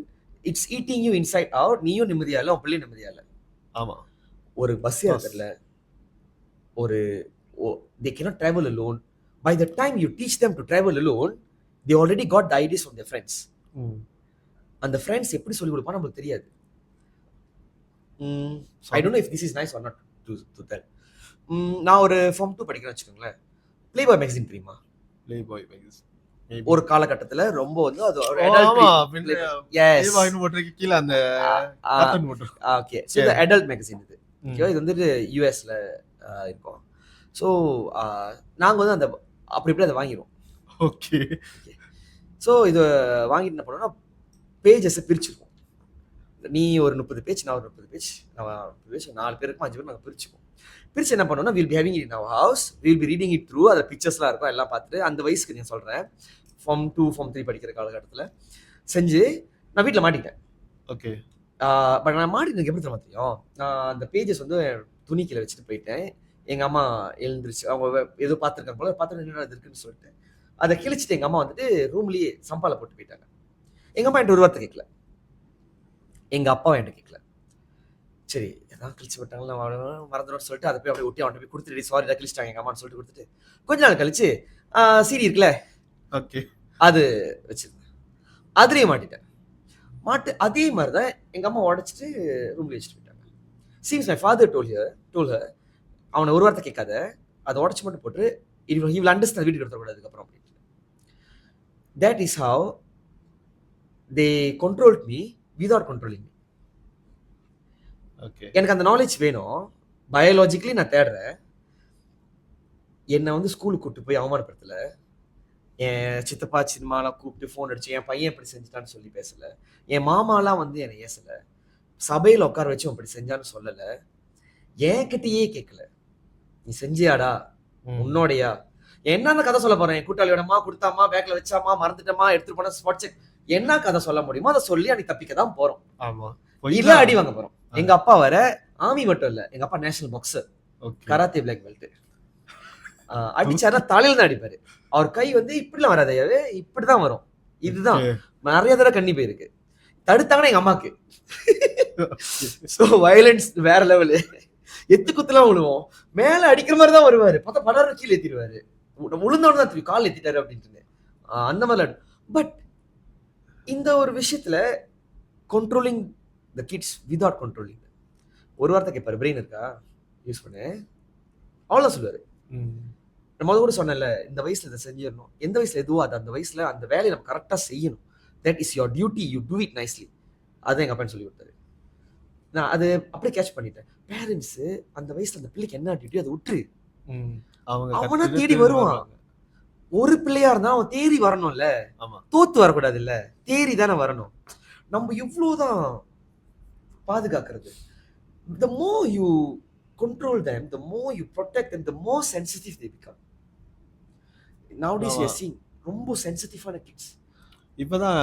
it's eating you inside out. நீயும் நிம்மதியா இல்ல, உன் பிள்ளையும் நிம்மதியா இல்ல. ஆமா. ஒரு bus ஏறதுல they cannot travel alone. By the time you teach them to travel alone, they already got the ideas from their friends. அந்த ஃப்ரெண்ட்ஸ் எப்படி சொல்லி கொடுப்பா நமக்கு தெரியாது. I don't know if this is nice or not to tell. நான் ஒரு form 2 படிக்கிறேன்னு வச்சுக்கோங்களேன். Playboy magazine தெரியுமா? Playboy magazine ஒரு காலகட்டத்துல ரொம்ப வந்து அது ஒரு adult கீழ அந்த காட்டன் போட்டு. ஓகே, சோ இது adult magazine இது. ஓகே, இது வந்துட்டு யுஎஸ்ல இருக்கும். ஸோ நாங்கள் வந்து அந்த அப்படி அதை வாங்கிடுவோம். ஓகே. ஸோ இது வாங்கிட்டு என்ன பண்ணோம்னா பேஜஸை பிரிச்சுருவோம். நீ ஒரு 30 பேஜ், நான் ஒரு 30 பேஜ், நான் 30 பேஜ், 4 பேருக்கும் 5 பேர் நாங்கள் பிரிச்சுப்போம். பிரிச்சு என்ன பண்ணோம்னா we'll be having it in our house, we'll be reading it through. அதில் பிக்சர்ஸ்லாம் இருக்கும், எல்லாம் பார்த்துட்டு அந்த வயசுக்கு நான் சொல்கிறேன், ஃபார்ம் 2 ஃபார்ம் 3 படிக்கிற காலகட்டத்தில் செஞ்சு நான் வீட்டில் மாட்டிட்டேன். ஓகே. பட் நான் மாட்டிட்டு எப்படி தெரியுமா தெரியும், நான் அந்த பேஜஸ் வந்து துணி கீழே வச்சுட்டு போயிட்டேன். எங்கள் அம்மா எழுந்திரிச்சு அவங்க ஏதோ பார்த்துருக்காங்க போல, பார்த்துட்டு என்ன இருக்குன்னு சொல்லிட்டு அதை கிழிச்சிட்டு எங்கள் அம்மா வந்துட்டு ரூம்லேயே சம்பால போட்டு போயிட்டாங்க. எங்கள் அம்மா என்கிட்ட ஒரு வார்த்தை கேட்கல, எங்கள் அப்பாவும் என்கிட்ட கேட்கல. சரி எதாவது கிழிச்சு விட்டாங்களா மறந்துடும் சொல்லிட்டு அதை போய் அப்படியே ஒட்டி அவன்கிட்ட போய் கொடுத்துட்டு சாரி தான் கிழிச்சிட்டாங்க எங்கள் அம்மான்னு சொல்லிட்டு கொடுத்துட்டு கொஞ்ச நாள் கழிச்சு சீடி இருக்குல்ல, ஓகே, அது வச்சிருந்தேன். அதுலேயே மாட்டிட்டேன். அதே மாதிரி தான் எங்கள் அம்மா உடச்சிட்டு ரூம்ல வச்சுட்டு போயிட்டாங்க. Scenes my father toll her, அவனை ஒரு வார்த்தை கேட்காத, அதை உடச்சி மட்டும் போட்டு he will understand, வீட்டுக்கு எடுத்துக்கூடாது அதுக்கப்புறம் அப்படின்னு. That is how they controlled me without controlling me. Okay. எனக்கு அந்த நாலேஜ் வேணும், பயாலஜிக்கலி நான் தேடுறேன். என்னை வந்து ஸ்கூலுக்கு கூப்பிட்டு போய் அவமானப்படுத்தல, என் சித்தப்பா சினிமாலாம் கூப்பிட்டு ஃபோன் அடிச்சு என் பையன் இப்படி செஞ்சுட்டான்னு சொல்லி பேசலை, என் மாமாலாம் வந்து என்னை ஏசலை, சபையில் உட்கார வச்சு அப்படி செஞ்சான்னு சொல்லலை, என்கிட்டயே கேட்கல நீ செஞ்சியாடா உன்னோடையா என்னென்ன கதை சொல்ல போறேன், என் கூட்டாளியோடமா கொடுத்தாமா பேக்ல வச்சாமா மறந்துட்டமா எடுத்துட்டு போனா ஸ்பாட் செக், என்ன கதை சொல்ல முடியுமோ அதை சொல்லி அன்னைக்கு தப்பிக்க தான் போறோம். இல்ல அடி வாங்க போறோம். எங்க அப்பா வர ஆர்மி மட்டும் இல்ல, எங்க அப்பா national boxer, karate black belt. அடிச்சாரா தலையில தான் அடிப்பாரு. அவர் கை வந்து இப்படிலாம் வராதையாவே இப்படிதான் வரும். இதுதான் நிறைய தடவை கண்ணி போயிருக்கு. தடுத்தாங்கன்னா எங்க அம்மாக்கு. சோ வயலன்ஸ் வேற லெவலு. எத்து குத்துலாம் விழுவோம், மேல அடிக்கிற மாதிரி தான் வருவாரு, பார்த்தா படார கீழே ஏத்திடுவாரு, உளுந்தோன்னு தான் தெரியும் கால் ஏத்திட்டாரு அப்படின்ட்டு அந்த மாதிரி. பட் இந்த ஒரு விஷயத்துல controlling the kids without controlling. ஒரு வார்த்தை கேட்பாரு, பிரெயின் இருக்கா யூஸ் பண்ணு, அவ்வளோ சொல்லுவாரு. நம்ம கூட சொன்னல, இந்த வயசுல இதை செஞ்சிடணும், எந்த வயசுல எதுவோ அது அந்த வயசுல அந்த வேலையை நம்ம கரெக்டா செய்யணும். That is your duty, you do it nicely. அதான் எங்க அப்பான்னு சொல்லி கொடுத்தாரு. நான் அது அப்படியே கேட்ச் பண்ணிட்டேன். பேரண்ட்ஸ் அந்த வயசுல அந்த பிள்ளைக்கு என்ன டியூட்டி அதை விட்டுரு, அவனா தேடி வருவான். ஒரு பிள்ளையா இருந்தா அவன் தேடி வரணும்ல, தோத்து வரக்கூடாது இல்ல, தேடி தானே வரணும். நம்ம இவ்வளவுதான் பாதுகாக்கிறது. The more you control them, the more you protect them, the more sensitive they become. Nowadays we are seeing ரொம்ப சென்சிட்டிவான கிட்ஸ். இப்பதான்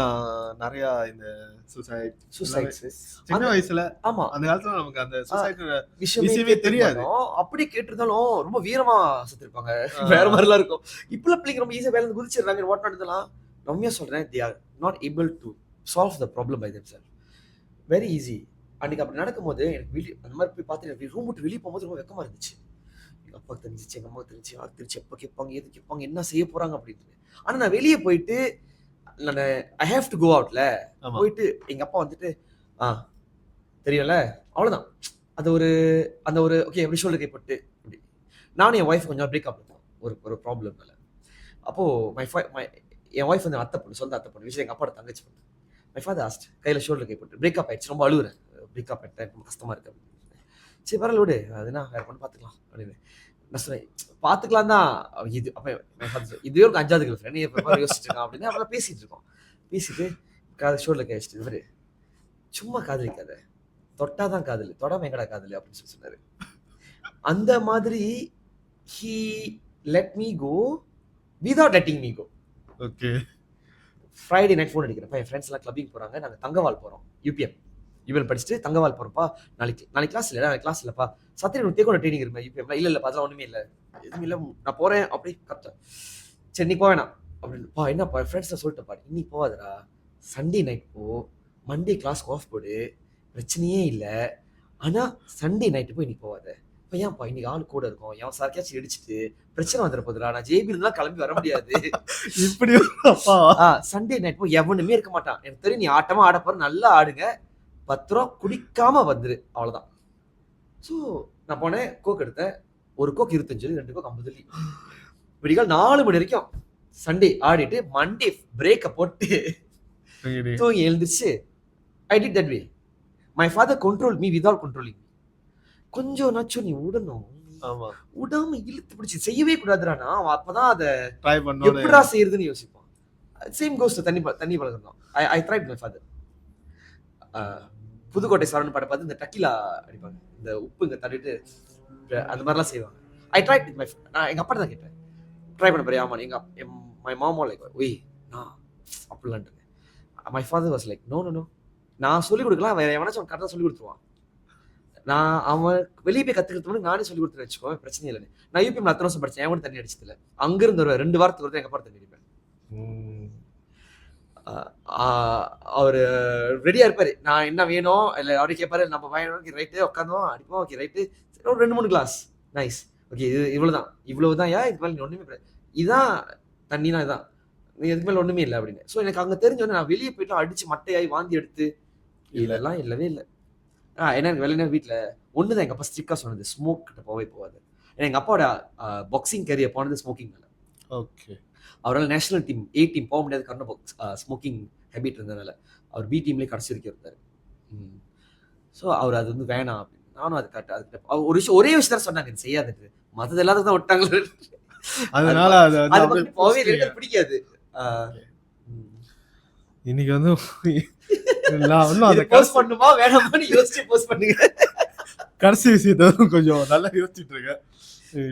நிறைய இந்த சூசைட்ஸ் சின்ன வயசுல, ஆமா அந்த காலத்துல நமக்கு அந்த சூசைட் விஷயமே தெரியாது. அப்படி கேட்டிருந்தாலும் ரொம்ப வீரமா செத்துருப்பாங்க, வேற மாதிரிலாம் இருக்கும். இப்பெல்லாம் பிள்ளைங்க ரொம்ப ஈஸியா வேலை குதிச்சிடுறாங்க. வாட் நாட் இதெல்லாம் உண்மையா சொல்றேன், they are not able to solve the problem by themselves. Very easy. அன்னைக்கு அப்படி நடக்கும்போது எனக்கு அந்த மாதிரி போய் பார்த்து ரூம் விட்டு வெளியே போகும்போது ரொம்ப வெக்கமா இருந்துச்சு. எங்கள் அப்பாவுக்கு தெரிஞ்சிச்சு, எங்கள் அம்மாவுக்கு தெரிஞ்சு, யாருக்கு தெரிஞ்சு, எப்போ கேட்பாங்க, எது கேட்பாங்க, என்ன செய்ய போகிறாங்க அப்படின்னு. ஆனால் நான் வெளியே போயிட்டு நான் ஐ ஹேவ் டு கோ அவுட்ல போயிட்டு எங்கள் அப்பா வந்துட்டு தெரியல அவ்வளோதான். அது ஒரு அந்த ஒரு ஓகே எப்படி ஷோல்டர் கைப்பட்டு இப்படி நானும் என் ஒய்ஃப் கொஞ்சம் பிரேக்கப் பண்ணோம் ஒரு ப்ராப்ளம்னால. அப்போது என் ஒய்ஃப் வந்து அத்தை பொண்ணு, சொந்த அத்தை பொண்ணு, விஷயம் எங்கள் அப்பாவோட தங்கச்சி பொண்ணு. மை ஃபாதர் ஆஸ்ட் கையில் ஷோல்டர் கைப்பட்டு பிரேக்கப் ஆயிடுச்சு, ரொம்ப அழுகுறேன், பிரேக்கப் ஆகிட்டேன், ரொம்ப கஷ்டமாக இருக்கு அப்படின்னு. சரி பரவாயில்ல விடு, அதுனா வேறு பண்ணி பார்த்துக்கலாம் அப்படின்னு நான் சொன்னேன். பார்த்துக்கலாம் தான் இது. அப்போ இதுவே ஒரு 5வது கேர்ள் ஃப்ரெண்ட், எப்போ யோசிச்சுட்டு இருக்கான் அப்படின்னு அப்புறம் பேசிகிட்டு இருக்கோம். பேசிட்டு ஷோல்டர் கழிச்சிட்டு இவர் சும்மா காதலிக்காத, தொட்டாதான் காதல், தொடாம எங்கடா காதல் அப்படின்னு சொல்லி சொன்னாரு. அந்த மாதிரி he let me go without letting me go. Okay. Friday night phone அடிக்கிறப்ப என் ஃப்ரெண்ட்ஸ் எல்லாம் கிளப்பிங் போகிறாங்க, நாங்கள் தங்கவால் போகிறோம், யூபிஎம் படிச்சுட்டு தங்கவால் போகிறோம்ப்பா. நாளைக்கு கிளாஸ் இல்லை, நாளைக்கு கிளாஸ் இல்லைப்பா, சத்திரி தேக்கோட ட்ரைனிங் இருக்குமா யூபிஎம்ல? இல்லை அதெல்லாம் ஒன்றுமே இல்லை, எதுவுமே இல்லை, நான் போகிறேன் அப்படி கரெக்டாக. சரி நீ போவேணாம் அப்படின்னுப்பா. என்னப்பா ஃப்ரெண்ட்ஸை சொல்லிட்டப்பா, இன்னைக்கு போகாதடா, சண்டே நைட் போ, மண்டே கிளாஸ்க்கு ஆஃப் போடு, பிரச்சனையே இல்லை. ஆனால் சண்டே நைட்டு போய் இன்னைக்கு போகாத. இப்போ ஏன்ப்பா இன்னைக்கு ஆள் கூட இருக்கும், என் சார்க்காச்சும் இடிச்சிட்டு பிரச்சனை வந்துட போதுடா, நான் ஜேபி இருந்தால் கிளம்பி வர முடியாது. இப்படி சண்டே நைட் போய் எவனுமே இருக்க மாட்டான், எனக்கு தெரியும் நீ ஆட்டமா ஆட போற, நல்லா ஆடுங்க, 10 ரூபா குடிக்காம வந்துரு, அவ்வளோதான். ஸோ நான் போனேன், கோக் எடுத்தேன், ஒரு கோக் 25, 2 கோக் 50. விடிகால் 4 மணி வரைக்கும் சண்டே ஆடிட்டு மண்டே பிரேக்கை போட்டு தூங்கி எழுந்திரிச்சு I did that way. My father control me without controlling. கொஞ்சம் நாச்சும் நீ விடணும், விடாம இழுத்து பிடிச்சி செய்யவே கூடாதுடானா, அவன் அப்பதான் அதை எப்படா செய்யறதுன்னு யோசிப்பான். சேம் கோஸ் தண்ணி பழகணும். I tried my father. Pudukkottai Saravanan பாட்டை பார்த்து இந்த டக்கிலா அடிப்பாங்க, இந்த உப்பு இங்கே தட்டிட்டு அந்த மாதிரிலாம் செய்வாங்க. ஐ ட்ரைட் வித் மை, நான் எங்கள் அப்பா தான் கேட்டேன், ட்ரை பண்ண போறியா? ஆமாம். மை மாமா லைக் ஒய் நான் அப்படிலான்ட்டு. My father was like no no no, நான் சொல்லிக் கொடுக்கலாம், வேற எவனாச்சும் கரெக்டாக சொல்லி கொடுத்துருவான், நான் அவன் வெளியே போய் கற்றுக்கிறது மட்டும் நானே சொல்லி கொடுத்துட்டு வச்சுக்கோ, பிரச்சனை இல்லைன்னு. நான் யூபிஎம்ல 10 வருஷம் படித்தேன், என் கூட தண்ணி அடிச்சதில்லை. அங்கேருந்து ஒரு 2 வாரத்துக்கு வருது எங்கள் அப்பா தண்ணி அடிப்பேன். அவர் ரெடியாக இருப்பார், நான் என்ன வேணும் இல்லை அவரே கேட்பாரு, நம்ம வேணும் ரைட்டு உட்காந்தோம் அடிப்போம், ஓகே ரைட்டு, சரி ஒரு 2-3 கிளாஸ் நைஸ், ஓகே இது இவ்வளவுதான் யா, இது மேலே ஒன்றுமே இதுதான் தண்ணினா இதுதான், நீ இதுக்கு மேலே ஒன்றுமே இல்லை அப்படின்னு. ஸோ எனக்கு அங்கே தெரிஞ்சோன்னே நான் வெளியே போயிட்டு அடித்து மட்டையாகி வாந்தி எடுத்து இதெல்லாம் இல்லவே இல்லை. ஏன்னா எனக்கு வெளியே வீட்டில் ஒன்று தான் எங்கள் அப்பா ஸ்ட்ரிக்டாக சொன்னது, ஸ்மோக் கிட்ட போகாது. ஏன்னா எங்கள் அப்பாவோட பாக்ஸிங் கேரியர் போனது ஸ்மோக்கிங் மேலே. ஓகே. அவரால் நேஷனல் டீம் A டீம் போக முடியாது, காரணம் ஸ்மோக்கிங் ஹேபிட் இருந்ததுனால. அவர் B டீம்லேயே கடைசி வரைக்கும் இருந்தார். ஸோ அவர் அது வந்து வேணாம் அப்படின்னு. நானும் அது கரெக்டாக ஒரே விஷயம் தான் சொன்னாங்க, இது செய்யாதுட்டு, மற்றது எல்லாத்துக்கும் தான் விட்டாங்க. அதனால அது போவே பிடிக்காது. இன்னைக்கு வந்து பண்ணுமா வேணாமான்னு யோசிச்சு போஸ்ட் பண்ணுங்க. கடைசி விஷயத்த கொஞ்சம் நல்லா யோசிச்சுட்டு இருக்கேன்.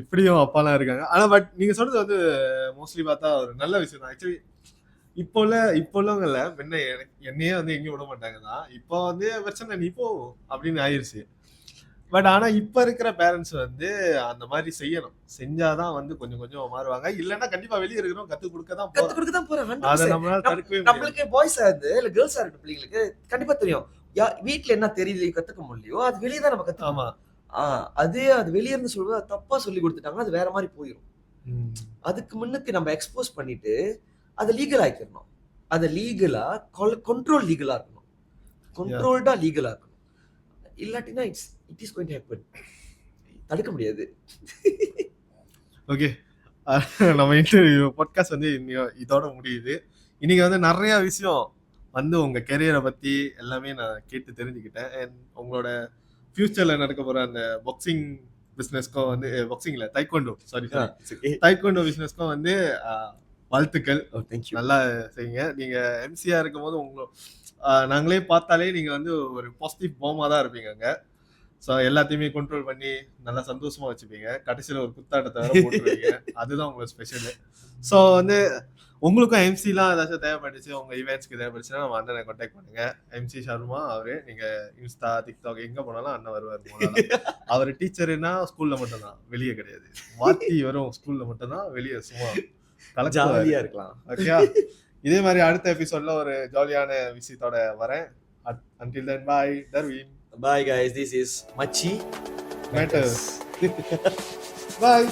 இப்படியும் அப்பாலாம் இருக்காங்க. ஆனா பட் நீங்க சொல்றது வந்து மோஸ்ட்லி பார்த்தா ஒரு நல்ல விஷயம் தான். ஆக்சுவலி இப்போ உள்ளவங்கல்ல முன்ன என்னையே வந்து எங்கேயும் விட மாட்டாங்க தான். இப்போ வந்து பிரச்சனை நீ போ அப்படின்னு ஆயிடுச்சு. பட் ஆனா இப்ப இருக்கிற பேரண்ட்ஸ் வந்து அந்த மாதிரி செய்யணும், செஞ்சாதான் வந்து கொஞ்சம் கொஞ்சம் மாறுவாங்க. இல்லைன்னா கண்டிப்பா வெளியே இருக்கிறோம் கத்து கொடுக்க தான் போறோம். அதை நம்மளால தடுக்கவே முடியாது. நம்மளுக்கு பாய்ஸா இருந்து இல்ல கேர்ள்ஸா இருக்கு பிள்ளைங்களுக்கு கண்டிப்பா தெரியும், வீட்டுல என்ன தெரியலையோ கத்துக்க முடியலையோ அது வெளியே தான் நம்ம கத்துக்கோம். ஆமா, அது வெளியே இருந்து சொல்றது தப்பா சொல்லி கொடுத்துட்டாங்கன்னா அது வேற மாதிரி போயிடும். அதுக்கு முன்னுக்கு நம்ம எக்ஸ்போஸ் பண்ணிட்டு அதை லீகல் ஆக்கிடணும். அதை லீகலா கண்ட்ரோல் லீகலா இருக்கணும், கண்ட்ரோல்டா லீகலா இருக்கணும். இல்லாட்டினா it is going to happen, தடுக்க முடியாது. ஓகே, நம்ம இன்டர்வியூ பாட்காஸ்ட் வந்து இதோட முடியுது. இன்னைக்கு வந்து நிறைய விஷயம் வந்து உங்க கெரியரை பத்தி எல்லாமே நான் கேட்டு தெரிஞ்சுக்கிட்டேன். அண்ட் உங்களோட ஃபியூச்சர்ல நடக்க போற அந்த பாக்ஸிங் பிசினஸ்க்கும் வந்து பாக்ஸிங்ல தைக்கோண்டோ பிசினஸ்க்கும் வந்து வாழ்த்துக்கள். நல்லா செய்யுங்க. நீங்க எம்சியா இருக்கும் போது நாங்களே பார்த்தாலே நீங்க வந்து ஒரு பாசிட்டிவ் பாமா தான் இருப்பீங்க அங்க. ஸோ எல்லாத்தையுமே கண்ட்ரோல் பண்ணி நல்லா சந்தோஷமா வச்சுப்பீங்க. கடைசியில் ஒரு குத்தாட்டத்தை வேற போட்டுருவீங்க, அதுதான் உங்களுக்கு ஸ்பெஷலு. ஸோ வந்து உங்களுக்கும் எம்சிலாம் ஏதாச்சும் தேவைப்பட்டுச்சு, உங்க ஈவெண்ட்ஸ்க்கு தேவைப்பட்டுச்சுன்னா நம்ம அண்ணனை கான்டாக்ட் பண்ணுங்க. எம்சி சர்மா அவரு. நீங்க இன்ஸ்டா டிக்டாக் எங்க போனாலும் அண்ணன் வருவார். அவர் டீச்சர்னா ஸ்கூல்ல மட்டும்தான், வெளியே கிடையாது. வாத்தி வரும் ஸ்கூல்ல மட்டும்தான், வெளியே சும்மா ஜாலியா இருக்கலாம். ஓகே, இதே மாதிரி அடுத்த எபிசோட்ல ஒரு ஜாலியான விஷயத்தோட வரேன். Until then, bye, Darwin. Bye guys, this is Machi Matters. Bye.